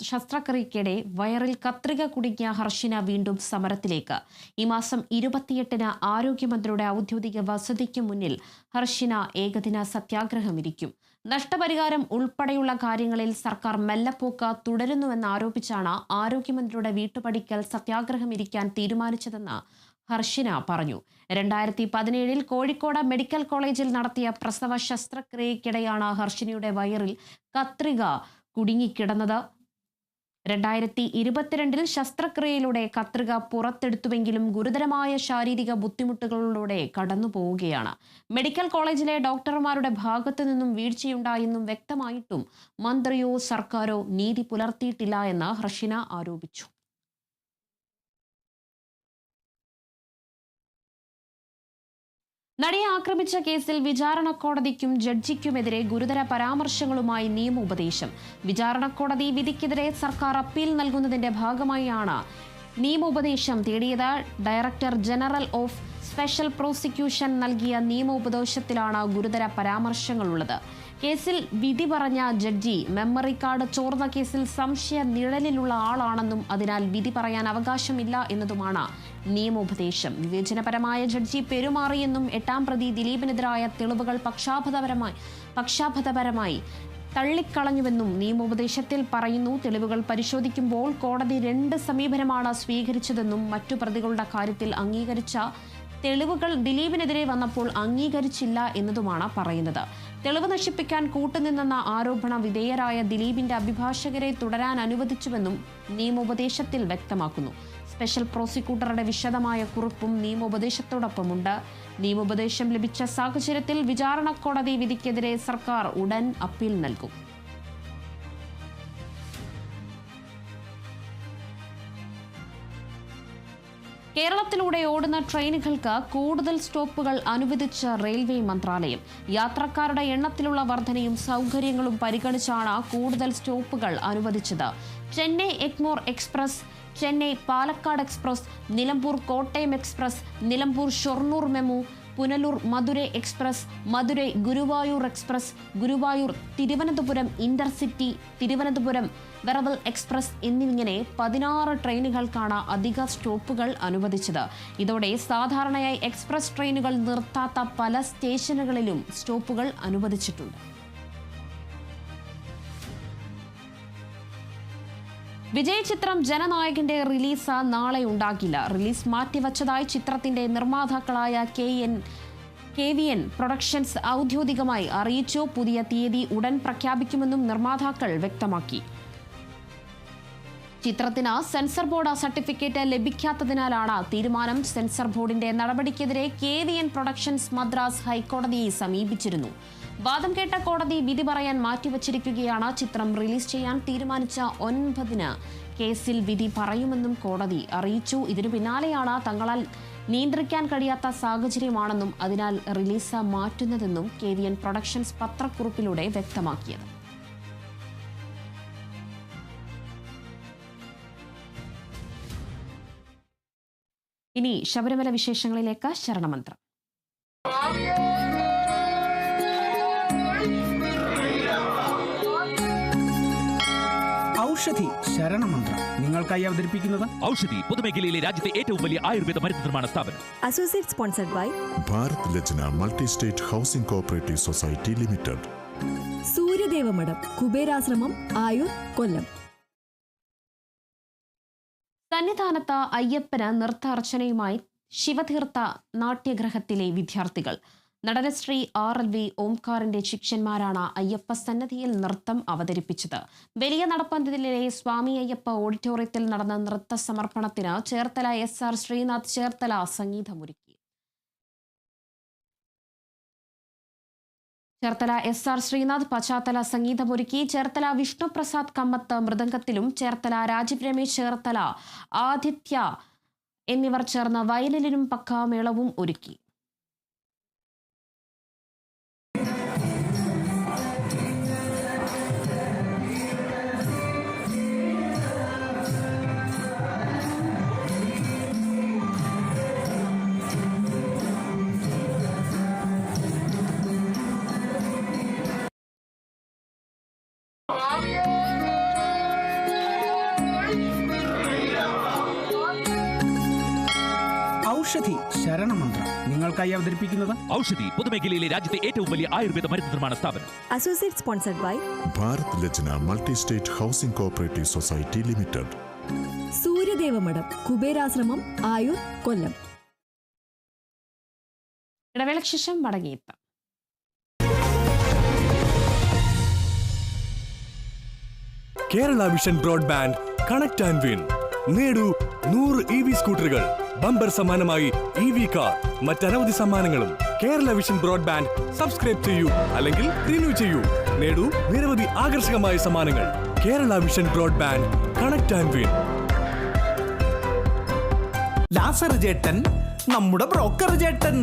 ശസ്ത്രക്രിയയ്ക്കിടെ വയറിൽ കത്രിക കുടുങ്ങിയ ഹർഷിന വീണ്ടും സമരത്തിലേക്ക്. ഈ മാസം 28-ന് ആരോഗ്യമന്ത്രിയുടെ ഔദ്യോഗിക വസതിക്ക് മുന്നിൽ ഹർഷിന ഏകദിന സത്യാഗ്രഹമിരിക്കും. നഷ്ടപരിഹാരം ഉൾപ്പെടെയുള്ള കാര്യങ്ങളിൽ സർക്കാർ മെല്ലപ്പോക്ക് തുടരുന്നുവെന്നാരോപിച്ചാണ് ആരോഗ്യമന്ത്രിയുടെ വീട്ടുപടിക്കൽ സത്യാഗ്രഹമിരിക്കാൻ തീരുമാനിച്ചതെന്ന് ഹർഷിന പറഞ്ഞു. 2017 കോഴിക്കോട് മെഡിക്കൽ കോളേജിൽ നടത്തിയ പ്രസവ ശസ്ത്രക്രിയയ്ക്കിടെയാണ് ഹർഷിനയുടെ വയറിൽ കത്രിക കുടുങ്ങിക്കിടന്നത്. 2022 ശസ്ത്രക്രിയയിലൂടെ കത്രിക പുറത്തെടുത്തുവെങ്കിലും ഗുരുതരമായ ശാരീരിക ബുദ്ധിമുട്ടുകളിലൂടെ കടന്നുപോവുകയാണ്. മെഡിക്കൽ കോളേജിലെ ഡോക്ടർമാരുടെ ഭാഗത്തു നിന്നും വീഴ്ചയുണ്ടായെന്നും വ്യക്തമായിട്ടും മന്ത്രിയോ സർക്കാരോ നീതി പുലർത്തിയിട്ടില്ല എന്ന് ഹർഷിന ആരോപിച്ചു. നടിയെ ആക്രമിച്ച കേസിൽ വിചാരണ കോടതിക്കും ജഡ്ജിക്കുമെതിരെ ഗുരുതര പരാമർശങ്ങളുമായി നിയമോപദേശം. വിചാരണ കോടതി വിധിക്കെതിരെ സർക്കാർ അപ്പീൽ നൽകുന്നതിന്റെ ഭാഗമായാണ് നിയമോപദേശം തേടിയത്. Director general of special prosecution നൽകിയ നിയമോപദേശത്തിലാണ് ഗുരുതര പരാമർശങ്ങളുള്ളത്. കേസിൽ വിധി പറഞ്ഞ ജഡ്ജി മെമ്മറി കാർഡ് ചോർന്ന കേസിൽ സംശയ നിഴലിലുള്ള ആളാണെന്നും അതിനാൽ വിധി പറയാൻ അവകാശമില്ല എന്നതുമാണ് നിയമോപദേശം. വിവേചനപരമായ ജഡ്ജി പെരുമാറിയെന്നും 8ാം പ്രതി ദിലീപിനെതിരായ തെളിവുകൾ പക്ഷാഭതപരമായി തള്ളിക്കളഞ്ഞുവെന്നും നിയമോപദേശത്തിൽ പറയുന്നു. തെളിവുകൾ പരിശോധിക്കുമ്പോൾ കോടതി 2 സമീപനമാണ് സ്വീകരിച്ചതെന്നും മറ്റു പ്രതികളുടെ കാര്യത്തിൽ അംഗീകരിച്ച തെളിവുകൾ ദിലീപിനെതിരെ വന്നപ്പോൾ അംഗീകരിച്ചില്ല എന്നതുമാണ് പറയുന്നത്. തെളിവ് നശിപ്പിക്കാൻ കൂട്ടുനിന്നെന്ന ആരോപണ വിധേയരായ ദിലീപിന്റെ അഭിഭാഷകരെ തുടരാൻ അനുവദിച്ചുവെന്നും നിയമോപദേശത്തിൽ വ്യക്തമാക്കുന്നു. സ്പെഷ്യൽ പ്രോസിക്യൂട്ടറുടെ വിശദമായ കുറിപ്പും നിയമോപദേശത്തോടൊപ്പമുണ്ട്. നിയമോപദേശം ലഭിച്ച സാഹചര്യത്തിൽ വിചാരണ കോടതി വിധിക്കെതിരെ സർക്കാർ ഉടൻ അപ്പീൽ നൽകും. കേരളത്തിലൂടെ ഓടുന്ന ട്രെയിനുകൾക്ക് കൂടുതൽ സ്റ്റോപ്പുകൾ അനുവദിച്ച റെയിൽവേ മന്ത്രാലയം. യാത്രക്കാരുടെ എണ്ണത്തിലുള്ള വർധനയും സൗകര്യങ്ങളും പരിഗണിച്ചാണ് കൂടുതൽ സ്റ്റോപ്പുകൾ അനുവദിച്ചത്. Chennai Egmore express, Chennai Palakkad express, Nilambur Kottayam express, Nilambur Shoranur MEMU, Punalur Madurai express, Madurai Guruvayur express, Guruvayur Thiruvananthapuram intercity, Thiruvananthapuram Veraval express എന്നിങ്ങനെ 16 ട്രെയിനുകൾക്കാണ് അധിക സ്റ്റോപ്പുകൾ അനുവദിച്ചത്. ഇതോടെ സാധാരണയായി എക്സ്പ്രസ് ട്രെയിനുകൾ നിർത്താത്ത പല സ്റ്റേഷനുകളിലും സ്റ്റോപ്പുകൾ അനുവദിച്ചിട്ടുണ്ട്. വിജയ് ചിത്രം ജനനായകന്റെ റിലീസ് നാളെ ഉണ്ടാകില്ല. റിലീസ് മാറ്റിവച്ചതായി ചിത്രത്തിന്റെ നിർമ്മാതാക്കളായ KVN പ്രൊഡക്ഷൻസ് ഔദ്യോഗികമായി അറിയിച്ചു. പുതിയ തീയതി ഉടൻ പ്രഖ്യാപിക്കുമെന്നും നിർമ്മാതാക്കൾ വ്യക്തമാക്കി. ചിത്രത്തിന് സെൻസർ ബോർഡ് സർട്ടിഫിക്കറ്റ് ലഭിക്കാത്തതിനാലാണ് തീരുമാനം. സെൻസർ ബോർഡിന്റെ നടപടിക്കെതിരെ KVN പ്രൊഡക്ഷൻസ് മദ്രാസ് ഹൈക്കോടതിയെ സമീപിച്ചിരുന്നു. വാദം കേട്ട കോടതി വിധി പറയാൻ മാറ്റിവച്ചിരിക്കുകയാണ്. ചിത്രം റിലീസ് ചെയ്യാൻ തീരുമാനിച്ച 9-ന് കേസിൽ വിധി പറയുമെന്നും കോടതി അറിയിച്ചു. ഇതിനു പിന്നാലെയാണ് തങ്ങളാൽ നിയന്ത്രിക്കാൻ കഴിയാത്ത സാഹചര്യമാണെന്നും അതിനാൽ റിലീസ് മാറ്റുന്നതെന്നും KVN പ്രൊഡക്ഷൻസ് പത്രക്കുറിപ്പിലൂടെ വ്യക്തമാക്കിയത്. ഇനി ശബരിമല വിശേഷങ്ങളിലേക്ക്. ശരണമന്ത്രം. ഔഷധി ശരണമന്ത്രം നിങ്ങൾക്കായി അവതരിപ്പിക്കുന്നത് ഔഷധി പൊതുമേഖലയിലെ രാജ്യത്തെ ഏറ്റവും വലിയ ആയുർവേദ മരുന്ന് നിർമ്മാണ സ്ഥാപനം. Associate sponsored by Bharat Lajna multi state housing cooperative society limited, Suryadevamadam, Kuberashramam, Ayoor, Kollam. സന്നിധാനത്ത് അയ്യപ്പന് നൃത്താർച്ചനയുമായി ശിവതീർത്ഥ നാട്യഗ്രഹത്തിലെ വിദ്യാർത്ഥികൾ. നടനശ്രീ RLV ഓംകാറിന്റെ ശിഷ്യന്മാരാണ് അയ്യപ്പ സന്നദ്ധിയിൽ നൃത്തം അവതരിപ്പിച്ചത്. വലിയ നടപ്പന്തലിലെ സ്വാമി അയ്യപ്പ ഓഡിറ്റോറിയത്തിൽ നടന്ന നൃത്ത സമർപ്പണത്തിന് ചേർത്തല SR ശ്രീനാഥ് ചേർത്തല സംഗീതമൊരുക്കി. ചേർത്തല SR ശ്രീനാഥ് പശ്ചാത്തല സംഗീതമൊരുക്കി. ചേർത്തല വിഷ്ണുപ്രസാദ് കമ്മത്ത് മൃദംഗത്തിലും ചേർത്തല രാജീവ് രമേശ് ചേർത്തല ആദിത്യ എന്നിവർ ചേർന്ന് വയലിനും പക്കാമേളവും ഒരുക്കി. ഔഷധി ശരണമന്ത്രം നിങ്ങൾക്കായി അവതരിപ്പിക്കുന്നത് ഔഷധി പൊതുമേഖലയിലെ രാജ്യത്തെ ഏറ്റവും വലിയ ആയുർവേദ മരുന്ന് നിർമ്മാണ സ്ഥാപനം. Associate sponsored by Bharat Lajna multi state housing cooperative society limited. Suryadevamadam Kuberashramam Ayoor Kollam. ഇടവേളയ്ക്ക് ശേഷം മടങ്ങിയെത്താം. Kerala vision broadband connect and win. നേടൂ 100 EV സ്കൂട്ടറുകൾ, ബമ്പർ സമ്മാനമായി EV കാർ, മറ്റനവധി സമ്മാനങ്ങളും. കേരള വിഷൻ ബ്രോഡ്ബാൻഡ് സബ്സ്ക്രൈബ് ചെയ്യൂ അല്ലെങ്കിൽ റിന്യൂ ചെയ്യൂ. നേടൂ നിരവധി ആകർഷകമായ സമ്മാനങ്ങൾ. Kerala vision broadband connect and win. Lazar ചേട്ടൻ നമ്മുടെ ബ്രോക്കർ ചേട്ടൻ,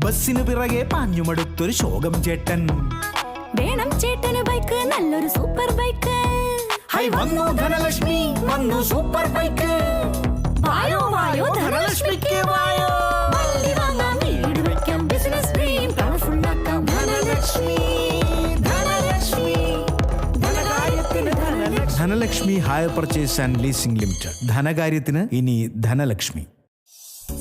ബസ്സിന് പിറകെ പാഞ്ഞുമടുത്തൊരു ശോകം ചേട്ടൻ. വേണം ചേട്ടന് ബൈക്ക്, നല്ലൊരു സൂപ്പർ ബൈക്ക്. ഹൈ വന്നു ധനലക്ഷ്മി, വന്നു സൂപ്പർ ബൈക്ക്. വായോ വായോ ധനലക്ഷ്മിക്ക് വായോ. വണ്ടി വാങ്ങാം, വീട് വെക്കാം, ബിസിനസ് ഡ്രീം കളർഫുൾ ആക്കാം. ധനലക്ഷ്മി ധനലക്ഷ്മി ധനകാര്യത്തിന് Dhanalakshmi. Dhanalakshmi hire purchase and leasing limited. ധനകാര്യത്തിന് ഇനി Dhanalakshmi.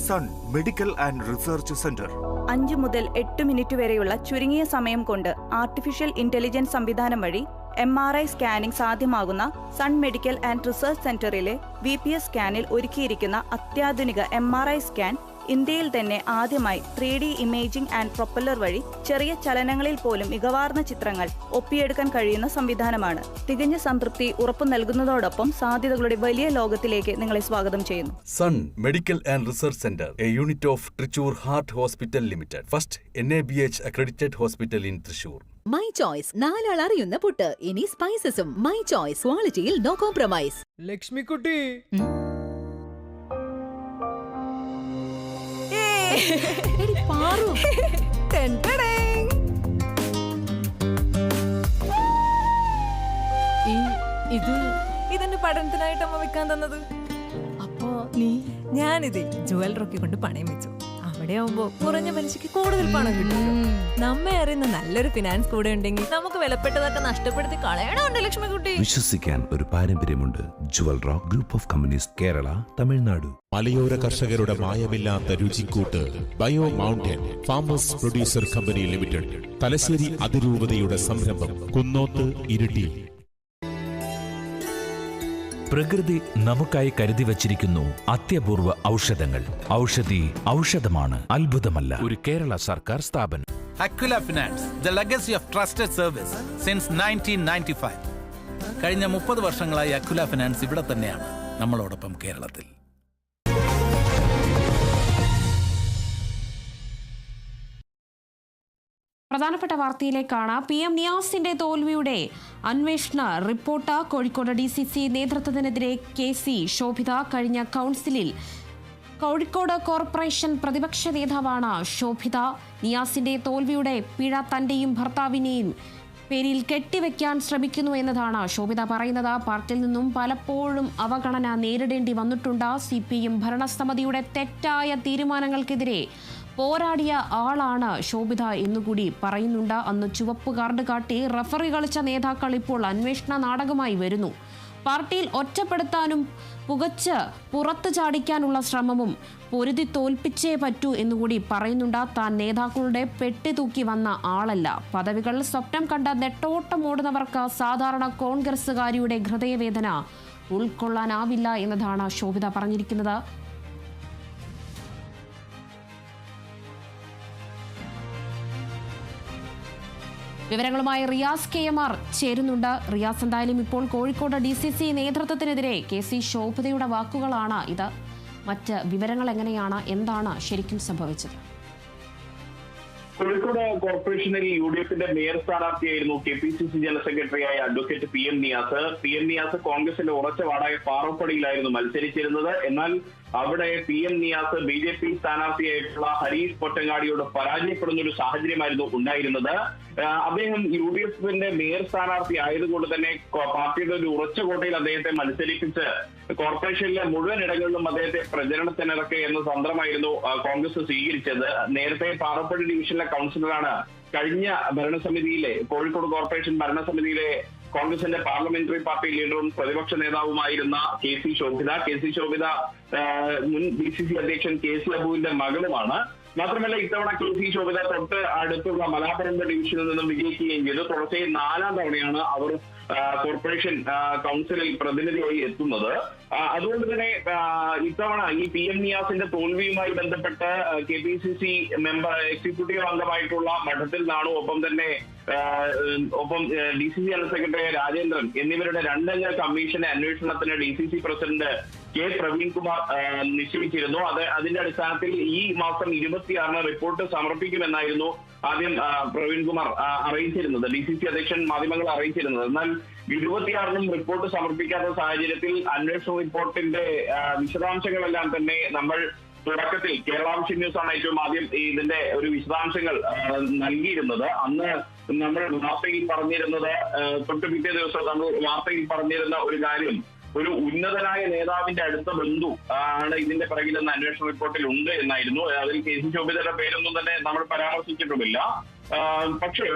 Sun medical and research centre. 5 മുതൽ 8 മിനിറ്റ് വരെയുള്ള ചുരുങ്ങിയ സമയം കൊണ്ട് ആർട്ടിഫിഷ്യൽ ഇന്റലിജൻസ് സംവിധാനം വഴി MRI സ്കാനിംഗ് സാധ്യമാകുന്ന സൺ മെഡിക്കൽ ആൻഡ് റിസർച്ച് സെന്ററിലെ VPS സ്കാനിൽ ഒരുക്കിയിരിക്കുന്ന അത്യാധുനിക MRI സ്കാൻ ഇന്ത്യയിൽ തന്നെ ആദ്യമായി 3D ഇമേജിംഗ് ആൻഡ് പ്രൊപ്പല്ലർ വഴി ചെറിയ ചലനങ്ങളിൽ പോലും മികവാർന്ന ചിത്രങ്ങൾ ഒപ്പിയെടുക്കാൻ കഴിയുന്ന സംവിധാനമാണ്. തികഞ്ഞ സംതൃപ്തി ഉറപ്പു നൽകുന്നതോടൊപ്പം സാധ്യതകളുടെ വലിയ ലോകത്തിലേക്ക് നിങ്ങളെ സ്വാഗതം ചെയ്യുന്നു. Sun medical and research centre, a unit of Thrissur heart hospital limited, first NABH accredited hospital in Thrissur. My choice, 4 ആൾ അറിയുന്ന പുട്ട്. ഇനി സ്പൈസസും. മൈ ചോയ്സ്, ക്വാളിറ്റിയിൽ നോ കോംപ്രമൈസ്. ലക്ഷ്മിക്കുട്ടി, ഇതെന്റെ പഠനത്തിനായിട്ട് അമ്മ വെക്കാൻ തന്നത്. അപ്പോ ഞാനിത് ജുവലറൊക്കെ കൊണ്ട് പണയം വെച്ചു. അവിടെ ആവുമ്പോ കുറഞ്ഞ പലിശക്ക് കൂടുതൽ പണം കിട്ടും. നമ്മെ അറിയുന്ന നല്ലൊരു ഫിനാൻസ് കൂടെ ഉണ്ടെങ്കിൽ നമുക്ക് വിലപ്പെട്ടതൊക്കെ നഷ്ടപ്പെടുത്തി കളയണമുണ്ട് ലക്ഷ്മിക്കുട്ടി. വിശ്വസിക്കാൻ ഒരു പാരമ്പര്യമുണ്ട്. Jewel rock group of companies, Kerala, Tamil Nadu. മലയോര കർഷകരുടെ മായമില്ലാത്ത രുചിക്കൂട്ട് bio mountain farmers producer company limited, Thalassery അതിരൂപതയുടെ സംരംഭം, കുന്നോത്ത്, ഇരിട്ടി. പ്രകൃതി നമുക്കായി കരുതി വച്ചിരിക്കുന്നു അത്യപൂർവ ഔഷധങ്ങൾ. ഔഷധി ഔഷധമാണ്, അത്ഭുതമല്ല. ഒരു കേരള സർക്കാർ സ്ഥാപനം. Aquila Finance, the legacy of trusted service since 1995. കഴിഞ്ഞ 30 വർഷങ്ങളായി അക്വില ഫിനാൻസ് ഇവിടെ തന്നെയാണ്, നമ്മളോടൊപ്പം കേരളത്തിൽ. പ്രധാനപ്പെട്ട വാർത്തയിലേക്കാണ്. PM നിയാസിന്റെ തോൽവിയുടെ അന്വേഷണ റിപ്പോർട്ട്. കോഴിക്കോട് DCC നേതൃത്വത്തിനെതിരെ KC ശോഭിത. കഴിഞ്ഞ കൗൺസിലിൽ കോഴിക്കോട് കോർപ്പറേഷൻ പ്രതിപക്ഷ നേതാവാണ് ശോഭിത. നിയാസിന്റെ തോൽവിയുടെ പിഴ തന്റെയും ഭർത്താവിനെയും പേരിൽ കെട്ടിവെക്കാൻ ശ്രമിക്കുന്നു എന്നതാണ് ശോഭിത പറയുന്നത്. പാർട്ടിയിൽ നിന്നും പലപ്പോഴും അവഗണന നേരിടേണ്ടി വന്നിട്ടുണ്ട്. CPM ഭരണസമിതിയുടെ തെറ്റായ തീരുമാനങ്ങൾക്കെതിരെ പോരാടിയ ആളാണ് ശോഭിത എന്നുകൂടി പറയുന്നുണ്ട്. അന്ന് ചുവപ്പ് കാർഡ് കാട്ടി റഫറി കളിച്ച നേതാക്കൾ ഇപ്പോൾ അന്വേഷണ നാടകമായി വരുന്നു. പാർട്ടിയിൽ ഒറ്റപ്പെടുത്താനും പുകച്ച് പുറത്തു ചാടിക്കാനുള്ള ശ്രമവും പൊരുതി തോൽപ്പിച്ചേ പറ്റൂ എന്നുകൂടി പറയുന്നുണ്ട്. താൻ നേതാക്കളുടെ പെട്ടി തൂക്കി വന്ന ആളല്ല. പദവികൾ സ്വപ്നം കണ്ട നെട്ടോട്ടം ഓടുന്നവർക്ക് സാധാരണ കോൺഗ്രസുകാരിയുടെ ഹൃദയവേദന ഉൾക്കൊള്ളാനാവില്ല എന്നതാണ് ശോഭിത പറഞ്ഞിരിക്കുന്നത്. വിവരങ്ങളുമായി റിയാസ് KMR ചേരുന്നുണ്ട്. റിയാസ്, എന്തായാലും ഇപ്പോൾ കോഴിക്കോട് DCC നേതൃത്വത്തിനെതിരെ KC ശോഭിതയുടെ വാക്കുകളാണ് ഇത്. മറ്റ് വിവരങ്ങൾ എങ്ങനെയാണ്, എന്താണ് ശരിക്കും സംഭവിച്ചത്? കോഴിക്കോട് കോർപ്പറേഷനിൽ UDFന്റെ മേയർ സ്ഥാനാർത്ഥിയായിരുന്നു KPCC ജനറൽ സെക്രട്ടറിയായ അഡ്വക്കേറ്റ് PM നിയാസ് കോൺഗ്രസിന്റെ ഉറച്ച വാടായ പാറപ്പടിയിലായിരുന്നു മത്സരിച്ചിരുന്നത്. എന്നാൽ അവിടെ PM നിയാസ് BJP സ്ഥാനാർത്ഥിയായിട്ടുള്ള ഹരീഷ് പൊറ്റങ്ങാടിയോട് പരാജയപ്പെടുന്ന ഒരു സാഹചര്യമായിരുന്നു ഉണ്ടായിരുന്നത്. അദ്ദേഹം UDFന്റെ മേയർ സ്ഥാനാർത്ഥി ആയതുകൊണ്ട് തന്നെ പാർട്ടിയുടെ ഒരു ഉറച്ച കോട്ടയിൽ അദ്ദേഹത്തെ മത്സരിപ്പിച്ച് കോർപ്പറേഷനിലെ മുഴുവൻ ഇടങ്ങളിലും അദ്ദേഹത്തെ പ്രചരണത്തിനിറക്കുക എന്ന തന്ത്രമായിരുന്നു കോൺഗ്രസ് സ്വീകരിച്ചത്. നേരത്തെ പാറപ്പടി ഡിവിഷനിലെ കൗൺസിലറാണ് കഴിഞ്ഞ ഭരണസമിതിയിലെ കോഴിക്കോട് കോർപ്പറേഷൻ ഭരണസമിതിയിലെ കോൺഗ്രസിന്റെ പാർലമെന്ററി പാർട്ടി ലീഡറും പ്രതിപക്ഷ നേതാവുമായിരുന്ന KC ശോഭിത മുൻ DCC അധ്യക്ഷൻ KC അബുവിന്റെ മകളുമാണ്. മാത്രമല്ല ഇത്തവണ KC ശോഭിത തൊട്ട് അടുത്തുള്ള മലാപ്പറമ്പ് ഡിവിഷനിൽ നിന്നും വിജയിക്കുകയും ചെയ്തു. തുടർച്ചയായി 4ാം തവണയാണ് അവർ കോർപ്പറേഷൻ കൗൺസിലിൽ പ്രതിനിധിയായി എത്തുന്നത്. അതുകൊണ്ട് തന്നെ ഇത്തവണ ഈ PM നിയാസിന്റെ തോൽവിയുമായി ബന്ധപ്പെട്ട് KPCC മെമ്പർ എക്സിക്യൂട്ടീവ് അംഗമായിട്ടുള്ള മഠത്തിൽ നാണു, ഒപ്പം DCC ജനറൽ സെക്രട്ടറി രാജേന്ദ്രൻ എന്നിവരുടെ 2 അംഗ കമ്മീഷന്റെ അന്വേഷണത്തിന് DCC പ്രസിഡന്റ് K പ്രവീൺകുമാർ നിശ്ചയിച്ചിരുന്നു. അതിന്റെ അടിസ്ഥാനത്തിൽ ഈ മാസം 26-ന് റിപ്പോർട്ട് സമർപ്പിക്കുമെന്നായിരുന്നു ആദ്യം പ്രവീൺകുമാർ അറിയിച്ചിരുന്നത്, DCC അധ്യക്ഷൻ മാധ്യമങ്ങളെ അറിയിച്ചിരുന്നത്. എന്നാൽ 26-നും റിപ്പോർട്ട് സമർപ്പിക്കാത്ത സാഹചര്യത്തിൽ അന്വേഷണ റിപ്പോർട്ടിന്റെ വിശദാംശങ്ങളെല്ലാം തന്നെ നമ്മൾ തുടക്കത്തിൽ കേരള വിഷൻ ന്യൂസ് ആണ് ഏറ്റവും ആദ്യം ഇതിന്റെ ഒരു വിശദാംശങ്ങൾ നൽകിയിരുന്നത്. അന്ന് നമ്മൾ വാർത്തയിൽ പറഞ്ഞിരുന്നത്, തൊട്ട് പിറ്റേ ദിവസം നമ്മൾ വാർത്തയിൽ പറഞ്ഞിരുന്ന ഒരു കാര്യം, ഒരു ഉന്നതനായ നേതാവിന്റെ അടുത്ത ബന്ധു ആണ് ഇതിന്റെ പിറകിലെന്ന് അന്വേഷണ റിപ്പോർട്ടിൽ ഉണ്ട് എന്നായിരുന്നു. അതിൽ KC ശോഭിതയുടെ പേരൊന്നും തന്നെ നമ്മൾ പരാമർശിച്ചിട്ടുമില്ല. പക്ഷേ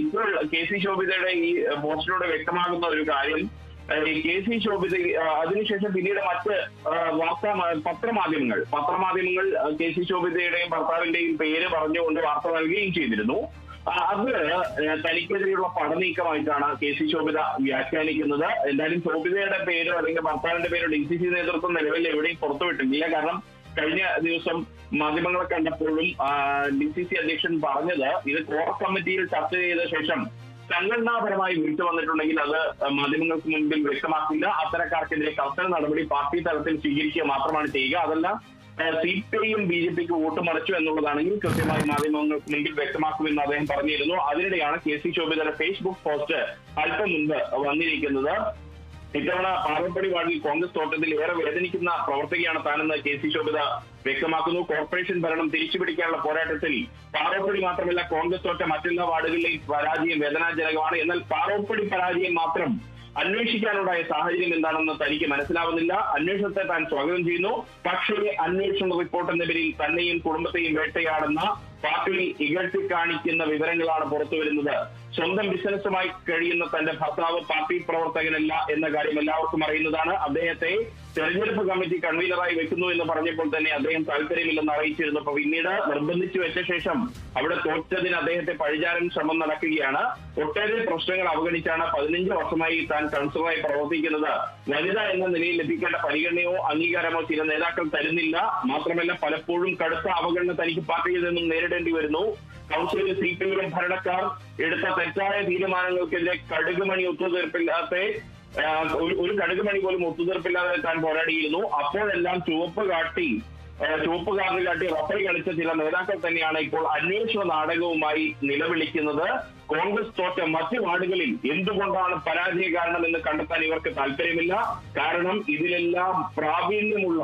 ഇപ്പോൾ KC ശോഭിതയുടെ ഈ പോസ്റ്റിലൂടെ വ്യക്തമാകുന്ന ഒരു കാര്യം, KC ശോഭിത അതിനുശേഷം പിന്നീട് മറ്റ് പത്രമാധ്യമങ്ങൾ KC ശോഭിതയുടെയും ഭർത്താവിന്റെയും പേര് പറഞ്ഞുകൊണ്ട് വാർത്ത നൽകുകയും ചെയ്തിരുന്നു. അത് തനിക്കെതിരെയുള്ള പടനീക്കമായിട്ടാണ് KC ശോഭിത വ്യാഖ്യാനിക്കുന്നത്. എന്തായാലും ശോഭിതയുടെ പേര് അല്ലെങ്കിൽ ഭർത്താവിന്റെ പേര് DCC നേതൃത്വം നിലവിൽ എവിടെയും പുറത്തുവിട്ടിട്ടില്ല. കാരണം കഴിഞ്ഞ ദിവസം മാധ്യമങ്ങളെ കണ്ടപ്പോഴും DCC അധ്യക്ഷൻ പറഞ്ഞത്, ഇത് കോർ കമ്മിറ്റിയിൽ ചർച്ച ചെയ്ത ശേഷം സംഘടനാപരമായി വീഴ്ച വന്നിട്ടുണ്ടെങ്കിൽ അത് മാധ്യമങ്ങൾക്ക് മുൻപിൽ വ്യക്തമാക്കില്ല. അത്തരക്കാർക്കെതിരെ കർശന നടപടി പാർട്ടി തലത്തിൽ സ്വീകരിക്കുക മാത്രമാണ് ചെയ്യുക. അതല്ല CPIയും BJPക്ക് വോട്ട് മറിച്ചു എന്നുള്ളതാണെങ്കിൽ കൃത്യമായി മാധ്യമങ്ങൾക്ക് മുൻപിൽ വ്യക്തമാക്കുമെന്ന് അദ്ദേഹം പറഞ്ഞിരുന്നു. അതിനിടെയാണ് KC ശോഭിതയുടെ ഫേസ്ബുക്ക് പോസ്റ്റ് അല്പം മുൻപ് വന്നിരിക്കുന്നത്. ഇത്തവണ പാറപ്പടി വാർഡിൽ കോൺഗ്രസ് തോട്ടത്തിൽ ഏറെ വേദനിക്കുന്ന പ്രവർത്തകയാണ് താനെന്ന് KC ശോഭിത വ്യക്തമാക്കുന്നു. കോർപ്പറേഷൻ ഭരണം തിരിച്ചുപിടിക്കാനുള്ള പോരാട്ടത്തിൽ പാറപ്പടി മാത്രമല്ല കോൺഗ്രസ് തോറ്റ മറ്റെല്ലാ വാർഡുകളിലെയും പരാജയം വേദനാജനകമാണ്. എന്നാൽ പാറപ്പടി പരാജയം മാത്രം അന്വേഷിക്കാനുണ്ടായ സാഹചര്യം എന്താണെന്ന് തനിക്ക് മനസ്സിലാവുന്നില്ല. അന്വേഷണത്തെ താൻ സ്വാഗതം ചെയ്യുന്നു. പക്ഷേ അന്വേഷണ റിപ്പോർട്ട് എന്ന പേരിൽ തന്നെയും കുടുംബത്തെയും വേട്ടയാടുന്ന പാർട്ടിയിൽ ഇകഴ്ത്തി കാണിക്കുന്ന വിവരങ്ങളാണ് പുറത്തുവരുന്നത്. സ്വന്തം ബിസിനസ്സുമായി കഴിയുന്ന തന്റെ ഭർത്താവ് പാർട്ടി പ്രവർത്തകനല്ല എന്ന കാര്യം എല്ലാവർക്കും അറിയുന്നതാണ്. അദ്ദേഹത്തെ തെരഞ്ഞെടുപ്പ് കമ്മിറ്റി കൺവീനറായി വെക്കുന്നു എന്ന് പറഞ്ഞപ്പോൾ തന്നെ അദ്ദേഹം താല്പര്യമില്ലെന്ന് അറിയിച്ചിരുന്നു. അപ്പൊ പിന്നീട് നിർബന്ധിച്ചു വെച്ച ശേഷം അവിടെ തോറ്റതിന് അദ്ദേഹത്തെ പഴിചാരൻ ശ്രമം നടക്കുകയാണ്. ഒട്ടേറെ പ്രശ്നങ്ങൾ അവഗണിച്ചാണ് 15 വർഷമായി താൻ കൗൺസിലറായി പ്രവർത്തിക്കുന്നത്. വനിത എന്ന നിലയിൽ ലഭിക്കേണ്ട പരിഗണനയോ അംഗീകാരമോ ചില നേതാക്കൾ തരുന്നില്ല. മാത്രമല്ല പലപ്പോഴും കടുത്ത അവഗണന തനിക്ക് പാർട്ടിയിൽ നിന്നും നേരിടേണ്ടി വരുന്നു. കൗൺസിലിൽ CPIയും ഭരണക്കാർ എടുത്ത തെറ്റായ തീരുമാനങ്ങൾക്കെതിരെ കടുകുമണി ഒത്തുതീർപ്പില്ലാത്ത ഒരു കടുകുമണി പോലും ഒത്തുതീർപ്പില്ലാതെ താൻ പോരാടിയിരുന്നു. അപ്പോഴെല്ലാം ചുവപ്പ് കാർഡ് കാട്ടി റഫറി കളിച്ച ചില നേതാക്കൾ തന്നെയാണ് ഇപ്പോൾ അന്വേഷണ നാടകവുമായി നിലവിളിക്കുന്നത്. കോൺഗ്രസ് തോറ്റ മറ്റ് വാർഡുകളിൽ എന്തുകൊണ്ടാണ് പരാജയ കാരണം എന്ന് കണ്ടെത്താൻ ഇവർക്ക് താല്പര്യമില്ല. കാരണം ഇതിലെല്ലാം പ്രാവീണ്യമുള്ള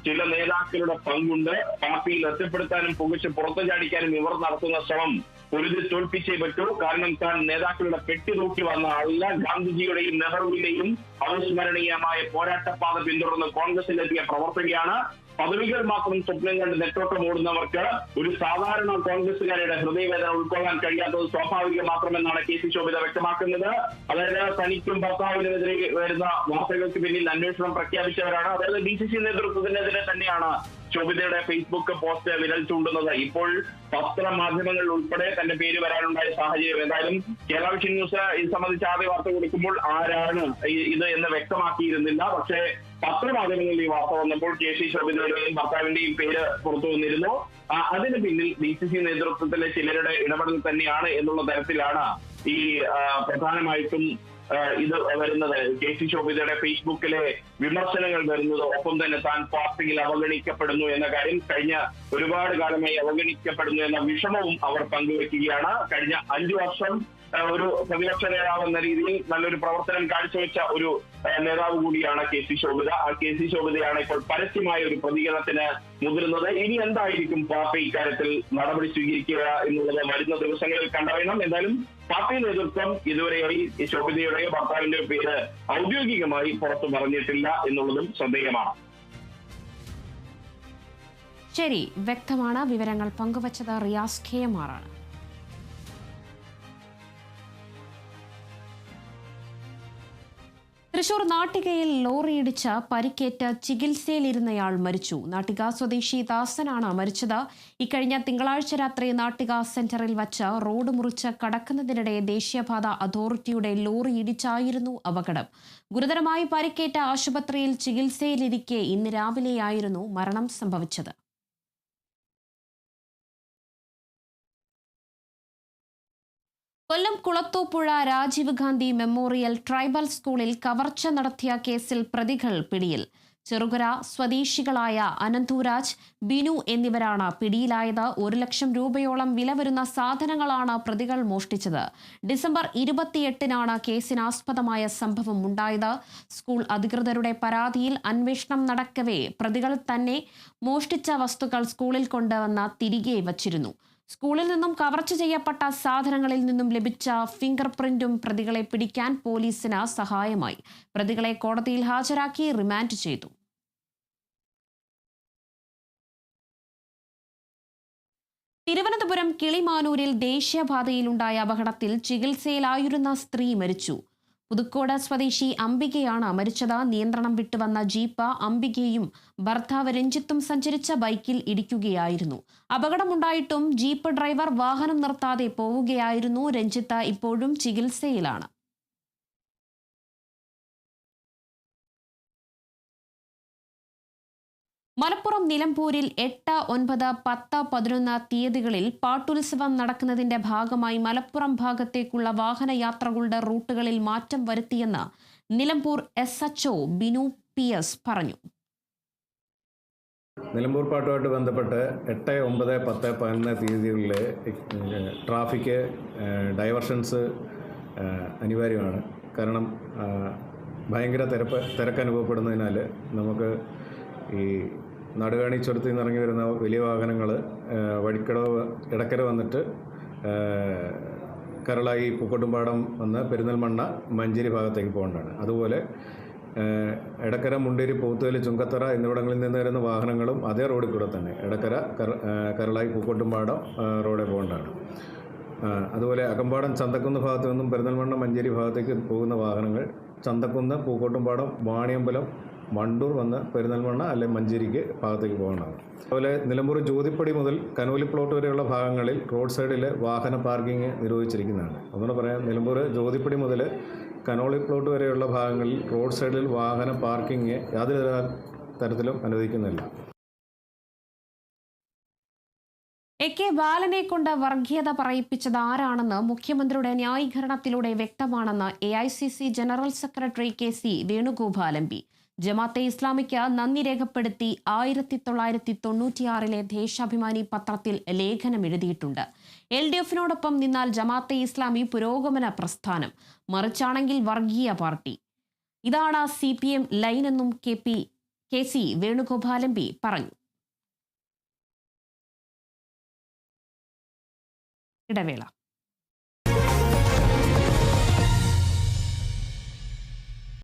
ചില നേതാക്കളുടെ പങ്കുണ്ട്. പാർട്ടിയിൽ ഒറ്റപ്പെടുത്താനും പുകച്ച് പുറത്തു ചാടിക്കാനും ഇവർ നടത്തുന്ന ശ്രമം പൊരുതി തോൽപ്പിച്ചേ പറ്റൂ. കാരണം താൻ നേതാക്കളുടെ പെട്ടി നോക്കി വന്ന ആളല്ല. ഗാന്ധിജിയുടെയും നെഹ്റുവിന്റെയും അവിസ്മരണീയമായ പോരാട്ടപാത പിന്തുടർന്ന് കോൺഗ്രസിലെത്തിയ പ്രവർത്തകയാണ്. പദവികൾ മാത്രം സ്വപ്നം കണ്ട് നെട്ടോട്ടം ഓടുന്നവർക്ക് ഒരു സാധാരണ കോൺഗ്രസുകാരുടെ ഹൃദയവേദന ഉൾക്കൊള്ളാൻ കഴിയാത്തത് സ്വാഭാവികം മാത്രമെന്നാണ് KC ശോഭിത വ്യക്തമാക്കുന്നത്. അതായത് തനിക്കും ഭർത്താവിനെതിരെ വരുന്ന വാർത്തകൾക്ക് പിന്നിൽ അന്വേഷണം പ്രഖ്യാപിച്ചവരാണ്. അതായത് DCC നേതൃത്വത്തിനെതിരെ തന്നെയാണ് ശോഭിതയുടെ ഫേസ്ബുക്ക് പോസ്റ്റ് വിരൽ ചൂണ്ടുന്നത്. ഇപ്പോൾ പത്രമാധ്യമങ്ങളിൽ ഉൾപ്പെടെ തന്റെ പേര് വരാനുണ്ടായ സാഹചര്യം. എന്തായാലും കേരള വിഷൻ ന്യൂസ് ഇത് സംബന്ധിച്ച് ആദ്യ വാർത്ത കൊടുക്കുമ്പോൾ ആരാണ് ഇത് എന്ന് വ്യക്തമാക്കിയിരുന്നില്ല. പക്ഷേ പത്രമാധ്യമങ്ങളിൽ ഈ വാർത്ത വന്നപ്പോൾ KC ശോഭിതയുടെയും ഭർത്താവിന്റെയും പേര് പുറത്തു വന്നിരുന്നു. അതിന് പിന്നിൽ DCC നേതൃത്വത്തിലെ ചിലരുടെ ഇടപെടൽ തന്നെയാണ് എന്നുള്ള തരത്തിലാണ് ഈ പ്രധാനമായിട്ടും ഇത് വരുന്നത്. KC ശോഭിതയുടെ ഫേസ്ബുക്കിലെ വിമർശനങ്ങൾ വരുന്നത്. ഒപ്പം തന്നെ താൻ പാർട്ടിയിൽ അവഗണിക്കപ്പെടുന്നു എന്ന കാര്യം, കഴിഞ്ഞ ഒരുപാട് കാലമായി അവഗണിക്കപ്പെടുന്നു എന്ന വിഷമവും അവർ പങ്കുവെക്കുകയാണ്. കഴിഞ്ഞ 5 വർഷം ഒരു പ്രതിപക്ഷ നേതാവ് എന്ന രീതിയിൽ നല്ലൊരു പ്രവർത്തനം കാഴ്ചവെച്ച ഒരു നേതാവ് കൂടിയാണ് KC ശോഭിത. ആ KC ശോഭിതയാണ് ഇപ്പോൾ പരസ്യമായ ഒരു പ്രതികരണത്തിന് മുതിരുന്നത്. ഇനി എന്തായിരിക്കും പാർട്ടി ഇക്കാര്യത്തിൽ നടപടി സ്വീകരിക്കുക എന്നുള്ളത് വരുന്ന ദിവസങ്ങളിൽ കണ്ടറിയണം. എന്തായാലും പാർട്ടി നേതൃത്വം ഇതുവരെയായി ശോഭിതയുടെയോ ഭർത്താവിന്റെയോ പേര് ഔദ്യോഗികമായി പുറത്തു പറഞ്ഞിട്ടില്ല എന്നുള്ളതും ശ്രദ്ധേയമാണ്. ശരി, വ്യക്തമാണ്. വിവരങ്ങൾ പങ്കുവച്ചത് റിയാസ് KMR ആണ്. തൃശൂർ നാട്ടികയിൽ ലോറിയിടിച്ച പരിക്കേറ്റ് ചികിത്സയിലിരുന്നയാൾ മരിച്ചു. നാട്ടിക സ്വദേശി ദാസനാണ് മരിച്ചത്. ഇക്കഴിഞ്ഞ തിങ്കളാഴ്ച രാത്രി നാട്ടിക സെന്ററിൽ വച്ച് റോഡ് മുറിച്ച് കടക്കുന്നതിനിടെ ദേശീയപാത അതോറിറ്റിയുടെ ലോറി ഇടിച്ചായിരുന്നു അപകടം. ഗുരുതരമായി പരിക്കേറ്റ ആശുപത്രിയിൽ ചികിത്സയിലിരിക്കെ ഇന്ന് രാവിലെയായിരുന്നു മരണം സംഭവിച്ചത്. കൊല്ലം കുളത്തൂപ്പുഴ രാജീവ് ഗാന്ധി മെമ്മോറിയൽ ട്രൈബൽ സ്കൂളിൽ കവർച്ച നടത്തിയ കേസിൽ പ്രതികൾ പിടിയിൽ. ചെറുകര സ്വദേശികളായ അനന്തൂരാജ്, ബിനു എന്നിവരാണ് പിടിയിലായത്. 1 ലക്ഷം രൂപയോളം വില വരുന്ന സാധനങ്ങളാണ് പ്രതികൾ മോഷ്ടിച്ചത്. ഡിസംബർ 28-നാണ് കേസിനാസ്പദമായ സംഭവം ഉണ്ടായത്. സ്കൂൾ അധികൃതരുടെ പരാതിയിൽ അന്വേഷണം നടക്കവേ പ്രതികൾ തന്നെ മോഷ്ടിച്ച വസ്തുക്കൾ സ്കൂളിൽ കൊണ്ടുവന്ന് തിരികെ വച്ചിരുന്നു. സ്കൂളിൽ നിന്നും കവർച്ച ചെയ്യപ്പെട്ട സാധനങ്ങളിൽ നിന്നും ലഭിച്ച ഫിംഗർ പ്രിന്റും പ്രതികളെ പിടിക്കാൻ പോലീസിന് സഹായമായി. പ്രതികളെ കോടതിയിൽ ഹാജരാക്കി റിമാൻഡ് ചെയ്തു. തിരുവനന്തപുരം കിളിമാനൂരിൽ ദേശീയപാതയിലുണ്ടായ അപകടത്തിൽ ചികിത്സയിലായിരുന്ന സ്ത്രീ മരിച്ചു. പുതുക്കോട് സ്വദേശി അംബികയാണ് മരിച്ചത്. നിയന്ത്രണം വിട്ടുവന്ന ജീപ്പ് അംബികയും ഭർത്താവ് രഞ്ജിത്തും സഞ്ചരിച്ച ബൈക്കിൽ ഇടിക്കുകയായിരുന്നു. അപകടമുണ്ടായിട്ടും ജീപ്പ് ഡ്രൈവർ വാഹനം നിർത്താതെ പോവുകയായിരുന്നു. രഞ്ജിത്ത് ഇപ്പോഴും ചികിത്സയിലാണ്. മലപ്പുറം നിലമ്പൂരിൽ 8, 9, 10, 11 തീയതികളിൽ പാട്ടുത്സവം നടക്കുന്നതിന്റെ ഭാഗമായി മലപ്പുറം ഭാഗത്തേക്കുള്ള വാഹനയാത്രകളുടെ റൂട്ടുകളിൽ മാറ്റം വരുത്തിയെന്ന് നിലമ്പൂർ SHO ബിനു PS പറഞ്ഞു. നിലമ്പൂർ പാട്ടുമായിട്ട് ബന്ധപ്പെട്ട് 8, 9, 10, 11 തീയതികളിലെ ട്രാഫിക് ഡൈവർഷൻസ് അനിവാര്യമാണ്. കാരണം ഭയങ്കര തിരക്ക് അനുഭവപ്പെടുന്നതിനാൽ നമുക്ക് ഈ നടുകാണി ചുരത്തിൽ നിന്ന് ഇറങ്ങി വരുന്ന വലിയ വാഹനങ്ങൾ വഴിക്കടവ് ഇടക്കര വന്നിട്ട് കരളായി പൂക്കോട്ടുംപാടം വന്ന് പെരിന്തൽമണ്ണ മഞ്ചേരി ഭാഗത്തേക്ക് പോകേണ്ടതാണ്. അതുപോലെ എടക്കര മുണ്ടേരി പോത്തുകല് ചുങ്കത്തറ എന്നിവിടങ്ങളിൽ നിന്ന് വരുന്ന വാഹനങ്ങളും അതേ റോഡിൽ കൂടെ തന്നെ എടക്കര കരളായി പൂക്കോട്ടുംപാടം റോഡിൽ പോകേണ്ടതാണ്. അതുപോലെ അകമ്പാടം ചന്തക്കുന്ന് ഭാഗത്തു നിന്നും പെരിന്തൽമണ്ണ മഞ്ചേരി ഭാഗത്തേക്ക് പോകുന്ന വാഹനങ്ങൾ ചന്തക്കുന്ന് പൂക്കോട്ടുംപാടം വാണിയമ്പലം വണ്ടൂർ വന്ന് പെരിന്തൽമണ്ണ അല്ലെങ്കിൽ മഞ്ചേരിക്ക് ഭാഗത്തേക്ക് പോകേണ്ടതാണ്. അതുപോലെ നിലമ്പൂർ ജ്യോതിപ്പടി മുതൽ കനോലി പ്ലോട്ട് വരെയുള്ള ഭാഗങ്ങളിൽ റോഡ് സൈഡിൽ വാഹന പാർക്കിംഗ് നിരോധിച്ചിരിക്കുന്നതാണ്. അതുകൊണ്ട് പറയാം, നിലമ്പൂർ ജ്യോതിപ്പടി മുതൽ കനോലി പ്ലോട്ട് വരെയുള്ള ഭാഗങ്ങളിൽ റോഡ് സൈഡിൽ വാഹന പാർക്കിംഗ് യാതൊരു തരത്തിലും അനുവദിക്കുന്നില്ല. AK ബാലനെ കൊണ്ട് വർഗീയത പറയിപ്പിച്ചത് ആരാണെന്ന് മുഖ്യമന്ത്രിയുടെ ന്യായീകരണത്തിലൂടെ വ്യക്തമാണെന്ന് AICC general secretary KC Venugopal MP. Jamaat e ഇസ്ലാമിക്ക് നന്ദി രേഖപ്പെടുത്തി 1996 ദേശാഭിമാനി പത്രത്തിൽ ലേഖനം എഴുതിയിട്ടുണ്ട്. LDFനോടൊപ്പം നിന്നാൽ ജമാഅത്തെ ഇസ്ലാമി പുരോഗമന പ്രസ്ഥാനം, മറിച്ചാണെങ്കിൽ വർഗീയ പാർട്ടി. ഇതാണ് CPM ലൈനെന്നും KC വേണുഗോപാൽ MP പറഞ്ഞു. ഇടവേള.